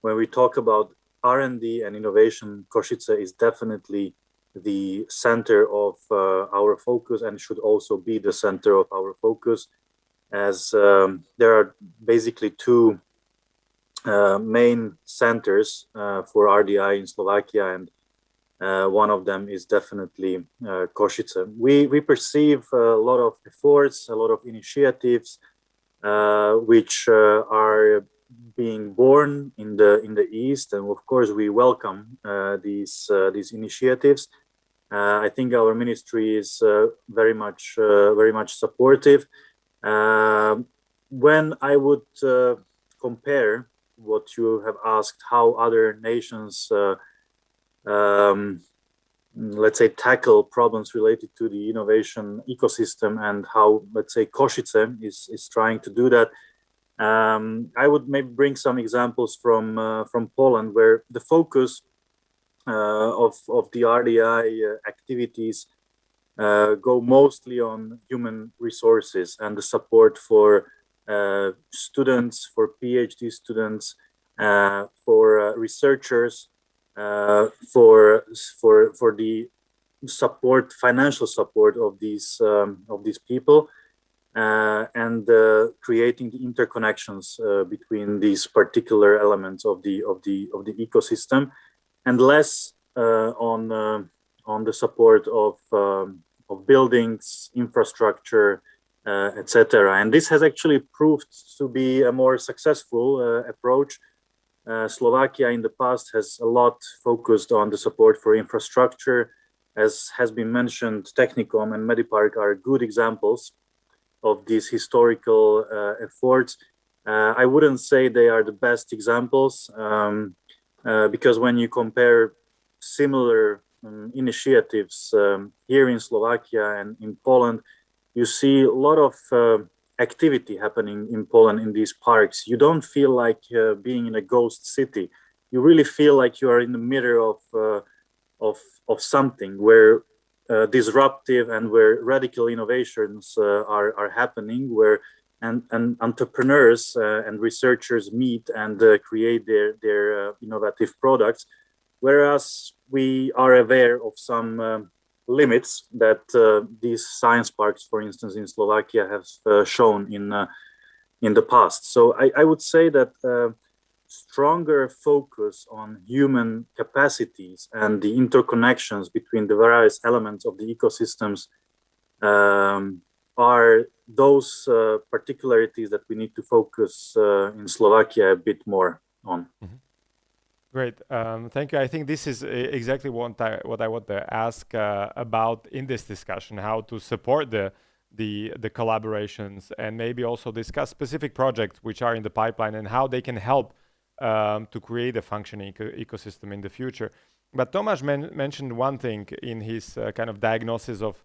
when we talk about R&D and innovation, Košice is definitely the center of our focus, and should also be the center of our focus, as there are basically two main centers for RDI in Slovakia, and one of them is definitely Košice. We perceive a lot of efforts, a lot of initiatives, which are being born in the East, and of course we welcome these initiatives. I think our ministry is very much supportive. When I would compare what you have asked, how other nations, let's say, tackle problems related to the innovation ecosystem, and how, let's say, Košice is trying to do that, I would maybe bring some examples from Poland, where the focus of the RDI activities go mostly on human resources and the support for students, for PhD students, for researchers, for the support, financial support of these people, and creating the interconnections between these particular elements of the ecosystem, and less on the support of buildings, infrastructure, etc. And this has actually proved to be a more successful approach. Slovakia in the past has a lot focused on the support for infrastructure. As has been mentioned, Technicom and Medipark are good examples of these historical efforts. I wouldn't say they are the best examples, because when you compare similar initiatives here in Slovakia and in Poland, you see a lot of activity happening in Poland in these parks. You don't feel like being in a ghost city. You really feel like you are in the middle of something where disruptive and where radical innovations are happening, where and entrepreneurs and researchers meet and create their innovative products, whereas we are aware of some limits that these science parks, for instance, in Slovakia have shown in the past. So I would say that stronger focus on human capacities and the interconnections between the various elements of the ecosystems are those particularities that we need to focus in Slovakia a bit more on. Mm-hmm. Great, thank you. I think this is exactly what I want to ask about in this discussion: how to support the collaborations, and maybe also discuss specific projects which are in the pipeline and how they can help to create a functioning ecosystem in the future. But Tomáš mentioned one thing in his kind of diagnosis of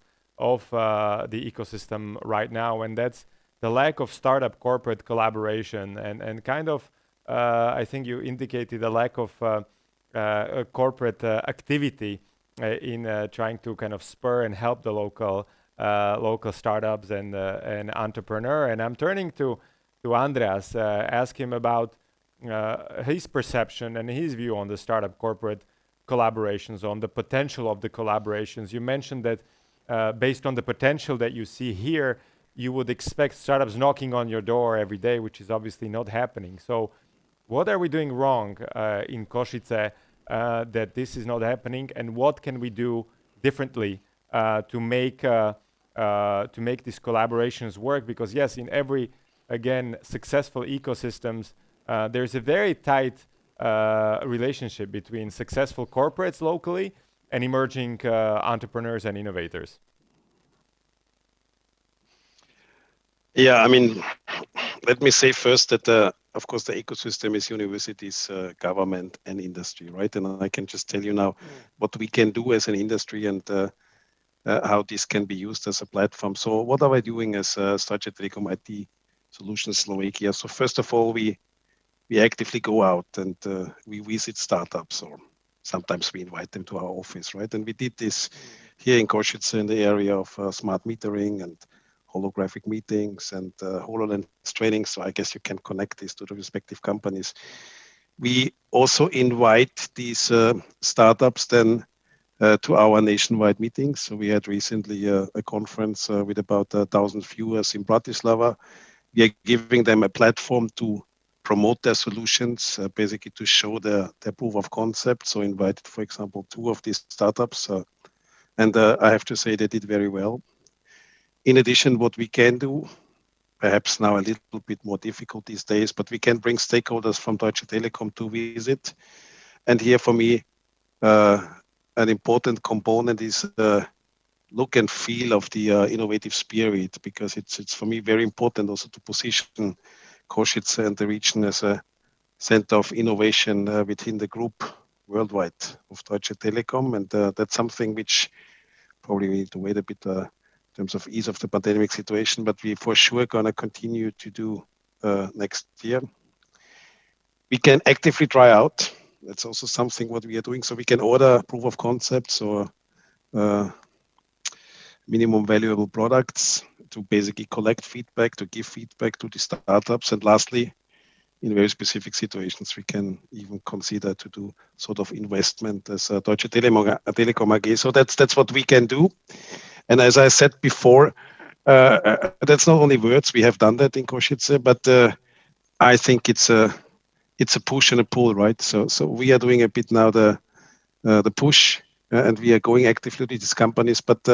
the ecosystem right now, and that's the lack of startup corporate collaboration and kind of I think you indicated a lack of corporate activity in trying to kind of spur and help the local startups and entrepreneur. And I'm turning to Andreas, ask him about his perception and his view on the startup corporate collaborations, on the potential of the collaborations. You mentioned that based on the potential that you see here, you would expect startups knocking on your door every day, which is obviously not happening. So what are we doing wrong in Košice that this is not happening, and what can we do differently to make these collaborations work? Because yes, in every, again, successful ecosystems, there's a very tight relationship between successful corporates locally and emerging entrepreneurs and innovators. Yeah, I mean, let me say first that, of course, the ecosystem is universities, government, and industry, right? And I can just tell you now what we can do as an industry and how this can be used as a platform. So what are we doing as Deutsche Telekom IT Solutions Slovakia? So first of all, we actively go out and we visit startups, or sometimes we invite them to our office, right? And we did this here in Košice in the area of smart metering and holographic meetings and HoloLens training. So I guess you can connect this to the respective companies. We also invite these startups then to our nationwide meetings. So we had recently a conference with about 1,000 viewers in Bratislava. We are giving them a platform to promote their solutions, basically to show their proof of concept. So invited, for example, 2 of these startups. And I have to say they did very well. In addition, what we can do, perhaps now a little bit more difficult these days, but we can bring stakeholders from Deutsche Telekom to visit. And here for me, an important component is the look and feel of the innovative spirit, because it's for me very important also to position Košice and the region as a center of innovation within the group worldwide of Deutsche Telekom. And that's something which probably we need to wait a bit in terms of ease of the pandemic situation, but we for sure going to continue to do next year. We can actively try out. That's also something what we are doing. So we can order proof of concepts or minimum valuable products to basically collect feedback, to give feedback to the startups. And lastly, in very specific situations, we can even consider to do sort of investment as Deutsche Telekom AG. So that's what we can do. And as I said before, that's not only words. We have done that in Košice, but I think it's a push and a pull, right? So we are doing a bit now the push, and we are going actively to these companies. But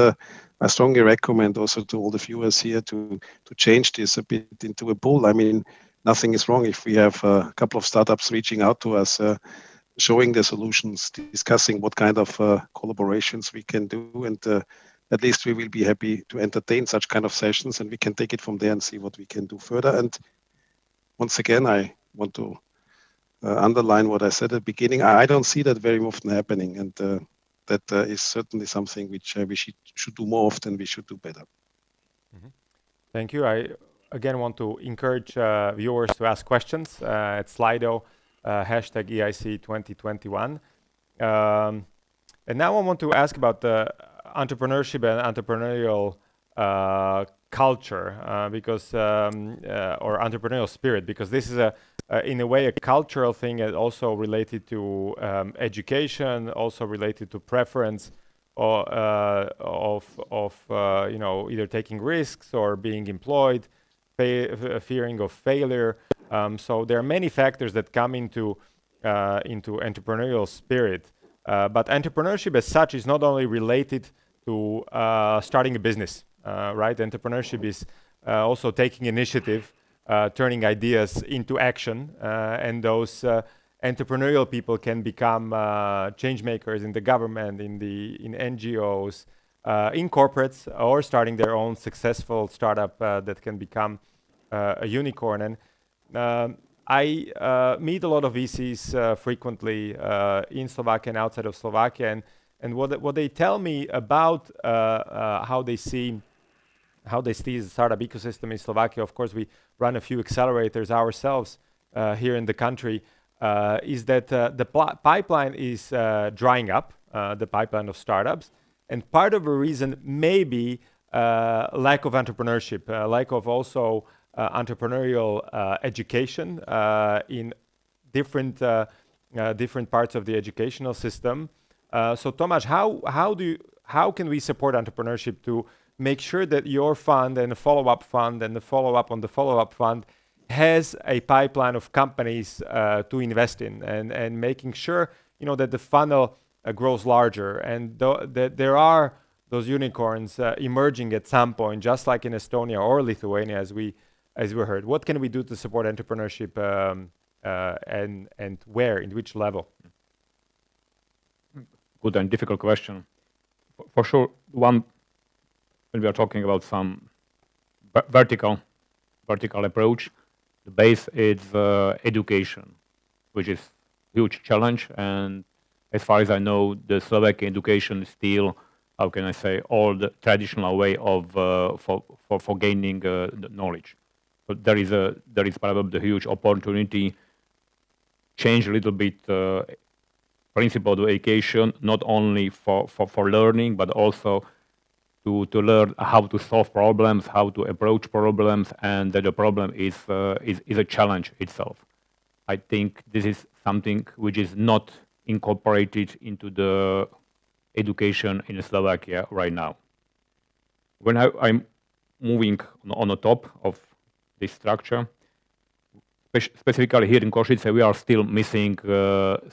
I strongly recommend also to all the viewers here to change this a bit into a pull. I mean, nothing is wrong if we have a couple of startups reaching out to us, showing their solutions, discussing what kind of collaborations we can do, and at least we will be happy to entertain such kind of sessions, and we can take it from there and see what we can do further. And once again, I want to underline what I said at the beginning. I don't see that very often happening, and that is certainly something which we should do more often. We should do better. Mm-hmm. Thank you. I again want to encourage viewers to ask questions at Slido, hashtag EIC 2021. And now I want to ask about the entrepreneurship and entrepreneurial culture, because or entrepreneurial spirit, because this is in a way a cultural thing, and also related to education, also related to preference of you know, either taking risks or being employed, fearing of failure. So there are many factors that come into entrepreneurial spirit. But entrepreneurship as such is not only related to starting a business, right? Entrepreneurship is also taking initiative, turning ideas into action, and those entrepreneurial people can become change makers in the government, in NGOs, in corporates, or starting their own successful startup that can become a unicorn. And I meet a lot of VCs frequently in Slovakia and outside of Slovakia, and what they tell me about how they see the startup ecosystem in Slovakia. Of course, we run a few accelerators ourselves here in the country. Is that the pipeline is drying up, the pipeline of startups, and part of the reason may be lack of entrepreneurship, lack of also entrepreneurial education in different parts of the educational system. So Tomáš, how can we support entrepreneurship to make sure that your fund and the follow-up fund and the follow-up on the follow-up fund has a pipeline of companies to invest in, and making sure that the funnel grows larger, and there are those unicorns emerging at some point, just like in Estonia or Lithuania, as we heard. What can we do to support entrepreneurship, and where, in which level? Good and difficult question. For sure, when we are talking about some vertical approach, the base is education, which is a huge challenge. And as far as I know, the Slovakian education is still, how can I say, all the traditional way of for gaining the knowledge. So there is probably a huge opportunity change a little bit principle of education, not only for learning, but also to learn how to solve problems, how to approach problems, and that the problem is a challenge itself. I think this is something which is not incorporated into the education in Slovakia right now. When I'm moving on the top of this structure, specifically here in Košice, we are still missing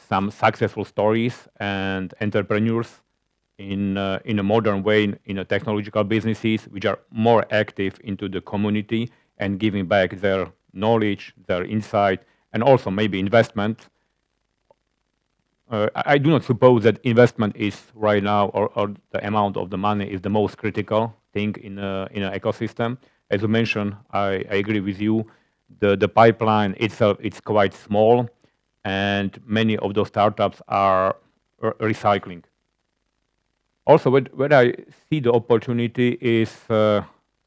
some successful stories and entrepreneurs in a modern way in a technological businesses which are more active into the community and giving back their knowledge, their insight, and also maybe investment. I do not suppose that investment is right now, or the amount of the money is the most critical thing in an ecosystem. As you mentioned, I agree with you. The pipeline itself is quite small, and many of those startups are recycling. Also, where I see the opportunity is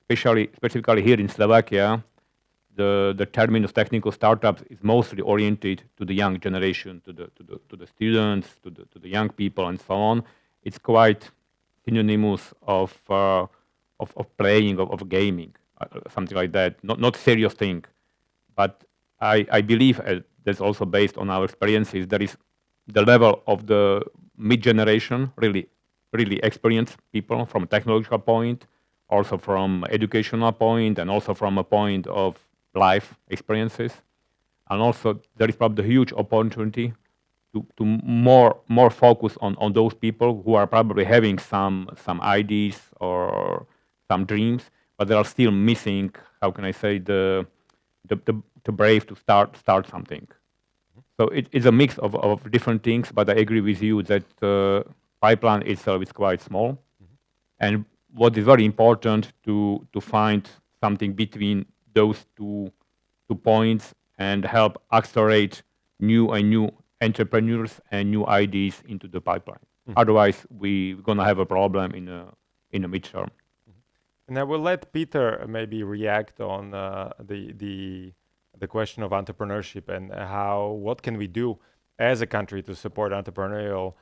specifically here in Slovakia, the terminus technical startups is mostly oriented to the young generation, to the students, to the young people, and so on. It's quite synonymous of playing, of gaming, something like that. Not serious thing, but I believe that's also based on our experiences. There is the level of the mid generation, really experienced people from a technological point, also from educational point, and also from a point of life experiences. And also there is probably a huge opportunity to more focus on those people who are probably having some ideas or some dreams, but they are still missing, how can I say, the brave to start something. So it's a mix of different things, but I agree with you that pipeline itself is quite small. And what is very important to find something between those two points and help accelerate new entrepreneurs and new ideas into the pipeline. Otherwise, we're going to have a problem in the midterm. And I will let Peter maybe react on the question of entrepreneurship and what can we do as a country to support entrepreneurial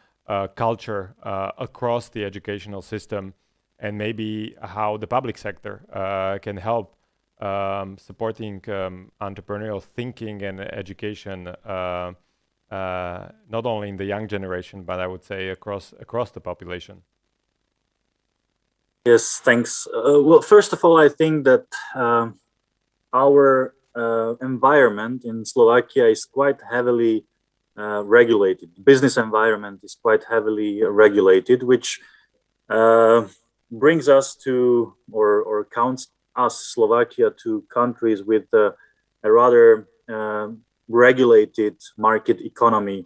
culture across the educational system, and maybe how the public sector can help supporting entrepreneurial thinking and education, not only in the young generation, but I would say across the population. Yes, thanks. Well, first of all, I think that our environment in Slovakia is quite heavily regulated. The business environment is quite heavily regulated, which brings us to, or counts us, Slovakia, to countries with a rather regulated market economy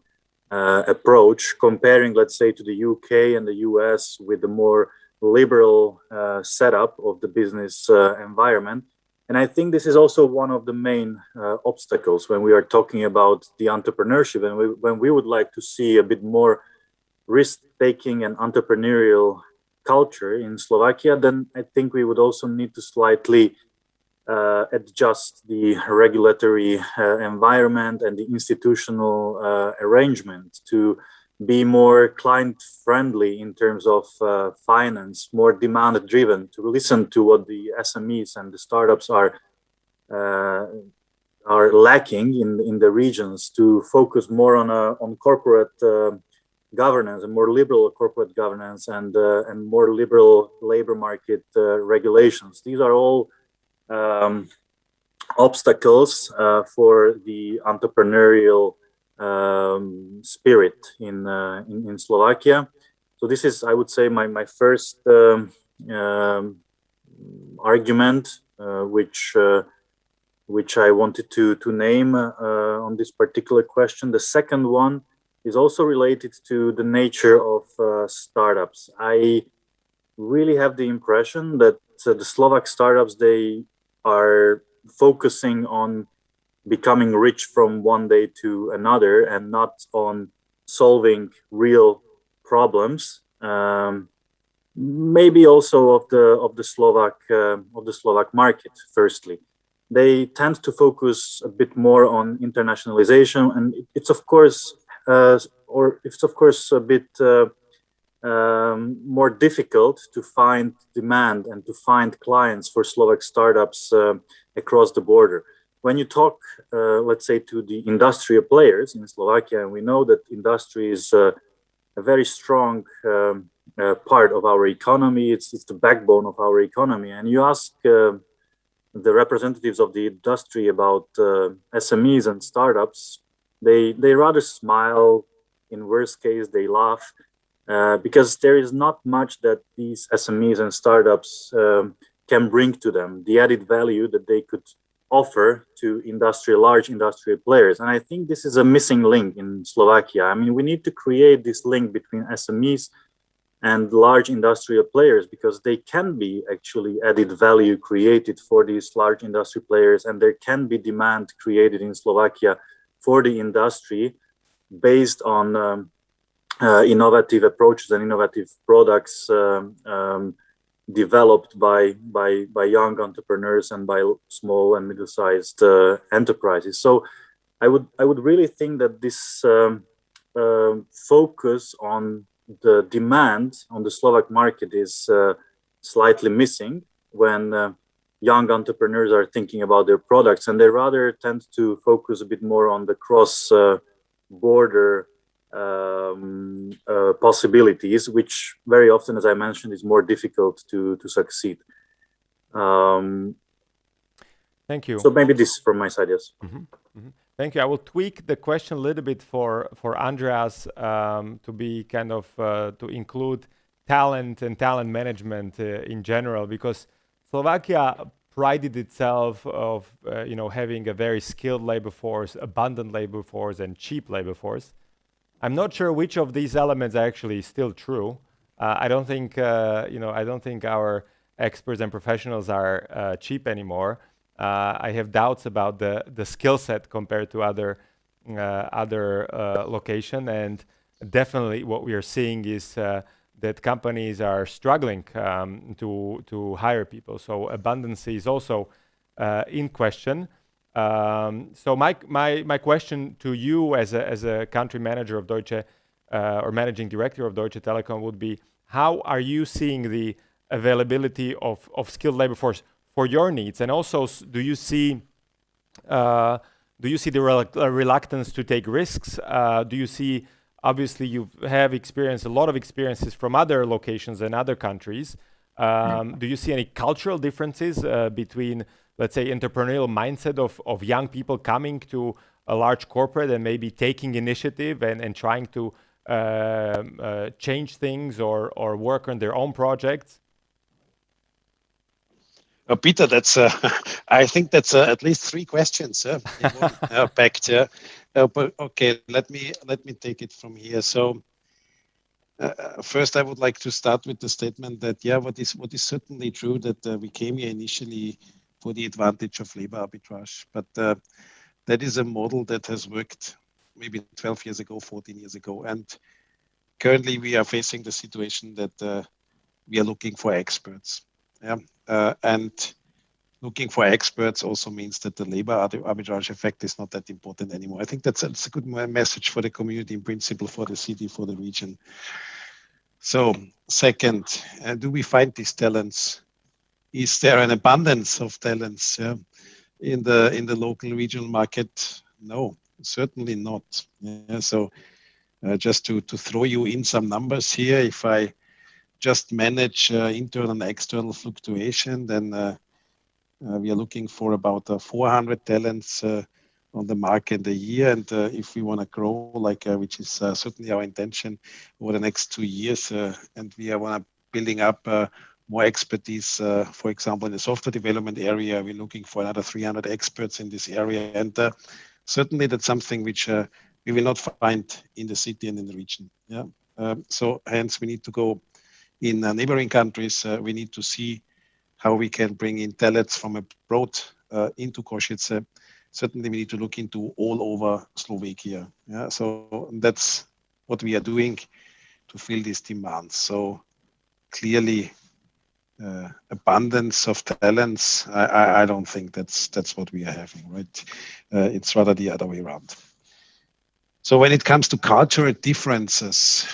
approach, comparing, let's say, to the UK and the US with the more liberal setup of the business environment. And I think this is also one of the main obstacles when we are talking about the entrepreneurship, and when we would like to see a bit more risk-taking and entrepreneurial culture in Slovakia, then I think we would also need to slightly adjust the regulatory environment and the institutional arrangement to be more client-friendly in terms of finance, more demand-driven, to listen to what the SMEs and the startups are lacking in the regions, to focus more on corporate governance, and more liberal corporate governance, and more liberal labor market regulations. These are all obstacles for the entrepreneurial spirit in Slovakia. So this is, I would say, my first argument, which I wanted to name on this particular question. The second one is also related to the nature of startups. I really have the impression that the Slovak startups, they are focusing on becoming rich from one day to another and not on solving real problems. Maybe also of the Slovak market. Firstly, they tend to focus a bit more on internationalization, and it's of course a bit more difficult to find demand and to find clients for Slovak startups across the border. When you talk, let's say, to the industrial players in Slovakia, and we know that industry is a very strong part of our economy. It's the backbone of our economy. And you ask the representatives of the industry about SMEs and startups, they rather smile. In worst case, they laugh because there is not much that these SMEs and startups can bring to them, the added value that they could offer to large industrial players. And I think this is a missing link in Slovakia. I mean, we need to create this link between SMEs and large industrial players, because they can be actually added value created for these large industry players, and there can be demand created in Slovakia for the industry based on innovative approaches and innovative products developed by young entrepreneurs and by small and middle-sized enterprises. So I would really think that this focus on the demand on the Slovak market is slightly missing when young entrepreneurs are thinking about their products, and they rather tend to focus a bit more on the cross-border possibilities, which very often, as I mentioned, is more difficult to succeed. Thank you. So maybe this from my side, yes. Mm-hmm. Mm-hmm. Thank you. I will tweak the question a little bit for Andreas to be kind of to include talent and talent management in general, because Slovakia prided itself of having a very skilled labor force, abundant labor force, and cheap labor force. I'm not sure which of these elements are actually still true. I don't think our experts and professionals are cheap anymore. I have doubts about the skill set compared to other location, and definitely what we are seeing is that companies are struggling to hire people. So abundance is also in question. So my question to you as a country manager of Deutsche or managing director of Deutsche Telekom would be: how are you seeing the availability of skilled labor force for your needs, and also do you see the reluctance to take risks? Do you see, obviously you have a lot of experiences from other locations and other countries. Do you see any cultural differences between, let's say, entrepreneurial mindset of young people coming to a large corporate and maybe taking initiative and trying to change things or work on their own projects? Peter, that's I think that's at least 3 questions packed. But okay, let me take it from here. So first, I would like to start with the statement that what is certainly true, that we came here initially for the advantage of labor arbitrage, but that is a model that has worked maybe 12 years ago, 14 years ago, and currently we are facing the situation that we are looking for experts. And looking for experts also means that the labor arbitrage effect is not that important anymore. I think that's a good message for the community, in principle, for the city, for the region. So second, do we find these talents? Is there an abundance of talents in the local regional market? No, certainly not. So just to throw you in some numbers here, if I just manage internal and external fluctuation, then we are looking for about 400 talents on the market a year. And if we want to grow, like which is certainly our intention over the next 2 years, and we want to building up more expertise, for example, in the software development area, we're looking for another 300 experts in this area. And certainly that's something which we will not find in the city and in the region. Yeah. So hence we need to go in neighboring countries. We need to see how we can bring in talents from abroad into Košice. Certainly we need to look into all over Slovakia. Yeah. So that's what we are doing to fill these demands. So clearly abundance of talents, I don't think that's what we are having, right? It's rather the other way around. So when it comes to cultural differences,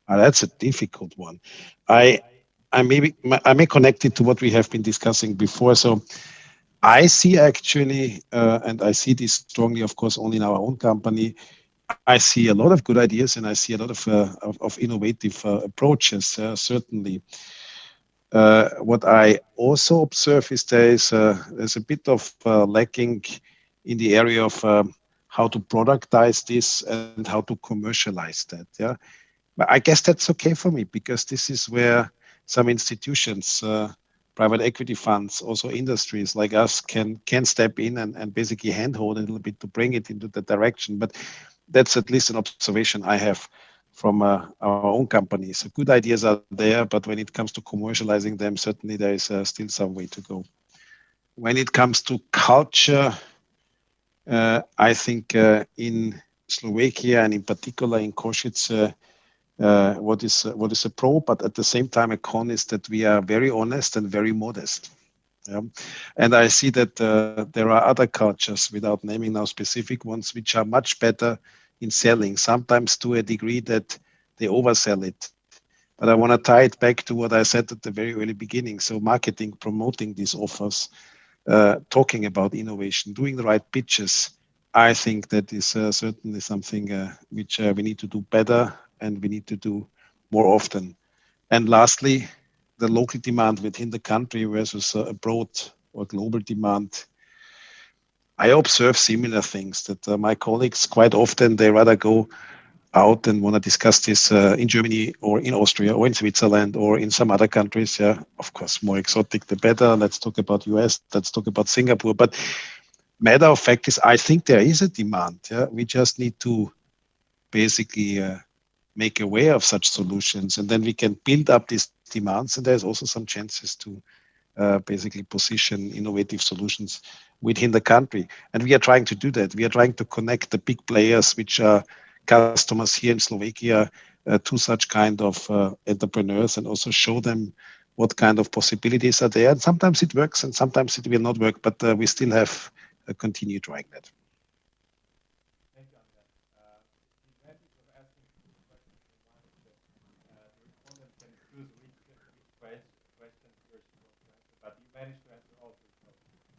that's a difficult one. I may connect it to what we have been discussing before. So I see actually, and I see this strongly, of course, only in our own company. I see a lot of good ideas, and I see a lot of innovative approaches. Certainly, what I also observe is there's a bit of lacking in the area of how to productize this and how to commercialize that. Yeah, but I guess that's okay for me, because this is where some institutions, private equity funds, also industries like us can step in and basically handhold a little bit to bring it into the direction. But that's at least an observation I have from our own company. So good ideas are there, but when it comes to commercializing them, certainly there is still some way to go. When it comes to culture, I think in Slovakia and in particular in Košice, what is a pro, but at the same time a con, is that we are very honest and very modest. Yeah. And I see that there are other cultures, without naming now specific ones, which are much better in selling, sometimes to a degree that they oversell it. But I want to tie it back to what I said at the very early beginning. So marketing, promoting these offers, talking about innovation, doing the right pitches. I think that is certainly something which we need to do better, and we need to do more often. And lastly, the local demand within the country versus abroad or global demand. I observe similar things, that my colleagues quite often, they rather go out and want to discuss this in Germany or in Austria or in Switzerland or in some other countries. Yeah, of course, more exotic the better. Let's talk about US, let's talk about Singapore. But matter of fact is, I think there is a demand. Yeah, we just need to basically make aware of such solutions, and then we can build up these demands. And there's also some chances to basically position innovative solutions within the country. And we are trying to do that. We are trying to connect the big players, which are customers here in Slovakia, to such kind of entrepreneurs, and also show them what kind of possibilities are there. And sometimes it works and sometimes it will not work, but we still have continued trying that.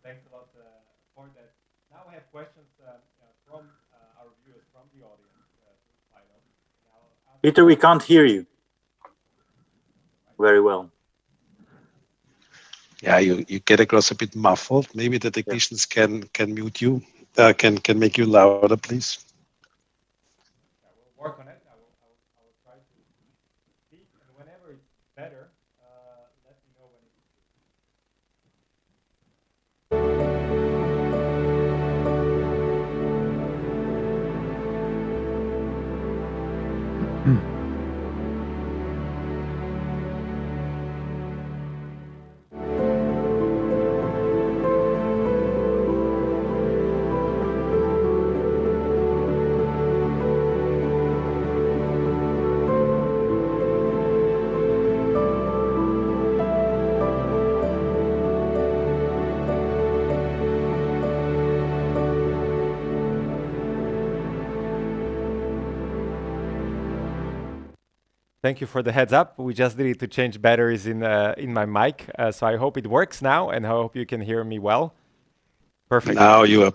Thanks a lot for that. Now we have questions from our viewers, from the audience. Peter, we can't hear you very well. Yeah, you get across a bit muffled. Maybe the technicians can mute you, can make you louder, please. Yeah, we'll work on it. I will try to speak, and whenever it's better, let me know when it's Thank you for the heads up. We just needed to change batteries in my mic, so I hope it works now, and I hope you can hear me well. Perfect. Now you are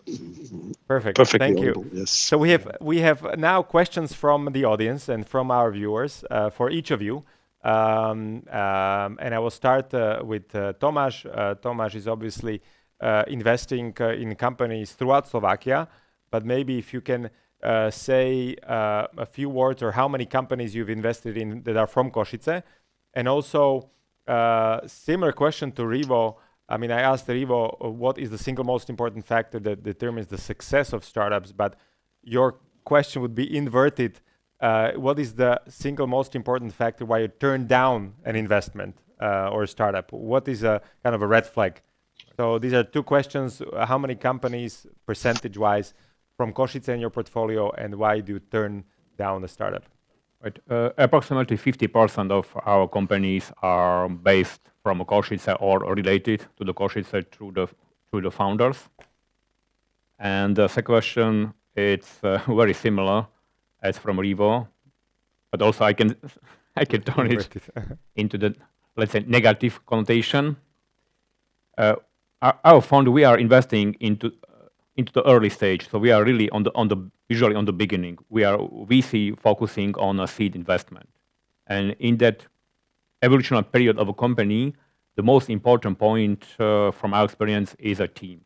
perfect. Perfectly Thank you. audible, yes. So we have now questions from the audience and from our viewers for each of you, and I will start with Tomáš. Tomáš is obviously investing in companies throughout Slovakia. But maybe if you can say a few words or how many companies you've invested in that are from Košice. And also, similar question to Rivo. I mean, I asked Rivo, what is the single most important factor that determines the success of startups? But your question would be inverted. What is the single most important factor why you turn down an investment or a startup? What is a kind of a red flag? So these are two questions. How many companies, percentage-wise, from Košice in your portfolio, and why do you turn down a startup? Right. Approximately 50% of our companies are based from Košice or related to the Košice through the founders. And the second question, it's very similar as from Rivo, but also I can turn it into the, let's say, negative connotation. Our fund, we are investing into the early stage, so we are really usually on the beginning. We are VC focusing on a seed investment, and in that evolutionary period of a company, the most important point from our experience is a team,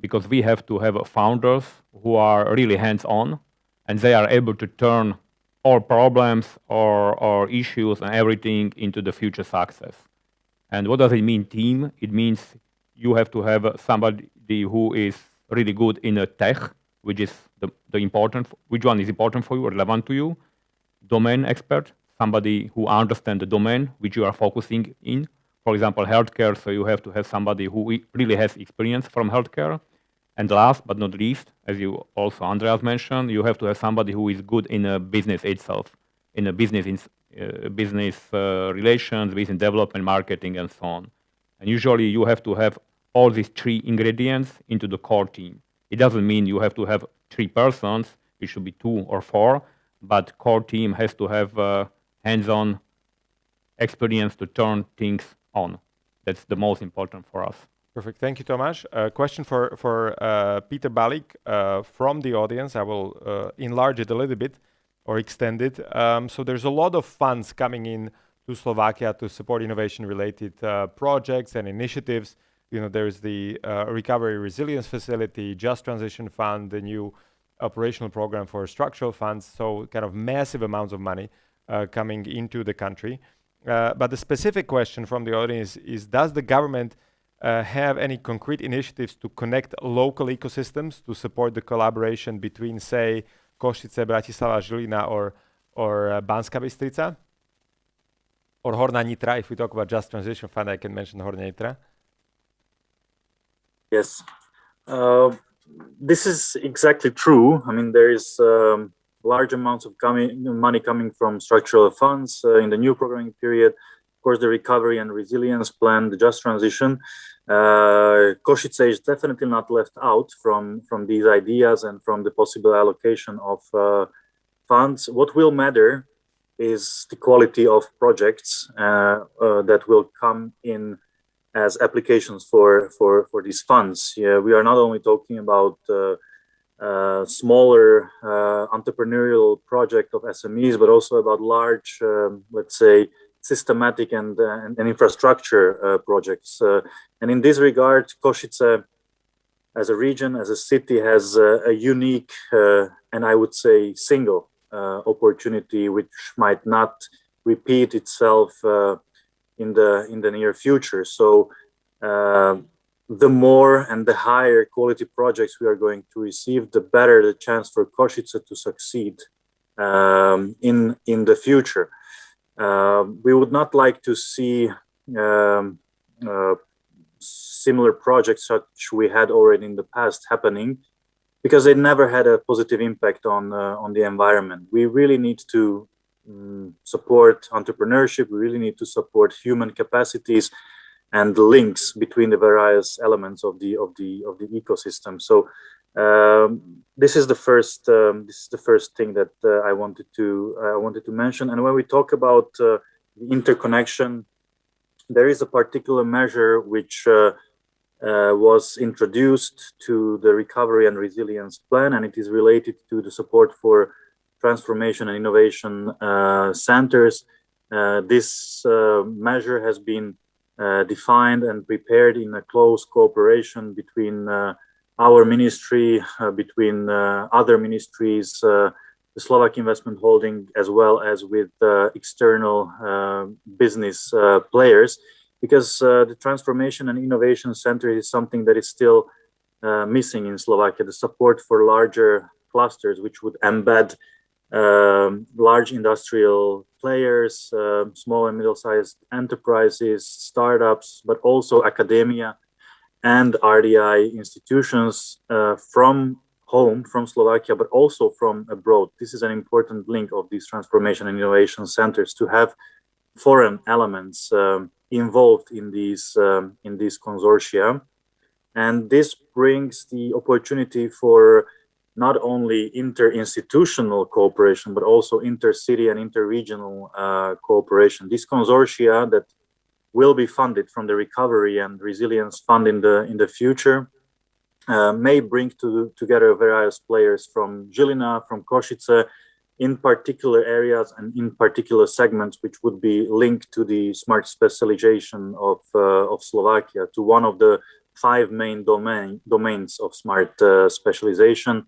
because we have to have founders who are really hands-on, and they are able to turn all problems or issues and everything into the future success. And what does it mean, team? It means you have to have somebody who is really good in a tech, which is which one is important for you, relevant to you, domain expert, somebody who understands the domain which you are focusing in. For example, healthcare, so you have to have somebody who really has experience from healthcare. And last but not least, as you also, Andreas, mentioned, you have to have somebody who is good in a business itself, in a business relations, business development, marketing, and so on. And usually you have to have all these three ingredients into the core team. It doesn't mean you have to have 3 persons, it should be 2 or 4, but core team has to have hands-on experience to turn things on. That's the most important for us. Perfect. Thank you, Tomáš. Question for Peter Balik from the audience. I will enlarge it a little bit or extend it. So there's a lot of funds coming in to Slovakia to support innovation-related projects and initiatives. You know, there's the Recovery Resilience Facility, Just Transition Fund, the new operational program for structural funds. So kind of massive amounts of money coming into the country. But the specific question from the audience is, does the government have any concrete initiatives to connect local ecosystems to support the collaboration between, say, Košice, Bratislava, Žilina, or Banská Bystrica? Or Horná Nitra? If we talk about Just Transition Fund, I can mention Horná Nitra. Yes, this is exactly true. I mean, there is large amounts of money coming from structural funds in the new programming period. Of course, the Recovery and Resilience Plan, the Just Transition. Košice is definitely not left out from these ideas and from the possible allocation of funds. What will matter is the quality of projects that will come in as applications for these funds. Yeah, we are not only talking about smaller entrepreneurial project of SMEs, but also about large, let's say, systematic and infrastructure projects. And in this regard, Košice, as a region, as a city, has a unique and I would say single opportunity, which might not repeat itself in the near future. So the more and the higher quality projects we are going to receive, the better the chance for Košice to succeed in the future. We would not like to see similar projects such we had already in the past happening, because they never had a positive impact on the environment. We really need to support entrepreneurship. We really need to support human capacities and the links between the various elements of the ecosystem. So this is the first thing that I wanted to mention. And when we talk about the interconnection, there is a particular measure which was introduced to the Recovery and Resilience Plan, and it is related to the support for transformation and innovation centers. This measure has been defined and prepared in a close cooperation between our ministry, between other ministries, the Slovak Investment Holding, as well as with external business players, because the Transformation and Innovation Center is something that is still missing in Slovakia, the support for larger clusters, which would embed large industrial players, small and middle-sized enterprises, startups, but also academia and RDI institutions from home, from Slovakia, but also from abroad. This is an important link of these transformation and innovation centers, to have foreign elements involved in these consortia. And this brings the opportunity for not only interinstitutional cooperation, but also intercity and interregional cooperation. These consortia that will be funded from the Recovery and Resilience Fund in the future may bring together various players from Žilina, from Košice, in particular areas and in particular segments, which would be linked to the smart specialization of Slovakia, to one of the 5 main domains of smart specialization.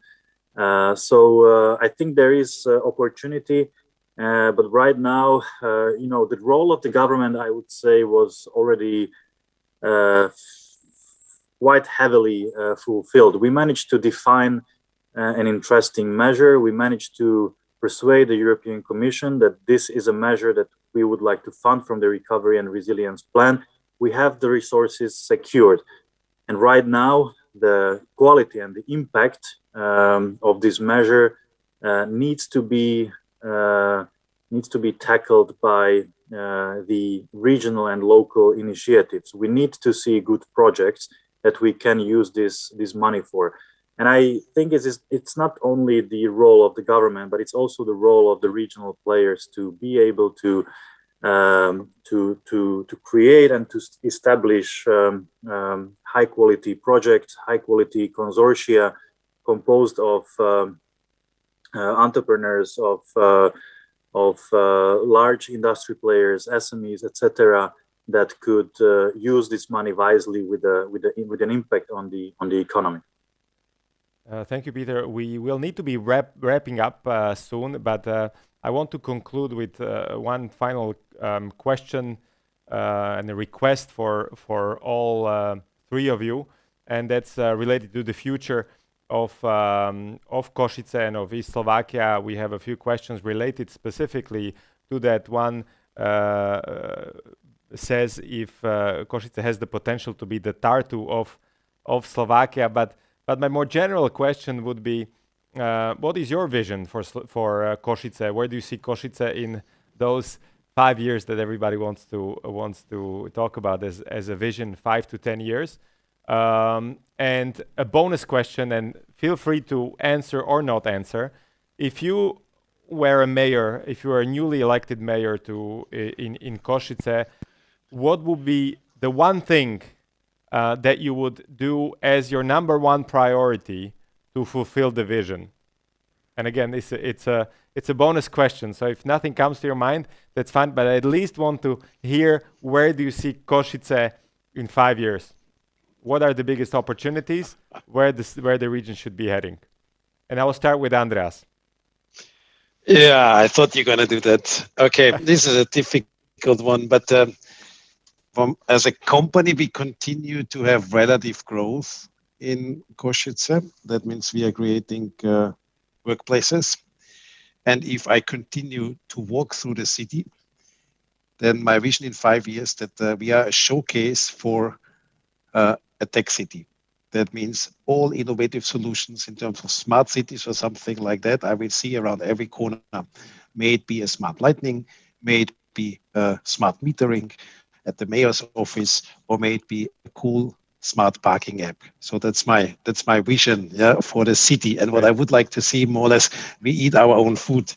So I think there is opportunity, but right now, the role of the government, I would say, was already quite heavily fulfilled. We managed to define an interesting measure. We managed to persuade the European Commission that this is a measure that we would like to fund from the Recovery and Resilience Plan. We have the resources secured. And right now, the quality and the impact of this measure needs to be tackled by the regional and local initiatives. We need to see good projects that we can use this money for. And I think it's not only the role of the government, but it's also the role of the regional players to be able to create and to establish high quality projects, high quality consortia composed of entrepreneurs, of large industry players, SMEs, etc., that could use this money wisely with an impact on the economy. Thank you, Peter. We will need to be wrapping up soon, but I want to conclude with one final question and a request for all 3 of you, and that's related to the future of Košice and of East Slovakia. We have a few questions related specifically to that. One says if Košice has the potential to be the Tartu of Slovakia, but my more general question would be, what is your vision for Košice? Where do you see Košice in those 5 years that everybody wants to talk about as a vision, 5 to 10 years? And a bonus question, and feel free to answer or not answer. If you were a mayor, if you were a newly elected mayor in Košice, what would be the one thing that you would do as your number 1 priority to fulfill the vision? And again, it's a bonus question. So if nothing comes to your mind, that's fine. But I at least want to hear, where do you see Košice in 5 years? What are the biggest opportunities? Where the region should be heading? And I will start with Andreas. Yeah, I thought you were going to do that. Okay, this is a difficult one, but as a company, we continue to have relative growth in Košice. That means we are creating workplaces. And if I continue to walk through the city, then my vision in 5 years that we are a showcase for a tech city. That means all innovative solutions in terms of smart cities or something like that, I will see around every corner. May it be a smart lighting, may it be smart metering at the mayor's office, or may it be a cool smart parking app. So that's my vision, for the city. And what I would like to see, more or less, we eat our own food.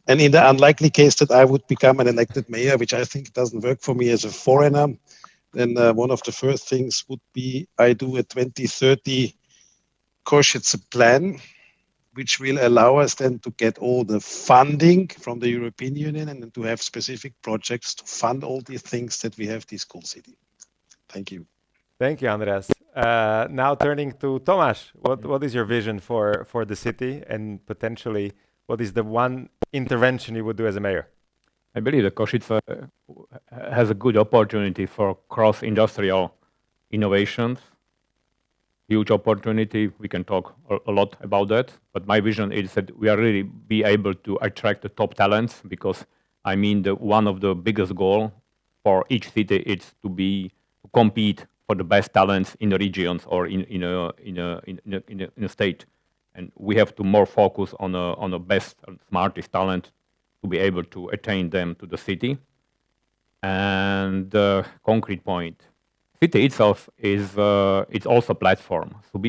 And in the unlikely case that I would become an elected mayor, which I think doesn't work for me as a foreigner, then one of the first things would be I do a 2030 Košice plan, which will allow us then to get all the funding from the European Union and to have specific projects to fund all these things that we have this cool city. Thank you. Thank you, Andreas. Now turning to Tomáš, what is your vision for the city, and potentially what is the one intervention you would do as a mayor? I believe that Košice has a good opportunity for cross-industrial innovations. Huge opportunity. We can talk a lot about that. But my vision is that we are really be able to attract the top talents, because I mean one of the biggest goal for each city is to compete for the best talents in the regions or in a state, and we have to more focus on the best, smartest talent to be able to attain them to the city. And the concrete point, city itself is it's also a platform. So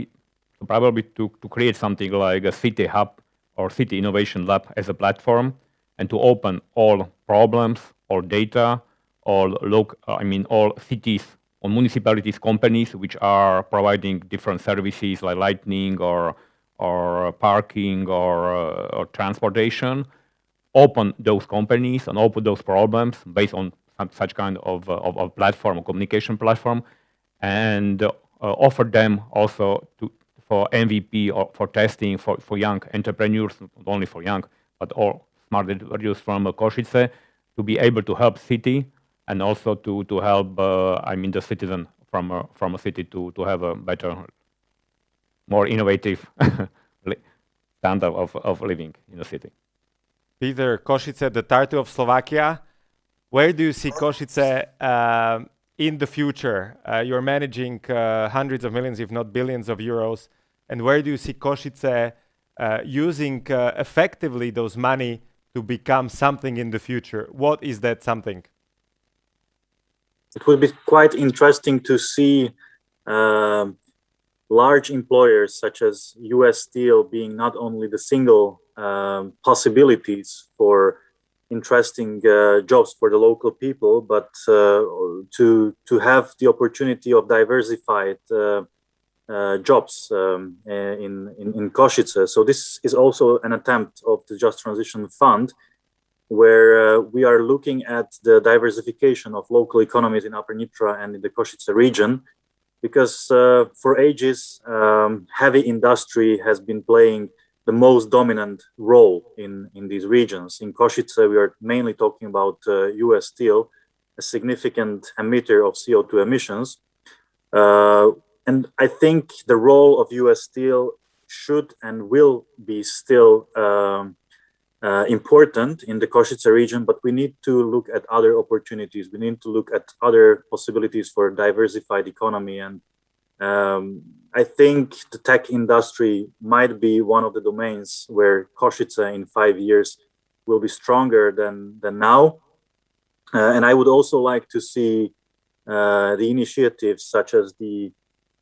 probably to create something like a city hub or city innovation lab as a platform, and to open all problems, all data, all cities or municipalities, companies which are providing different services like lighting or parking or transportation. Open those companies and open those problems based on such kind of platform, communication platform, and offer them also for MVP or for testing for young entrepreneurs, not only for young, but all smart individuals from Košice, to be able to help city and also to help the citizen from a city to have a better, more innovative standard of living in the city. Peter, Košice, the Tartu of Slovakia. Where do you see Košice in the future? You're managing hundreds of millions, if not billions of euros. And where do you see Košice using effectively those money to become something in the future? What is that something? It would be quite interesting to see large employers such as US Steel being not only the single possibilities for interesting jobs for the local people, but to have the opportunity of diversified jobs in Košice. So this is also an attempt of the Just Transition Fund, where we are looking at the diversification of local economies in Upper Nitra and in the Košice region, because for ages, heavy industry has been playing the most dominant role in these regions. In Košice, we are mainly talking about US Steel, a significant emitter of CO2 emissions. And I think the role of US Steel should and will be still important in the Košice region, but we need to look at other opportunities. We need to look at other possibilities for a diversified economy. And I think the tech industry might be one of the domains where Košice in 5 years will be stronger than now. And I would also like to see the initiatives such as the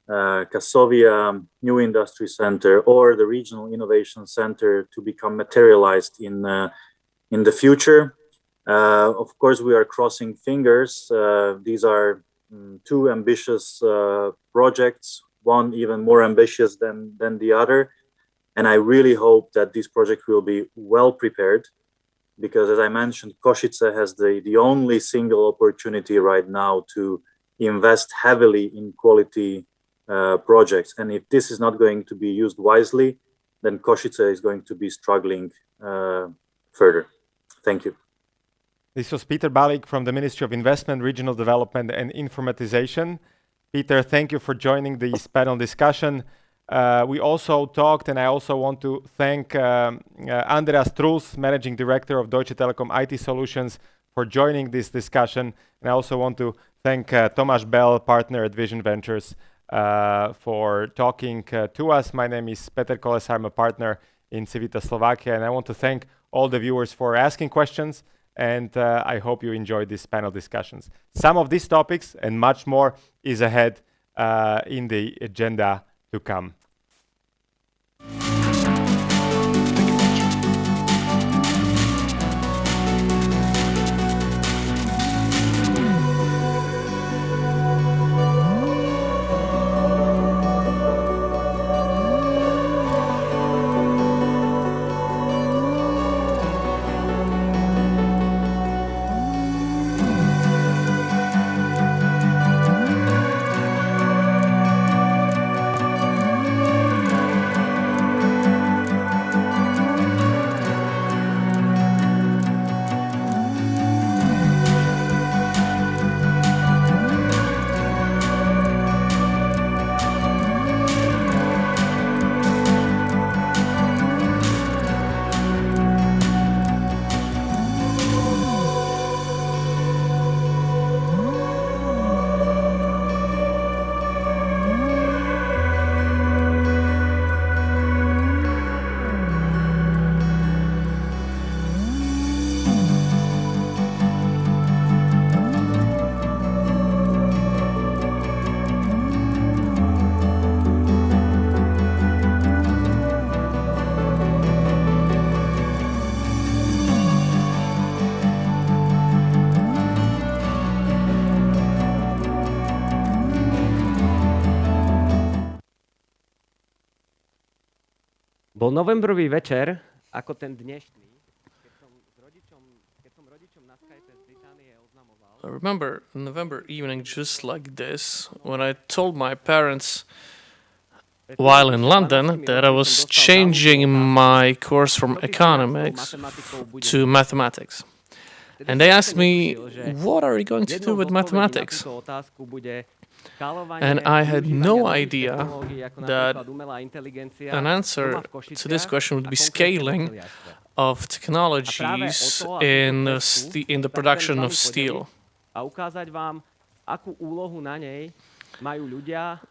Kasovia New Industry Center or the Regional Innovation Center to become materialized in the future. Of course, we are crossing fingers. These are two ambitious projects, one even more ambitious than the other. And I really hope that this project will be well prepared, because as I mentioned, Košice has the only single opportunity right now to invest heavily in quality projects. And if this is not going to be used wisely, then Košice is going to be struggling further. Thank you. This was Peter Balik from the Ministry of Investment, Regional Development and Informatization. Peter, thank you for joining this panel discussion. We also talked, and I also want to thank Andreas Truls, Managing Director of Deutsche Telekom IT Solutions, for joining this discussion. And I also want to thank Tomáš Bell, partner at Vision Ventures, for talking to us. My name is Peter Kolesar, I'm a partner in Civita Slovakia, and I want to thank all the viewers for asking questions, and I hope you enjoyed these panel discussions. Some of these topics and much more is ahead in the agenda to come. Bol novembrový večer, ako ten dnešný, keď som rodičom na Skype z Británie oznamoval. I remember a November evening just like this, when I told my parents while in London that I was changing my course from economics to mathematics. And they asked me, what are you going to do with mathematics? And I had no idea that an answer to this question would be scaling of technologies in the production of steel.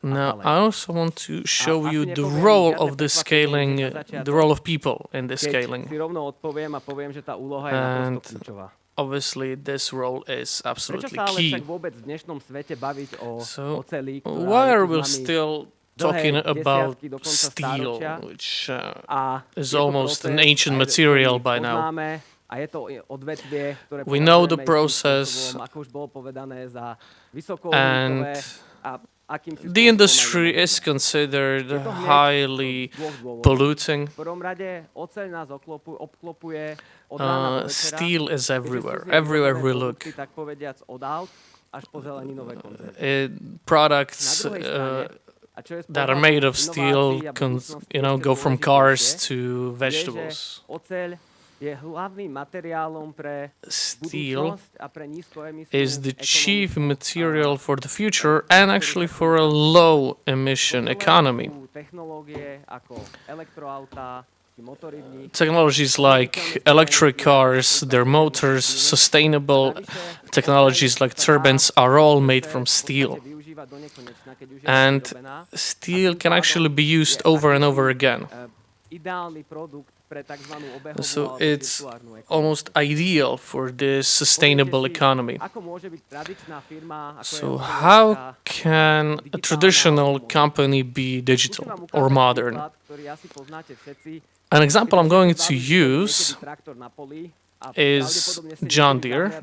Now, I also want to show you the role of the scaling, the role of people in this scaling. And obviously, this role is absolutely key. So, why are we still talking about steel, which is almost an ancient material by now? We know the process, and the industry is considered highly polluting. Steel is everywhere. Everywhere we look. Products that are made of steel go from cars to vegetables. Steel is the chief material for the future and actually for a low emission economy. Technologies like electric cars, their motors, sustainable technologies like turbines are all made from steel. And steel can actually be used over and over again. So it's almost ideal for this sustainable economy. So how can a traditional company be digital or modern? An example I'm going to use is John Deere.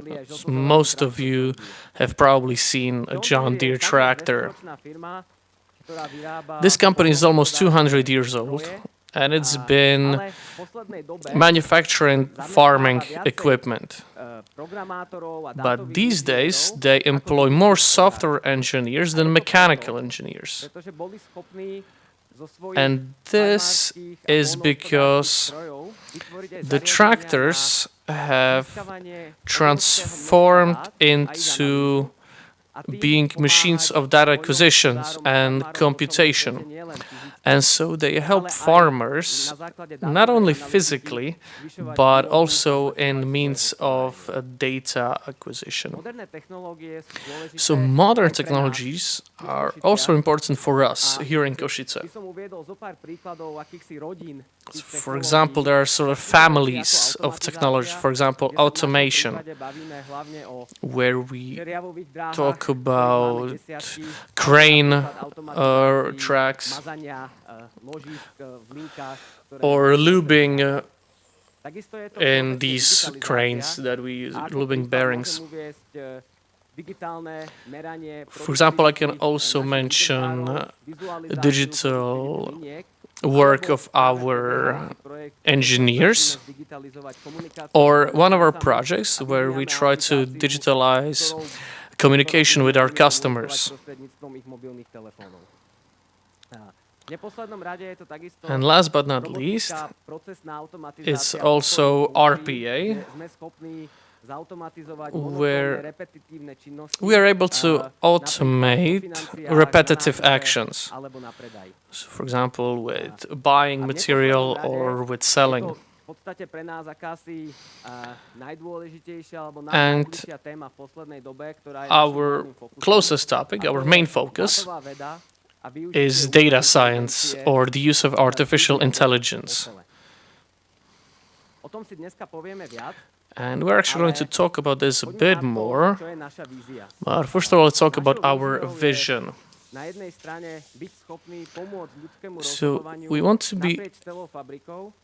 Most of you have probably seen a John Deere tractor. This company is almost 200 years old, and it's been manufacturing farming equipment. But these days, they employ more software engineers than mechanical engineers. And this is because the tractors have transformed into being machines of data acquisitions and computation. And so they help farmers not only physically, but also in means of data acquisition. So modern technologies are also important for us here in Košice. For example, there are sort of families of technology. For example, automation, where we talk about crane tracks or lubing in these cranes that we use, lubing bearings. For example, I can also mention digital work of our engineers, or one of our projects where we try to digitalize communication with our customers. And last but not least, it's also RPA, where we are able to automate repetitive actions. So, for example, with buying material or with selling. And our closest topic, our main focus, is data science or the use of artificial intelligence. And we're actually going to talk about this a bit more. But first of all, let's talk about our vision. So we want to be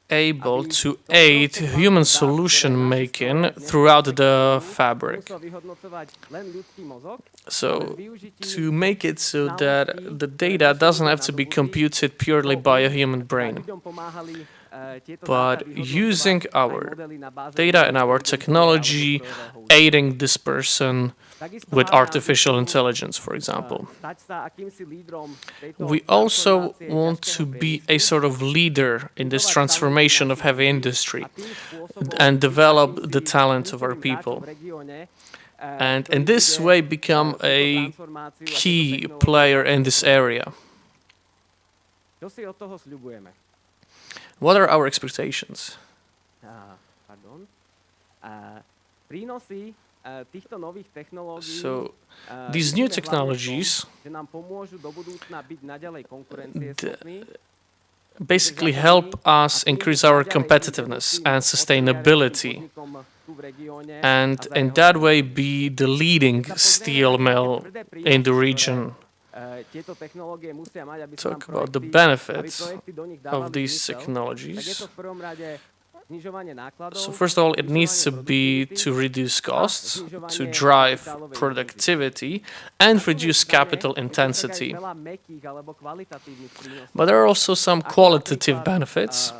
able to aid human solution making throughout the fabric. So to make it so that the data doesn't have to be computed purely by a human brain, but using our data and our technology, aiding this person with artificial intelligence, for example. We also want to be a sort of leader in this transformation of heavy industry and develop the talent of our people. And in this way become a key player in this area. What are our expectations? So these new technologies basically help us increase our competitiveness and sustainability, and in that way be the leading steel mill in the region. Talk about the benefits of these technologies. So first of all, it needs to be to reduce costs, to drive productivity, and reduce capital intensity. But there are also some qualitative benefits.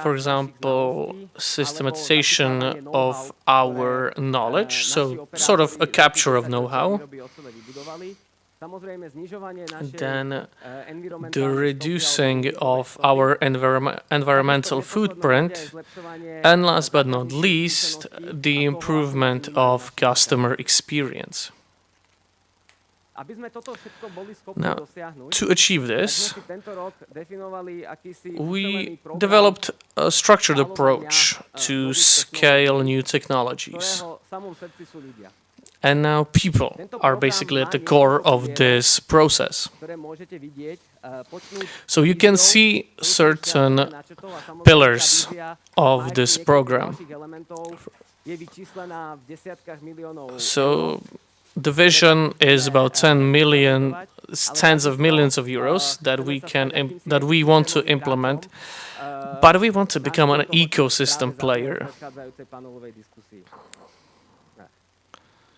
For example, systematization of our knowledge, so sort of a capture of know-how. Then the reducing of our environmental footprint, and last but not least, the improvement of customer experience. Now, to achieve this, we developed a structured approach to scale new technologies. And now people are basically at the core of this process. So you can see certain pillars of this program. So the vision is about 10 million, tens of millions of euros that we want to implement, but we want to become an ecosystem player.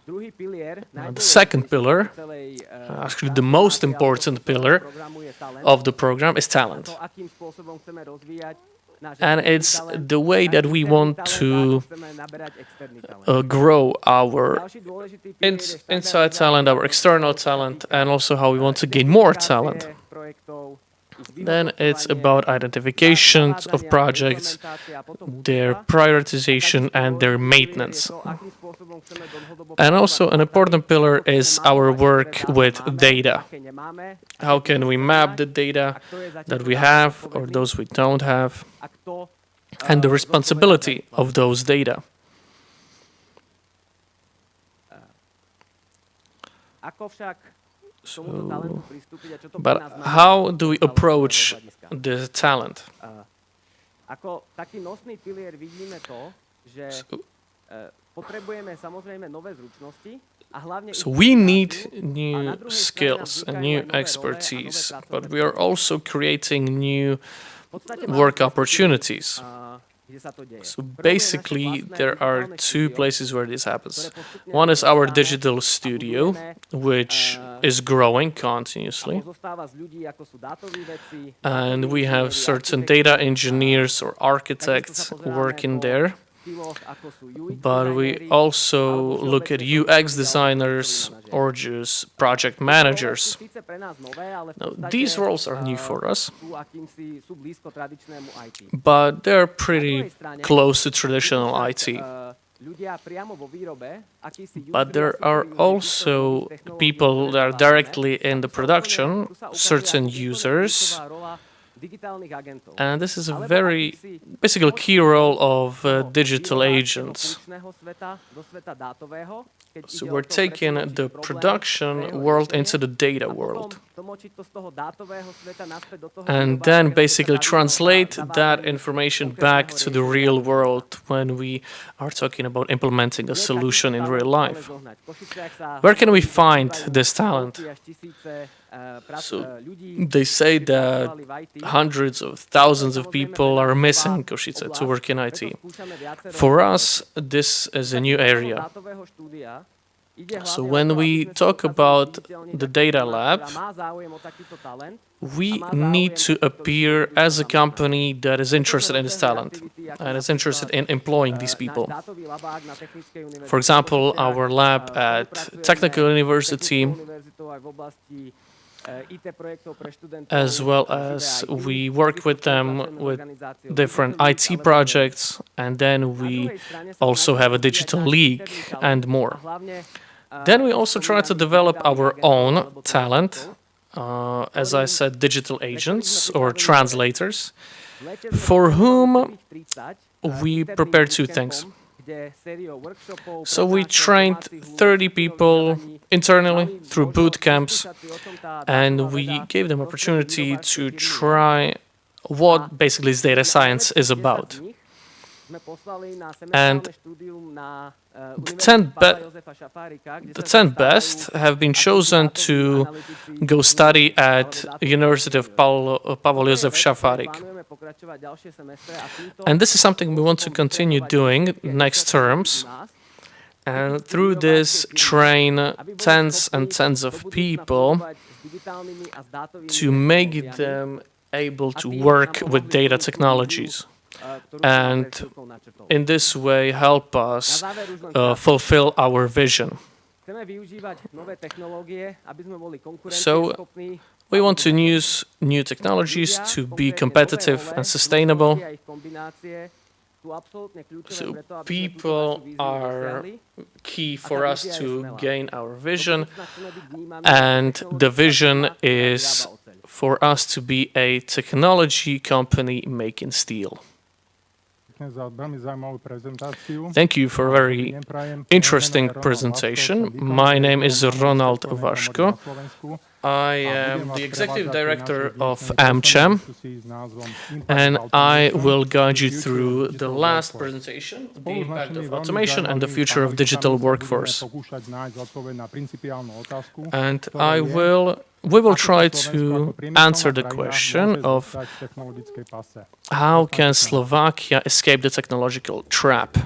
Now, the second pillar, actually the most important pillar of the program, is talent. And it's the way that we want to grow our inside talent, our external talent, and also how we want to gain more talent. Then it's about identification of projects, their prioritization, and their maintenance. And also an important pillar is our work with data. How can we map the data that we have or those we don't have, and the responsibility of those data. So, but how do we approach the talent? So we need new skills and new expertise, but we are also creating new work opportunities. So basically, there are two places where this happens. One is our digital studio, which is growing continuously. And we have certain data engineers or architects working there. But we also look at UX designers or just project managers. Now, these roles are new for us, but they're pretty close to traditional IT. But there are also people that are directly in the production, certain users. And this is a very basically key role of digital agents. So we're taking the production world into the data world. and then basically translate that information back to the real world when we are talking about implementing a solution in real life. Where can we find this talent? So they say that hundreds of thousands of people are missing in Košice to work in IT. For us, this is a new area. So when we talk about the data lab, we need to appear as a company that is interested in this talent and is interested in employing these people. For example, our lab at Technical University, as well as we work with them with different IT projects, and then we also have a digital league and more. Then we also try to develop our own talent, as I said, digital agents or translators, for whom we prepare two things. So we trained 30 people internally through boot camps, and we gave them opportunity to try what basically data science is about. And the 10 best have been chosen to go study at University of Pavel Josef Šafarik. And this is something we want to continue doing next terms. And through this, train tens and tens of people to make them able to work with data technologies. And in this way help us fulfill our vision. So we want to use new technologies to be competitive and sustainable. So people are key for us to gain our vision, and the vision is for us to be a technology company making steel. Thank you for a very interesting presentation. My name is Ronald Vaško. I am the Executive Director of AmCham, and I will guide you through the last presentation, the impact of automation and the future of digital workforce. And we will try to answer the question of how can Slovakia escape the technological trap.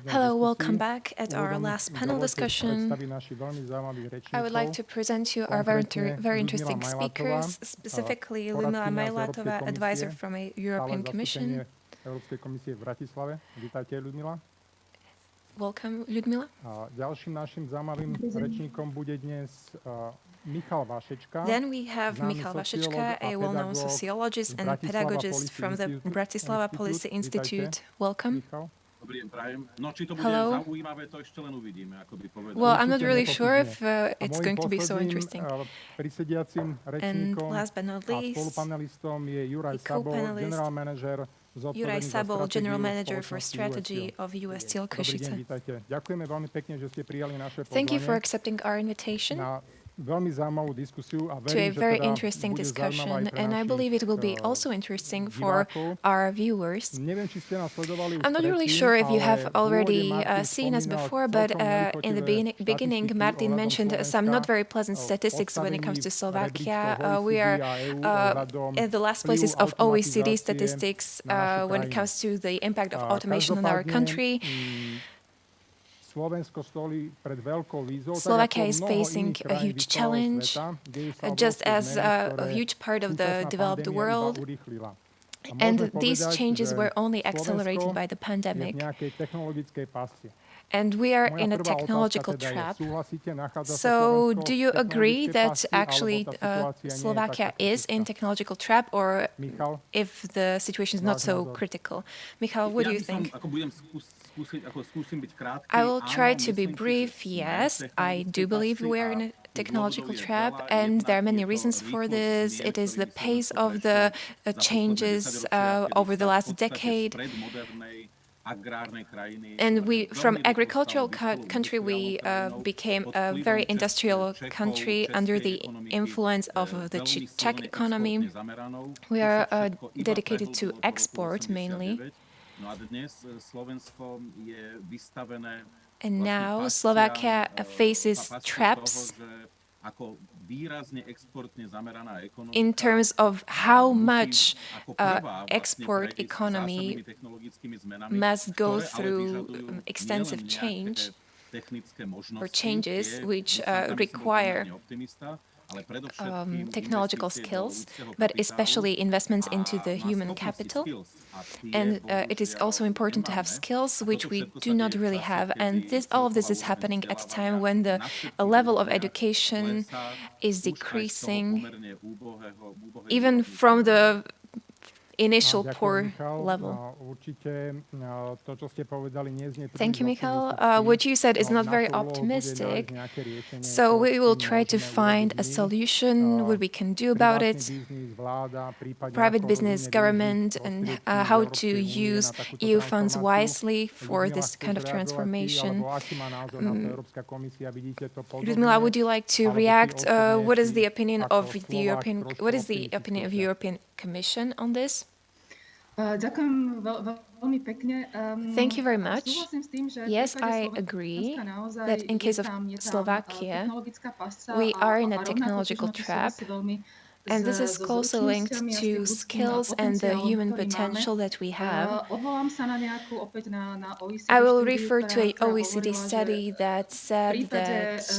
Hello, welcome back at our last panel discussion. I would like to present you our very interesting speakers, specifically Ludmila Majlatová, advisor from a European Commission. Welcome, Ludmila. Then we have Michal Vašečka, a well-known sociologist and pedagogist from the Bratislava Policy Institute. Welcome. Hello. Well, I'm not really sure if it's going to be so interesting. And last but not least, the co-panelist, Juraj Sabol, General Manager for Strategy of US Steel Košice. Thank you for accepting our invitation to a very interesting discussion, and I believe it will be also interesting for our viewers. I'm not really sure if you have already seen us before, but in the beginning, Martin mentioned some not very pleasant statistics when it comes to Slovakia. We are at the last places of OECD statistics when it comes to the impact of automation on our country. Slovakia is facing a huge challenge, just as a huge part of the developed world. And these changes were only accelerated by the pandemic. And we are in a technological trap. So do you agree that actually Slovakia is in technological trap, or if the situation is not so critical? Michal, what do you think? I will try to be brief. Yes, I do believe we are in a technological trap, and there are many reasons for this. It is the pace of the changes over the last decade. And we, from agricultural country, we became a very industrial country under the influence of the Czech economy. We are dedicated to export mainly. And now Slovakia faces traps in terms of how much export economy must go through extensive change or changes which require technological skills, but especially investments into the human capital. And it is also important to have skills which we do not really have. And all of this is happening at a time when the level of education is decreasing, even from the initial poor level. Thank you, Michal. What you said is not very optimistic. So we will try to find a solution, what we can do about it, private business, government, and how to use EU funds wisely for this kind of transformation. Ludmila, would you like to react? What is the opinion of the European Commission on this? Thank you very much. Yes, I agree that in case of Slovakia, we are in a technological trap, and this is closely linked to skills and the human potential that we have. I will refer to an OECD study that said that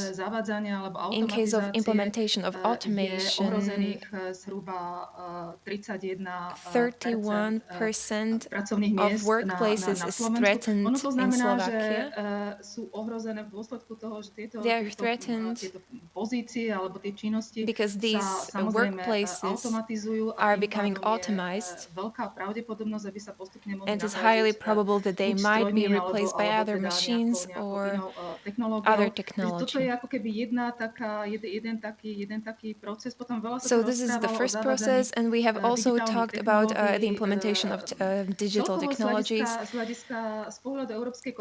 in case of implementation of automation, 31% of workplaces is threatened in Slovakia. They are threatened because these workplaces are becoming automized, and it's highly probable that they might be replaced by other machines or other technology. So this is the first process, and we have also talked about the implementation of digital technologies.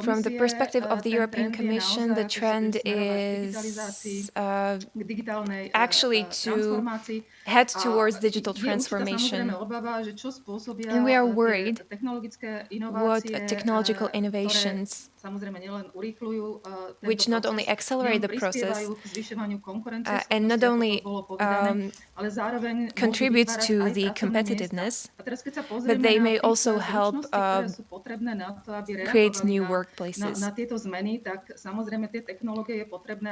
From the perspective of the European Commission, the trend is actually to head towards digital transformation. And we are worried what technological innovations, which not only accelerate the process and not only contribute to the competitiveness, but they may also help create new workplaces.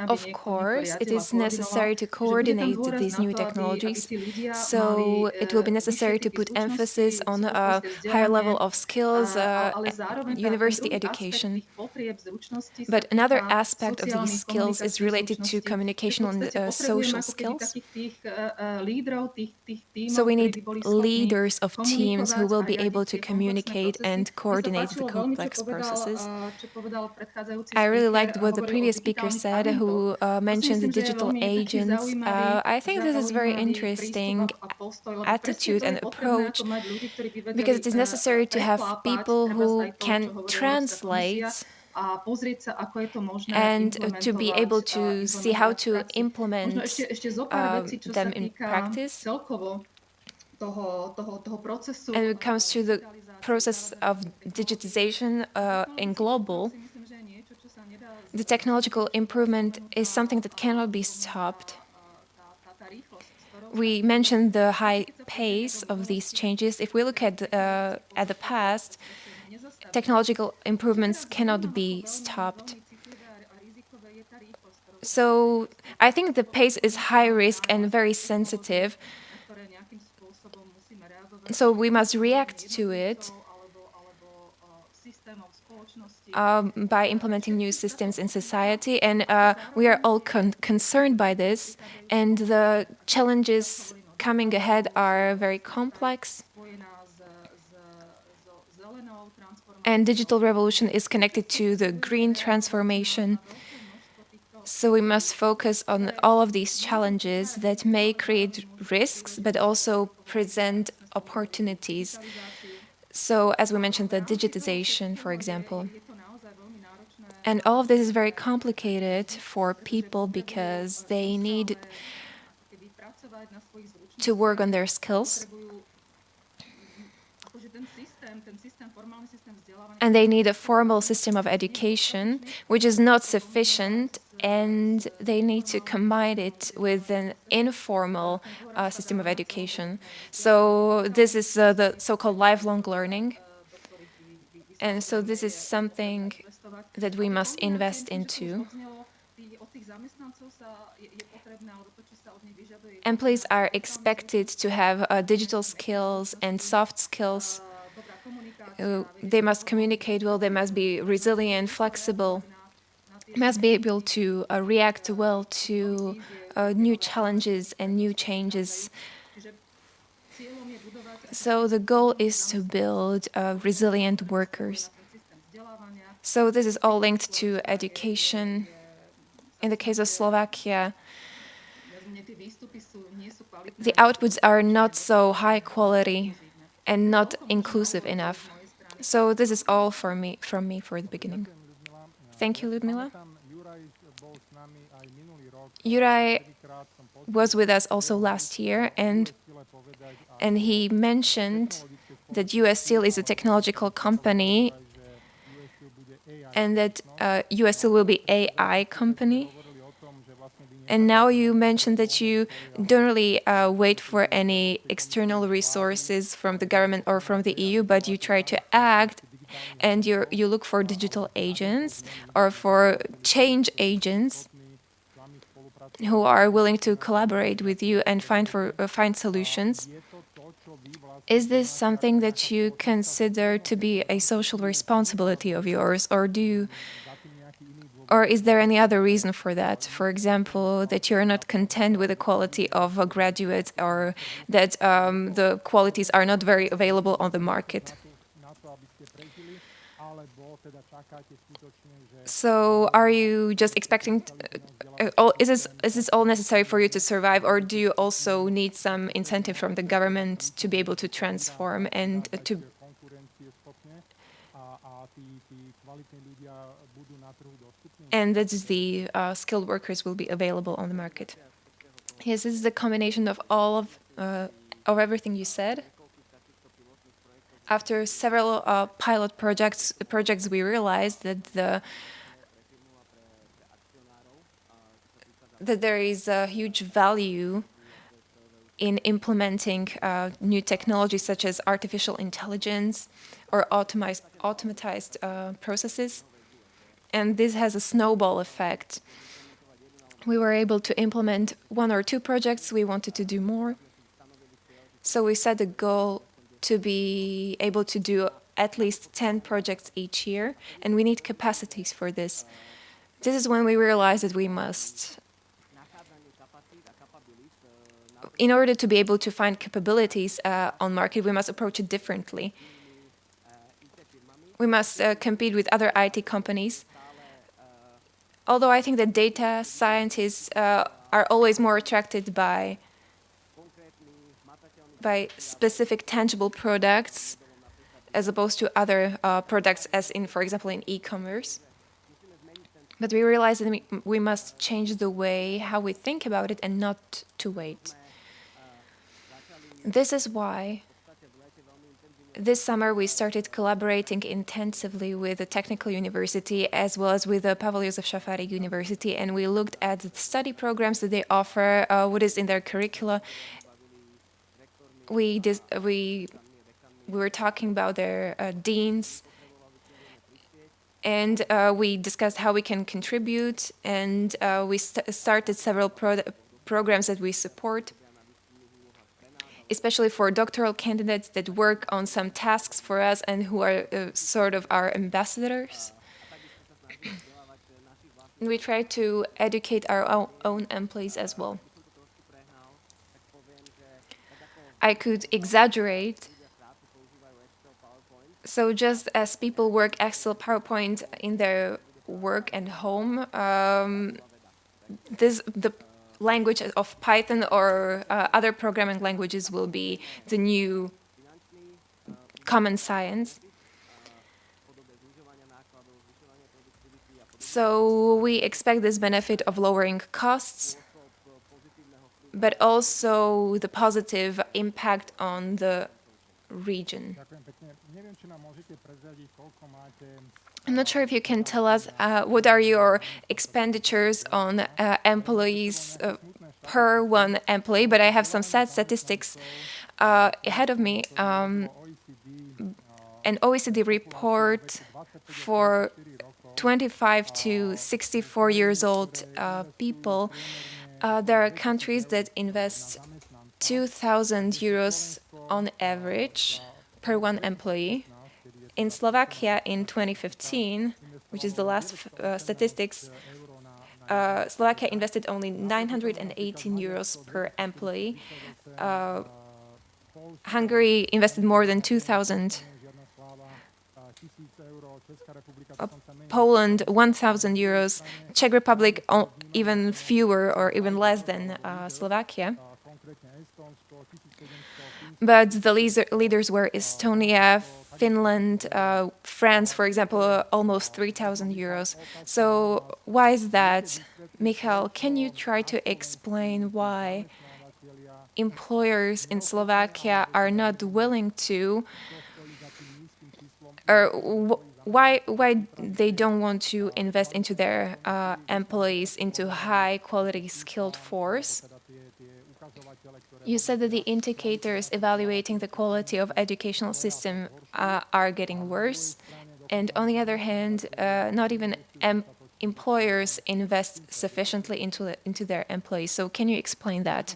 Of course, it is necessary to coordinate these new technologies, so it will be necessary to put emphasis on a higher level of skills, university education. But another aspect of these skills is related to communication and social skills. So we need leaders of teams who will be able to communicate and coordinate the complex processes. I really liked what the previous speaker said, who mentioned the digital agents. I think this is very interesting attitude and approach, because it is necessary to have people who can translate and to be able to see how to implement them in practice. And when it comes to the process of digitization in global, the technological improvement is something that cannot be stopped. We mentioned the high pace of these changes. If we look at the past, technological improvements cannot be stopped. So I think the pace is high risk and very sensitive. So we must react to it by implementing new systems in society. And we are all concerned by this. And the challenges coming ahead are very complex. And digital revolution is connected to the green transformation. So we must focus on all of these challenges that may create risks, but also present opportunities. So as we mentioned, the digitization, for example. And all of this is very complicated for people because they need to work on their skills. And they need a formal system of education, which is not sufficient, and they need to combine it with an informal system of education. So this is the so-called lifelong learning. And so this is something that we must invest into. Employees are expected to have digital skills and soft skills. They must communicate well, they must be resilient, flexible, must be able to react well to new challenges and new changes. So the goal is to build resilient workers. So this is all linked to education. In the case of Slovakia, the outputs are not so high quality and not inclusive enough. So this is all from me for the beginning. Thank you, Ludmila. Juraj was with us also last year, and he mentioned that US Steel is a technological company and that US Steel will be AI company. And now you mentioned that you don't really wait for any external resources from the government or from the EU, but you try to act and you look for digital agents or for change agents who are willing to collaborate with you and find solutions. Is this something that you consider to be a social responsibility of yours, or is there any other reason for that? For example, that you're not content with the quality of graduates, or that the qualities are not very available on the market? So are you just expecting, is this all necessary for you to survive, or do you also need some incentive from the government to be able to transform and to... And that the skilled workers will be available on the market? Yes, this is a combination of all of everything you said. After several pilot projects, we realized that there is a huge value in implementing new technologies such as artificial intelligence or automatized processes. And this has a snowball effect. We were able to implement 1 or 2 projects. We wanted to do more. So we set a goal to be able to do at least 10 projects each year, and we need capacities for this. This is when we realized that we must, in order to be able to find capabilities on market, we must approach it differently. We must compete with other IT companies. Although I think that data scientists are always more attracted by specific tangible products as opposed to other products, as in, for example, in e-commerce. But we realized that we must change the way how we think about it and not to wait. This is why this summer we started collaborating intensively with the Technical University as well as with the Pavel Josef Safari University, and we looked at the study programs that they offer, what is in their curricula. We were talking about their deans, and we discussed how we can contribute, and we started several programs that we support, especially for doctoral candidates that work on some tasks for us and who are sort of our ambassadors. We try to educate our own employees as well. I could exaggerate. So just as people work Excel, PowerPoint in their work and home, the language of Python or other programming languages will be the new common science. So we expect this benefit of lowering costs, but also the positive impact on the region. I'm not sure if you can tell us what are your expenditures on employees per one employee, but I have some sad statistics ahead of me. An OECD report for 25 to 64 years old people. There are countries that invest 2,000 euros on average per one employee. In Slovakia in 2015, which is the last statistics, Slovakia invested only 918 euros per employee. Hungary invested more than 2,000. Poland 1,000 euros. Czech Republic even fewer or even less than Slovakia. But the leaders were Estonia, Finland, France, for example, almost 3,000 euros. So why is that? Michal, can you try to explain why employers in Slovakia are not willing to, or why they don't want to invest into their employees, into high-quality skilled force? You said that the indicators evaluating the quality of educational system are getting worse, and on the other hand, not even employers invest sufficiently into their employees. So can you explain that?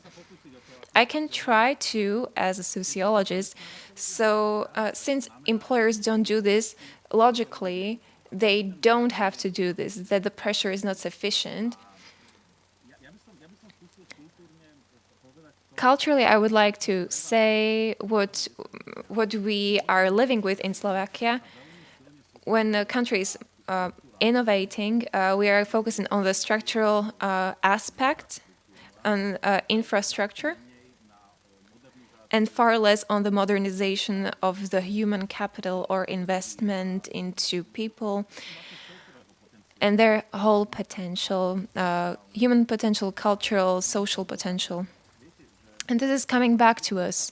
I can try to, as a sociologist. So since employers don't do this, logically, they don't have to do this, that the pressure is not sufficient. Culturally, I would like to say what we are living with in Slovakia. When the country is innovating, we are focusing on the structural aspect, on infrastructure, and far less on the modernization of the human capital or investment into people and their whole potential, human potential, cultural, social potential. And this is coming back to us.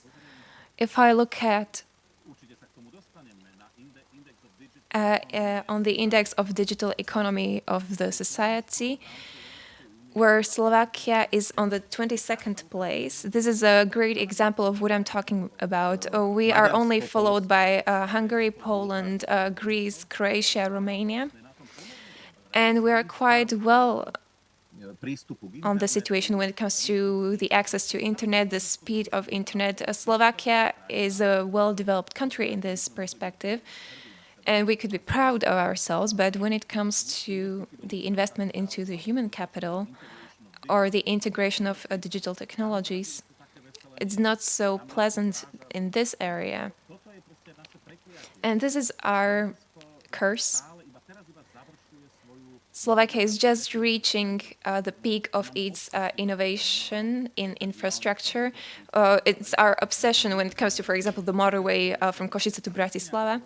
If I look at on the index of digital economy of the society, where Slovakia is on the 22nd place. This is a great example of what I'm talking about. We are only followed by Hungary, Poland, Greece, Croatia, Romania. And we are quite well on the situation when it comes to the access to internet, the speed of internet. Slovakia is a well-developed country in this perspective. And we could be proud of ourselves, but when it comes to the investment into the human capital or the integration of digital technologies, it's not so pleasant in this area. And this is our curse. Slovakia is just reaching the peak of its innovation in infrastructure. It's our obsession when it comes to, for example, the motorway from Košice to Bratislava.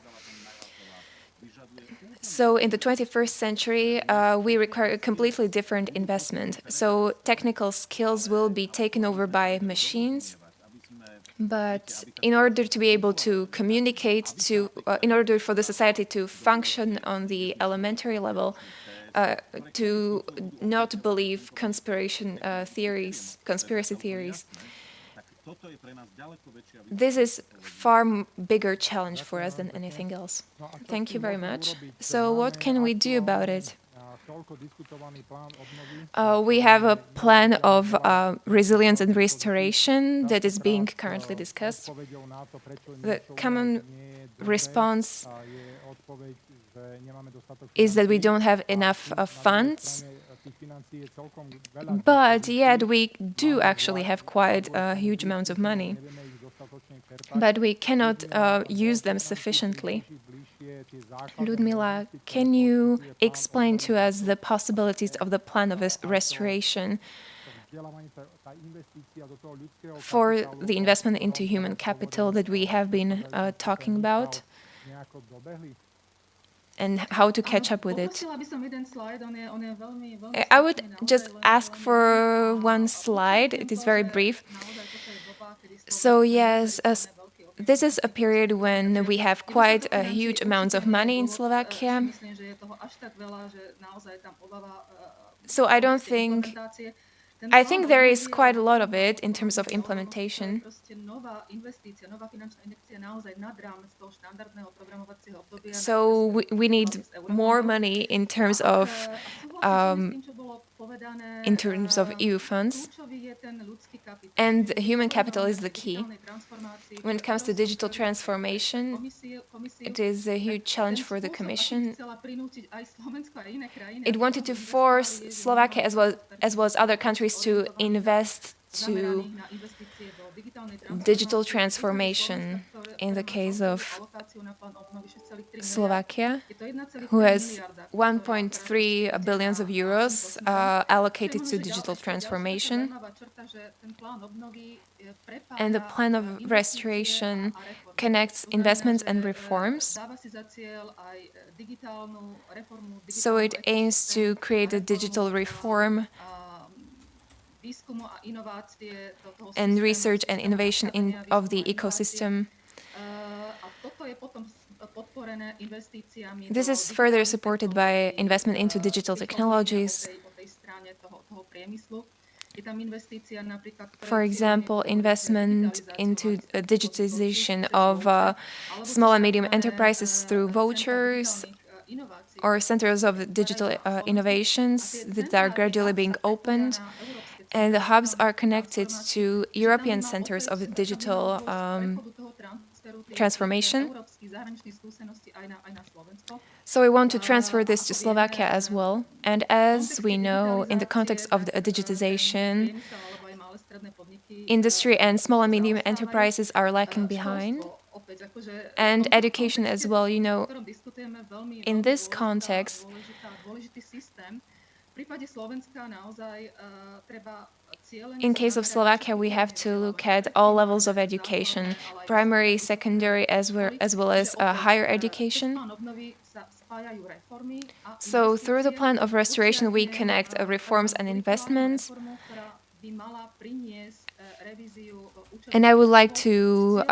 So in the 21st century, we require a completely different investment. So technical skills will be taken over by machines. But in order to be able to communicate, in order for the society to function on the elementary level, to not believe conspiracy theories, this is far bigger challenge for us than anything else. Thank you very much. So what can we do about it? We have a plan of resilience and restoration that is being currently discussed. The common response is that we don't have enough funds, but yet we do actually have quite huge amounts of money, but we cannot use them sufficiently. Ludmila, can you explain to us the possibilities of the plan of restoration for the investment into human capital that we have been talking about, and how to catch up with it? I would just ask for one slide. It is very brief. So yes, this is a period when we have quite a huge amounts of money in Slovakia. So I think there is quite a lot of it in terms of implementation. So we need more money in terms of EU funds, and human capital is the key. When it comes to digital transformation, it is a huge challenge for the Commission. It wanted to force Slovakia as well as other countries to invest to digital transformation. In the case of Slovakia, who has 1.3 billion of euros allocated to digital transformation. And the plan of restoration connects investments and reforms. So it aims to create a digital reform and research and innovation of the ecosystem. This is further supported by investment into digital technologies. For example, investment into digitization of small and medium enterprises through vouchers or centers of digital innovations that are gradually being opened. And the hubs are connected to European centers of digital transformation. So we want to transfer this to Slovakia as well. And as we know, in the context of the digitization, industry and small and medium enterprises are lacking behind. And education as well, you know, in this context, in case of Slovakia, we have to look at all levels of education, primary, secondary, as well as higher education. So through the plan of restoration, we connect reforms and investments. And I would like to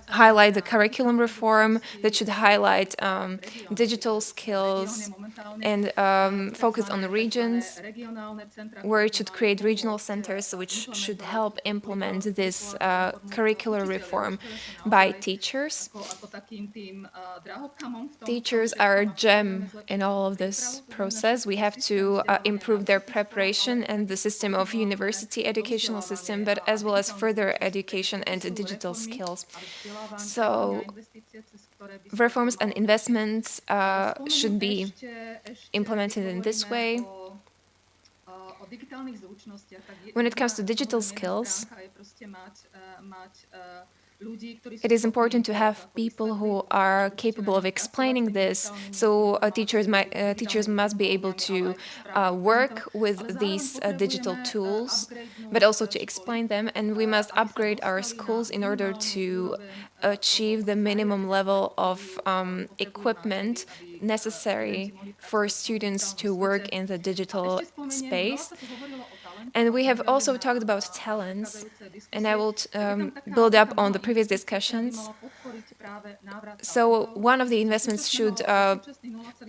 highlight the curriculum reform that should highlight digital skills and focus on the regions, where it should create regional centers which should help implement this curricular reform by teachers. Teachers are a gem in all of this process. We have to improve their preparation and the system of university educational system, but as well as further education and digital skills. So reforms and investments should be implemented in this way. When it comes to digital skills, it is important to have people who are capable of explaining this. So teachers must be able to work with these digital tools, but also to explain them. And we must upgrade our schools in order to achieve the minimum level of equipment necessary for students to work in the digital space. And we have also talked about talents, and I will build up on the previous discussions. So one of the investments should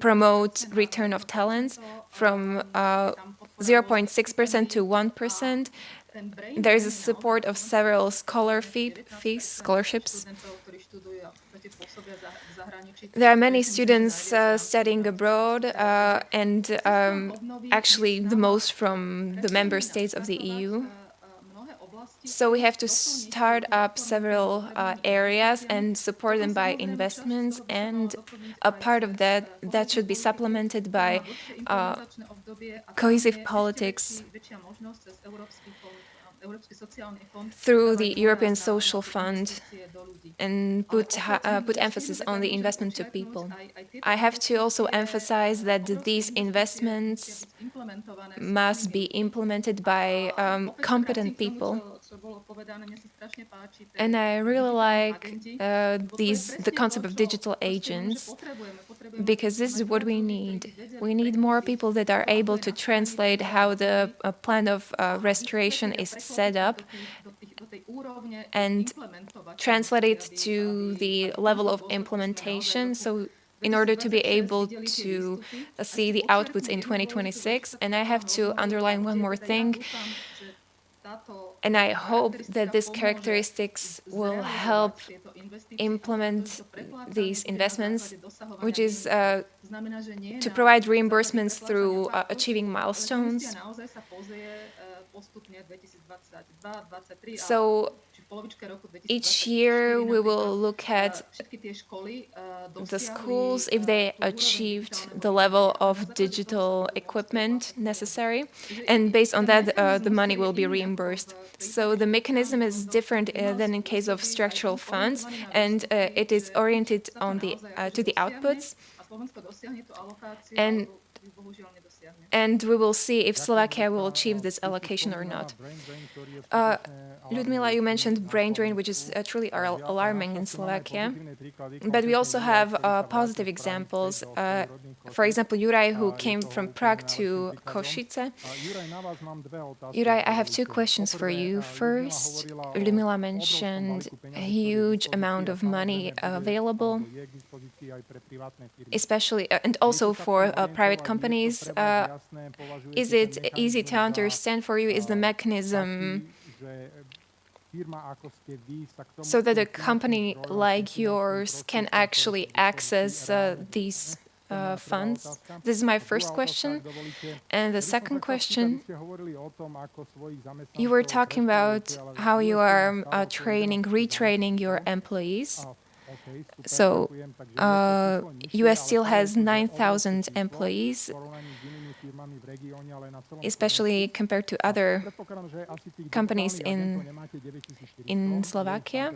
promote return of talents from 0.6% to 1%. There is a support of several scholarships. There are many students studying abroad, and actually the most from the member states of the EU. So we have to start up several areas and support them by investments, and a part of that should be supplemented by cohesive politics through the European Social Fund, and put emphasis on the investment to people. I have to also emphasize that these investments must be implemented by competent people. And I really like the concept of digital agents, because this is what we need. We need more people that are able to translate how the plan of restoration is set up and translate it to the level of implementation. So in order to be able to see the outputs in 2026. And I have to underline one more thing. And I hope that these characteristics will help implement these investments, which is to provide reimbursements through achieving milestones. So each year we will look at the schools if they achieved the level of digital equipment necessary, and based on that the money will be reimbursed. So the mechanism is different than in case of structural funds, and it is oriented on to the outputs. And we will see if Slovakia will achieve this allocation or not. Ludmila, you mentioned brain drain, which is truly alarming in Slovakia. But we also have positive examples. For example, Juraj, who came from Prague to Košice. Juraj, I have two questions for you. First, Ludmila mentioned a huge amount of money available, especially and also for private companies. Is it easy to understand for you? Is the mechanism so that a company like yours can actually access these funds? This is my first question. And the second question, you were talking about how you are retraining your employees. So US still has 9,000 employees, especially compared to other companies in Slovakia.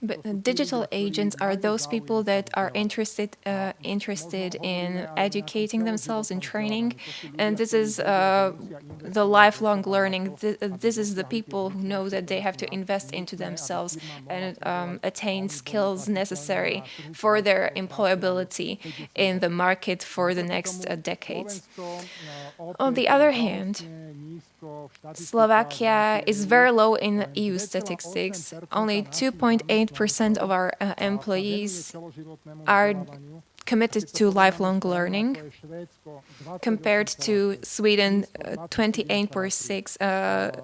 But digital agents are those people that are interested in educating themselves in training, and this is the lifelong learning. This is the people who know that they have to invest into themselves and attain skills necessary for their employability in the market for the next decades. On the other hand, Slovakia is very low in EU statistics. Only 2.8% of our employees are committed to lifelong learning, compared to Sweden 28.6%,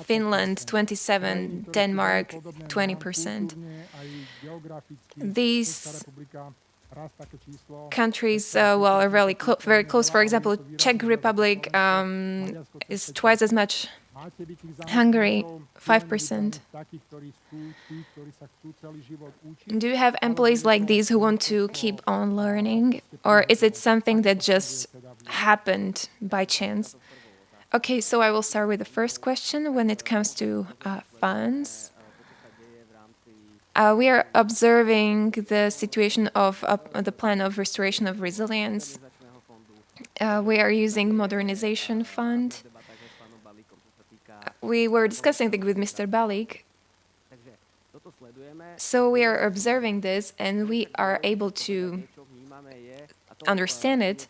Finland 27%, Denmark 20%. These countries are very close. For example, Czech Republic is twice as much. Hungary, 5%. Do you have employees like these who want to keep on learning, or is it something that just happened by chance? Okay, so I will start with the first question. When it comes to funds, we are observing the situation of the plan of restoration of resilience. We are using modernization fund. We were discussing it with Mr. Balik. So we are observing this and we are able to understand it.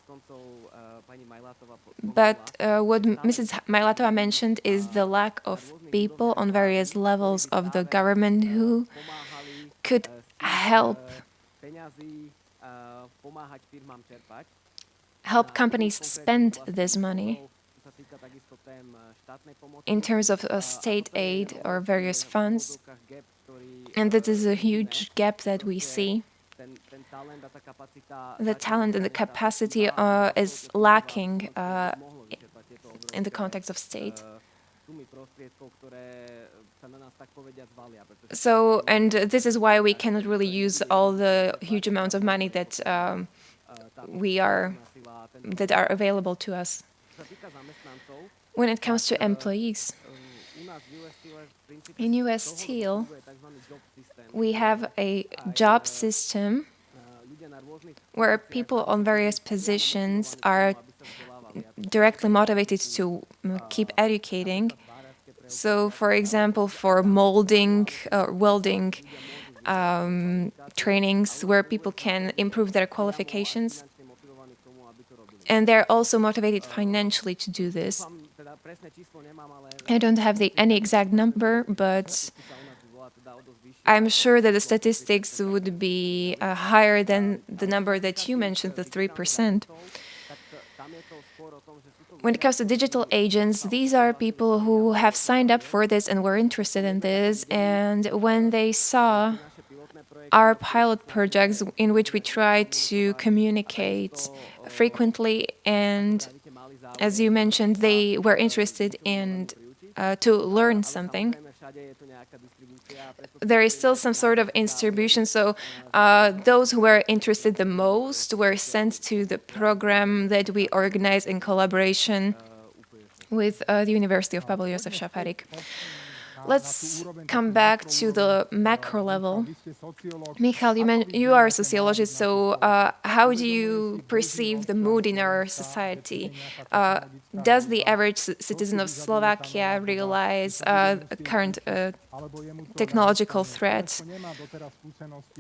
But what Mrs. Majlatova mentioned is the lack of people on various levels of the government who could help companies spend this money in terms of state aid or various funds. And that is a huge gap that we see. The talent and the capacity is lacking in the context of state. So, and this is why we cannot really use all the huge amounts of money that that are available to us. When it comes to employees, in US Steel, we have a job system where people on various positions are directly motivated to keep educating. So, for example, for molding or welding trainings where people can improve their qualifications. And they're also motivated financially to do this. I don't have any exact number, but I'm sure that the statistics would be higher than the number that you mentioned, the 3%. When it comes to digital agents, these are people who have signed up for this and were interested in this. And when they saw our pilot projects in which we try to communicate frequently, and as you mentioned, they were interested in to learn something. There is still some sort of distribution, so those who were interested the most were sent to the program that we organized in collaboration with the University of Pavel Josef Šafarik. Let's come back to the macro level. Michal, you are a sociologist, so how do you perceive the mood in our society? Does the average citizen of Slovakia realize current technological threat?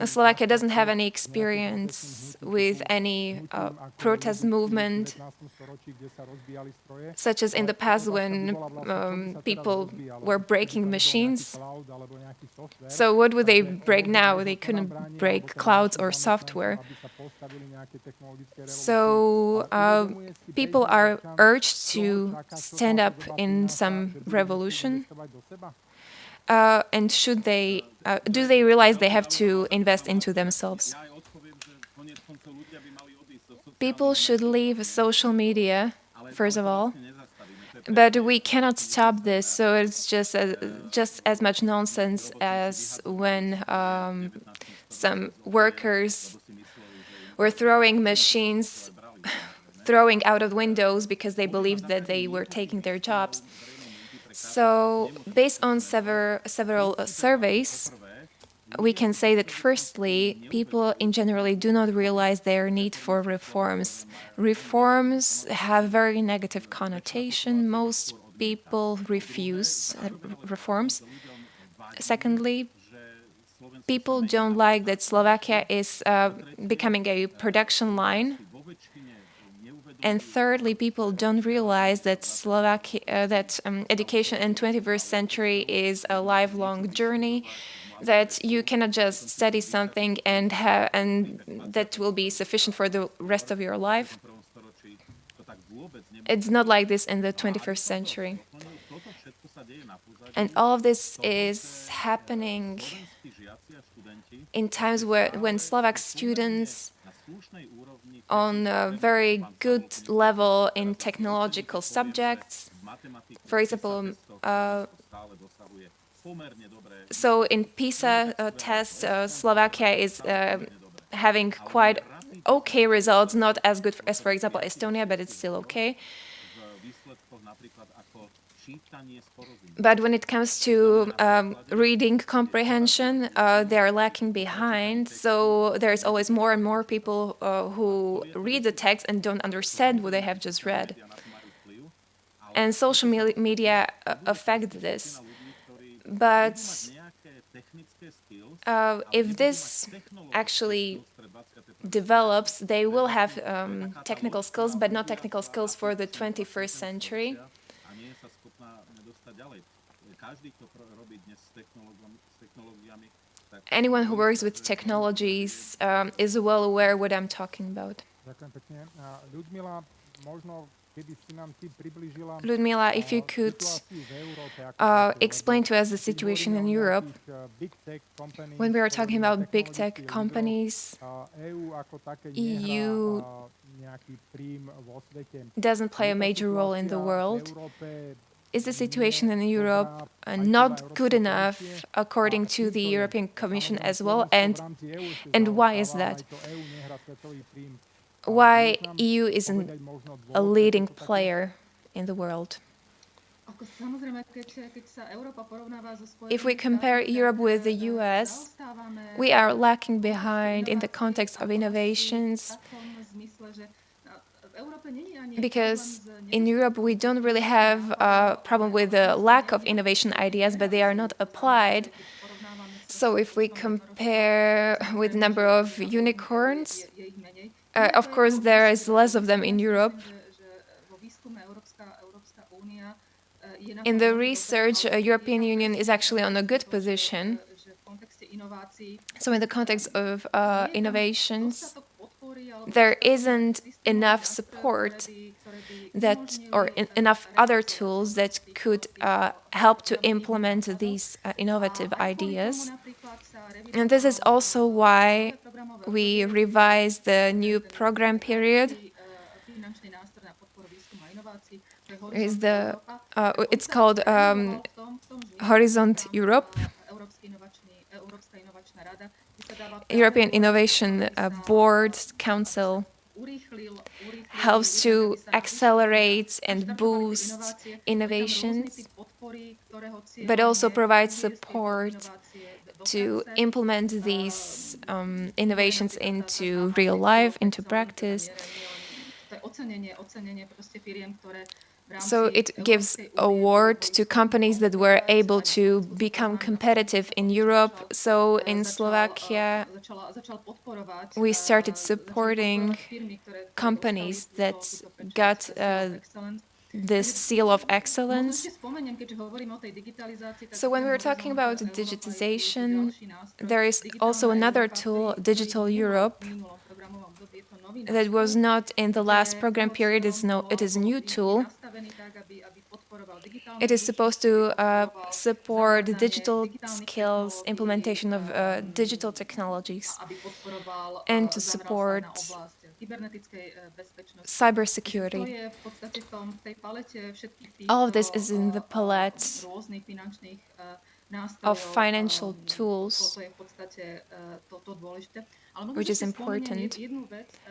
Slovakia doesn't have any experience with any protest movement, such as in the past when people were breaking machines. So what would they break now? They couldn't break clouds or software. So people are urged to stand up in some revolution. And do they realize they have to invest into themselves? People should leave social media, first of all. But we cannot stop this, so it's just as much nonsense as when some workers were throwing machines, throwing out of windows because they believed that they were taking their jobs. So, based on several surveys, we can say that firstly, people in generally do not realize their need for reforms. Reforms have very negative connotation. Most people refuse reforms. Secondly, people don't like that Slovakia is becoming a production line. And thirdly, people don't realize that education in 21st century is a lifelong journey, that you cannot just study something and that will be sufficient for the rest of your life. It's not like this in the 21st century. And all of this is happening in times when Slovak students on a very good level in technological subjects, for example, so in PISA tests, Slovakia is having quite okay results, not as good as, for example, Estonia, but it's still okay. But when it comes to reading comprehension, they are lacking behind. So there's always more and more people who read the text and don't understand what they have just read. And social media affect this. But if this actually develops, they will have technical skills, but not technical skills for the 21st century. Anyone who works with technologies is well aware what I'm talking about. Ludmila, if you could explain to us the situation in Europe. When we are talking about big tech companies, EU doesn't play a major role in the world. Is the situation in Europe not good enough according to the European Commission as well? And why is that? Why EU isn't a leading player in the world? If we compare Europe with the US, we are lacking behind in the context of innovations, because in Europe we don't really have a problem with the lack of innovation ideas, but they are not applied. So if we compare with the number of unicorns, of course there is less of them in Europe. In the research, European Union is actually on a good position. So in the context of innovations, there isn't enough support that, or enough other tools that could help to implement these innovative ideas. And this is also why we revised the new program period. It's called Horizont Europe. European Innovation Board Council helps to accelerate and boost innovations, but also provides support to implement these innovations into real life, into practice. So it gives award to companies that were able to become competitive in Europe. So in Slovakia, we started supporting companies that got this seal of excellence. So when we're talking about digitization, there is also another tool, Digital Europe, that was not in the last program period. It is a new tool. It is supposed to support digital skills, implementation of digital technologies, and to support cybersecurity. All of this is in the palette of financial tools, which is important.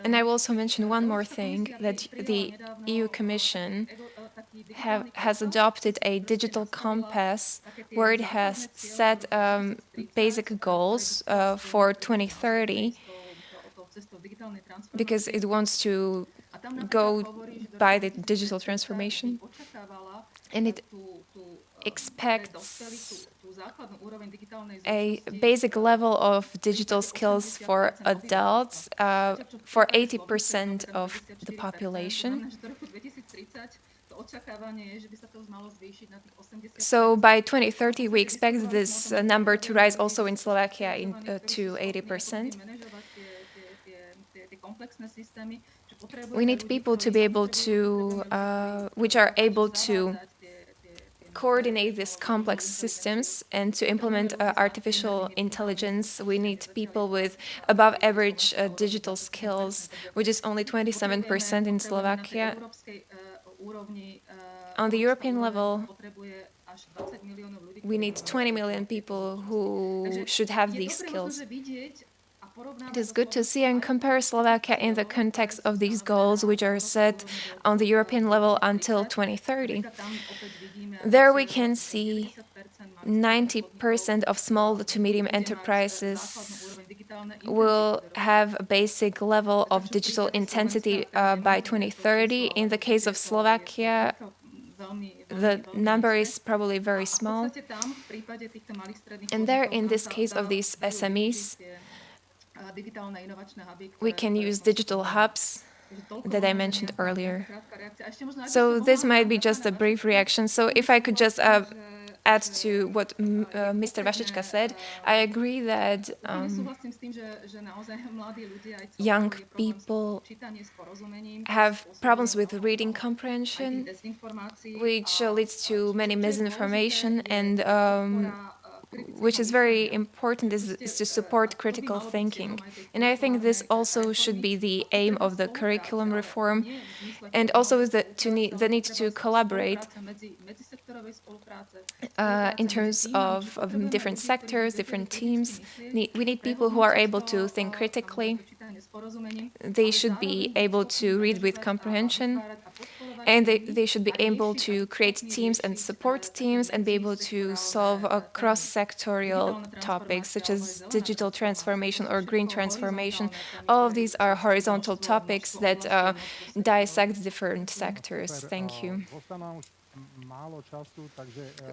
And I will also mention one more thing, that the EU Commission has adopted a digital compass where it has set basic goals for 2030, because it wants to go by the digital transformation. And it expects a basic level of digital skills for adults for 80% of the population. So by 2030, we expect this number to rise also in Slovakia to 80%. We need people to be able to, which are able to coordinate these complex systems and to implement artificial intelligence. We need people with above average digital skills, which is only 27% in Slovakia. On the European level, we need 20 million people who should have these skills. It is good to see and compare Slovakia in the context of these goals, which are set on the European level until 2030. There we can see 90% of small to medium enterprises will have a basic level of digital intensity by 2030. In the case of Slovakia, the number is probably very small. And there, in this case of these SMEs, we can use digital hubs that I mentioned earlier. So this might be just a brief reaction. So if I could just add to what Mr. Vašička said, I agree that young people have problems with reading comprehension, which leads to many misinformation, and which is very important is to support critical thinking. And I think this also should be the aim of the curriculum reform, and also is the need to collaborate in terms of different sectors, different teams. We need people who are able to think critically. They should be able to read with comprehension, and they should be able to create teams and support teams and be able to solve cross-sectorial topics such as digital transformation or green transformation. All of these are horizontal topics that dissect different sectors. Thank you.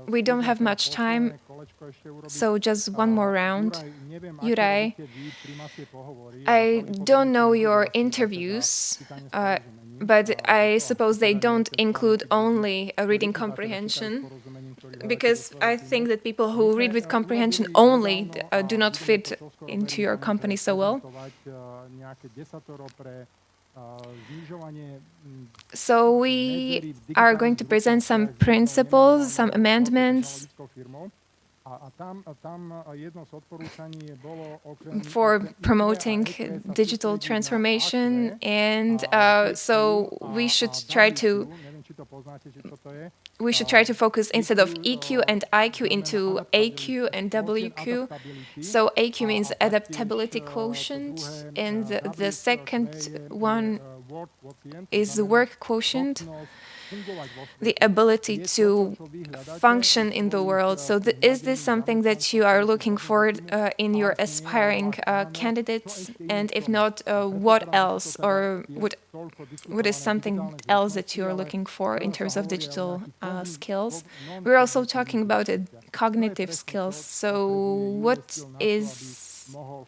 We don't have much time, so just one more round. Juraj, I don't know your interviews, but I suppose they don't include only a reading comprehension, because I think that people who read with comprehension only do not fit into your company so well. So we are going to present some principles, some amendments for promoting digital transformation, and so we should try to focus instead of EQ and IQ into AQ and WQ. So AQ means adaptability quotient, and the second one is the work quotient, the ability to function in the world. So is this something that you are looking for in your aspiring candidates? And if not, what else? Or what is something else that you are looking for in terms of digital skills? We're also talking about cognitive skills. So what is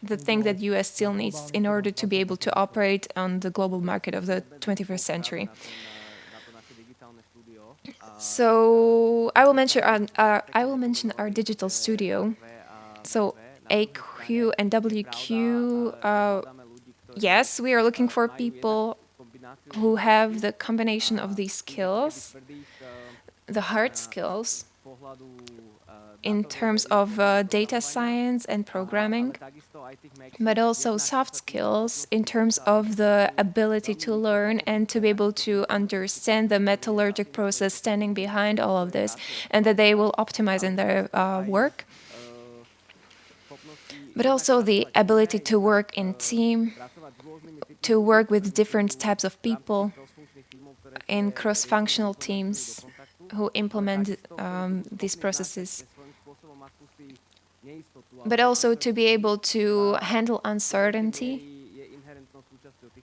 the thing that US still needs in order to be able to operate on the global market of the 21st century? So I will mention our digital studio. So AQ and WQ, yes, we are looking for people who have the combination of these skills, the hard skills, in terms of data science and programming, but also soft skills in terms of the ability to learn and to be able to understand the metallurgic process standing behind all of this, and that they will optimize in their work. But also the ability to work in team, to work with different types of people in cross-functional teams who implement these processes. But also to be able to handle uncertainty,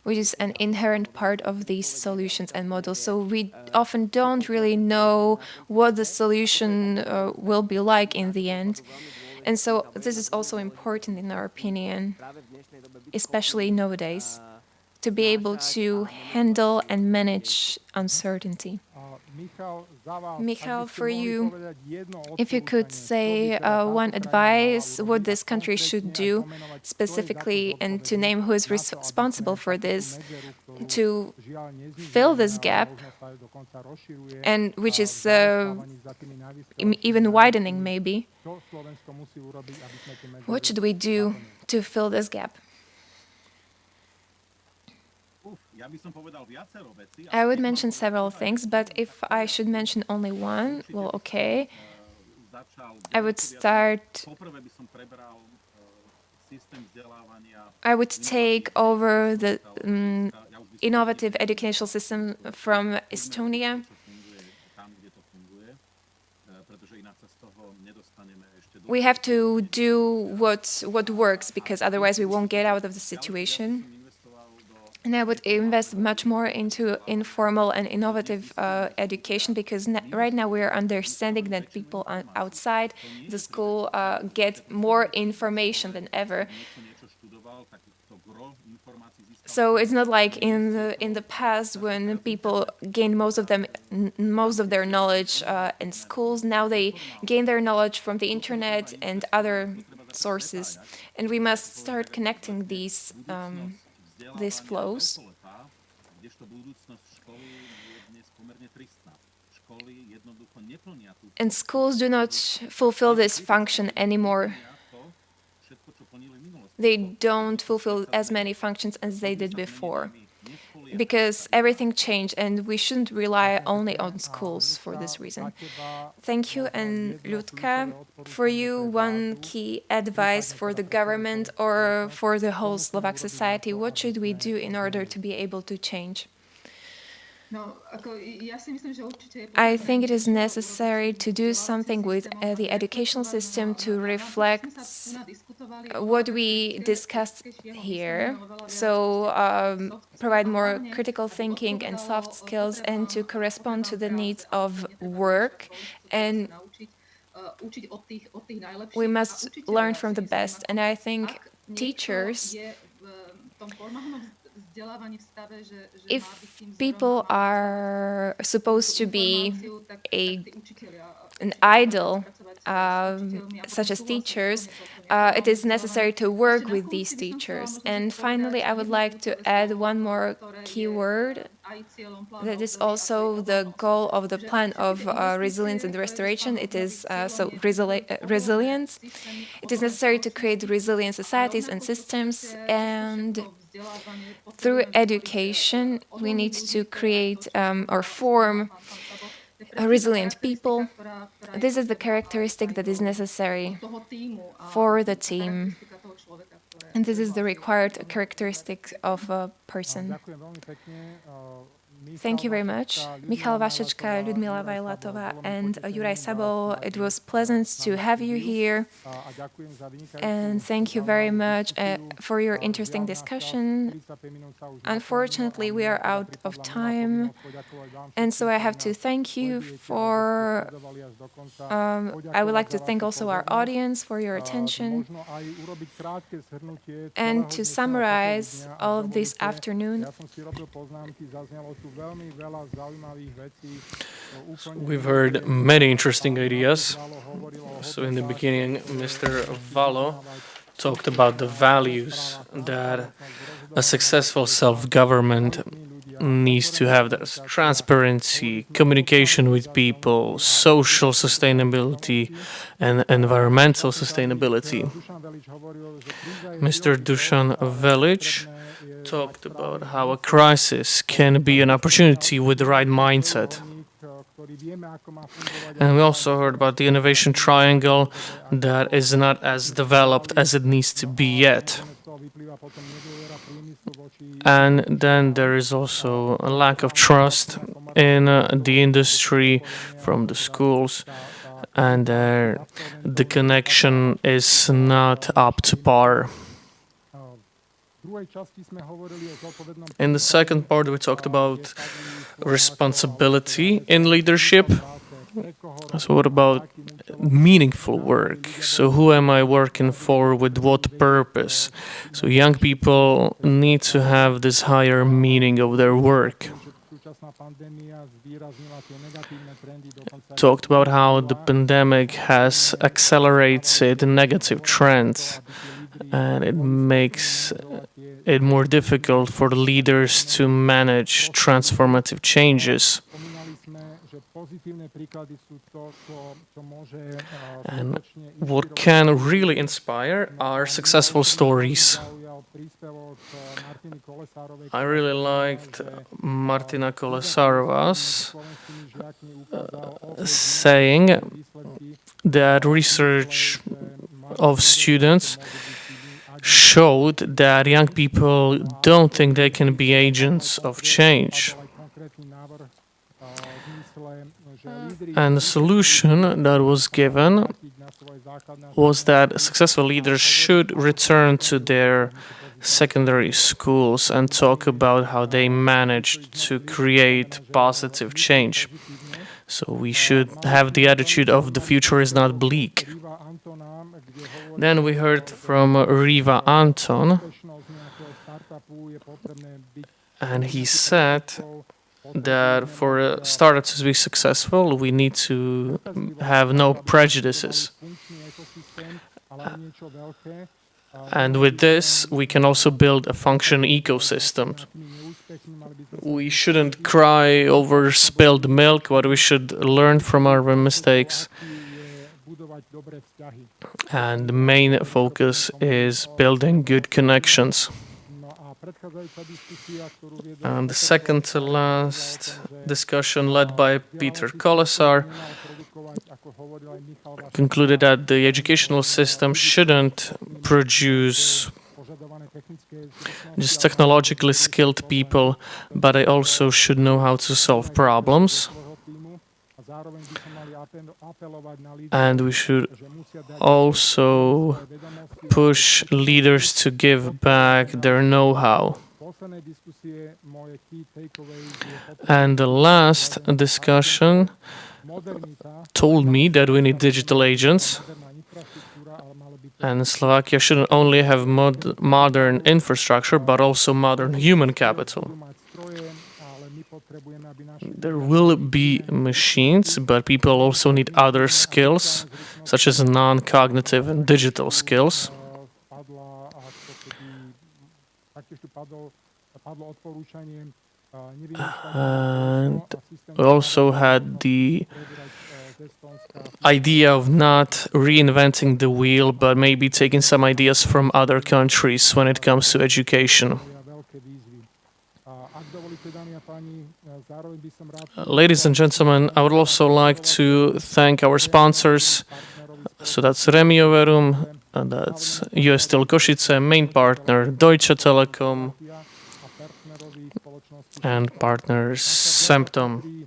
which is an inherent part of these solutions and models. So we often don't really know what the solution will be like in the end. And so this is also important in our opinion, especially nowadays, to be able to handle and manage uncertainty. Michal, for you, if you could say one advice what this country should do specifically, and to name who is responsible for this, to fill this gap, and which is even widening maybe. What should we do to fill this gap? I would mention several things, but if I should mention only one, well, okay. I would start I would take over the innovative educational system from Estonia. We have to do what works, because otherwise we won't get out of the situation. And I would invest much more into informal and innovative education, because right now we are understanding that people outside the school get more information than ever. So it's not like in the past when people gained most of their knowledge in schools. Now they gain their knowledge from the internet and other sources, and we must start connecting these flows. And schools do not fulfill this function anymore. They don't fulfill as many functions as they did before, because everything changed, and we shouldn't rely only on schools for this reason. Thank you. And Ľudka, for you, one key advice for the government or for the whole Slovak society, what should we do in order to be able to change? I think it is necessary to do something with the educational system to reflect what we discussed here. So provide more critical thinking and soft skills, and to correspond to the needs of work. And we must learn from the best. And I think teachers, if people are supposed to be an idol, such as teachers, it is necessary to work with these teachers. And finally, I would like to add one more keyword that is also the goal of the plan of resilience and restoration. It is resilience. It is necessary to create resilient societies and systems, and through education, we need to create or form resilient people. This is the characteristic that is necessary for the team. And this is the required characteristic of a person. Thank you very much, Michal Vašečka, Ľudmila Vajlatová, and Juraj Sabo. It was pleasant to have you here, and thank you very much for your interesting discussion. Unfortunately, we are out of time, and so I have to thank you for... I would like to thank also our audience for your attention. And to summarize all of this afternoon, we've heard many interesting ideas. So in the beginning, Mr. Valo talked about the values that a successful self-government needs to have. That's transparency, communication with people, social sustainability, and environmental sustainability. Mr. Dušan Velič talked about how a crisis can be an opportunity with the right mindset. And we also heard about the innovation triangle that is not as developed as it needs to be yet. And then there is also a lack of trust in the industry from the schools, and the connection is not up to par. In the second part, we talked about responsibility in leadership. So what about meaningful work? So who am I working for, with what purpose? So young people need to have this higher meaning of their work. Talked about how the pandemic has accelerated negative trends, and it makes it more difficult for the leaders to manage transformative changes. And what can really inspire are successful stories. I really liked Martina Kolesarova's saying that research of students showed that young people don't think they can be agents of change. And the solution that was given was that successful leaders should return to their secondary schools and talk about how they managed to create positive change. So we should have the attitude of the future is not bleak. Then we heard from Riva Anton, and he said that for a startup to be successful, we need to have no prejudices. And with this, we can also build a functioning ecosystem. We shouldn't cry over spilled milk, but we should learn from our mistakes. And the main focus is building good connections. And the second to last discussion, led by Peter Kolesar, concluded that the educational system shouldn't produce just technologically skilled people, but they also should know how to solve problems. And we should also push leaders to give back their know-how. And the last discussion told me that we need digital agents. And Slovakia shouldn't only have modern infrastructure, but also modern human capital. There will be machines, but people also need other skills, such as non-cognitive and digital skills. And we also had the idea of not reinventing the wheel, but maybe taking some ideas from other countries when it comes to education. Ladies and gentlemen, I would also like to thank our sponsors. So that's Remio Verum, and that's US Steel Košice, main partner Deutsche Telekom, and partners Semptom.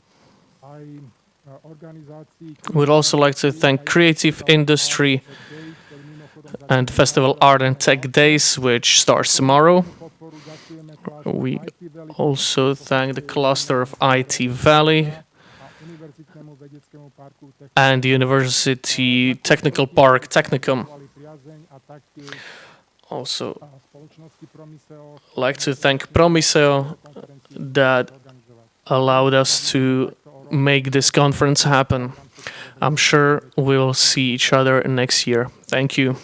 We'd also like to thank Creative Industry and Festival Art and Tech Days, which starts tomorrow. We also thank the cluster of IT Valley and the University Technical Park Technicum. Also like to thank Promiseo that allowed us to make this conference happen. I'm sure we'll see each other next year. Thank you.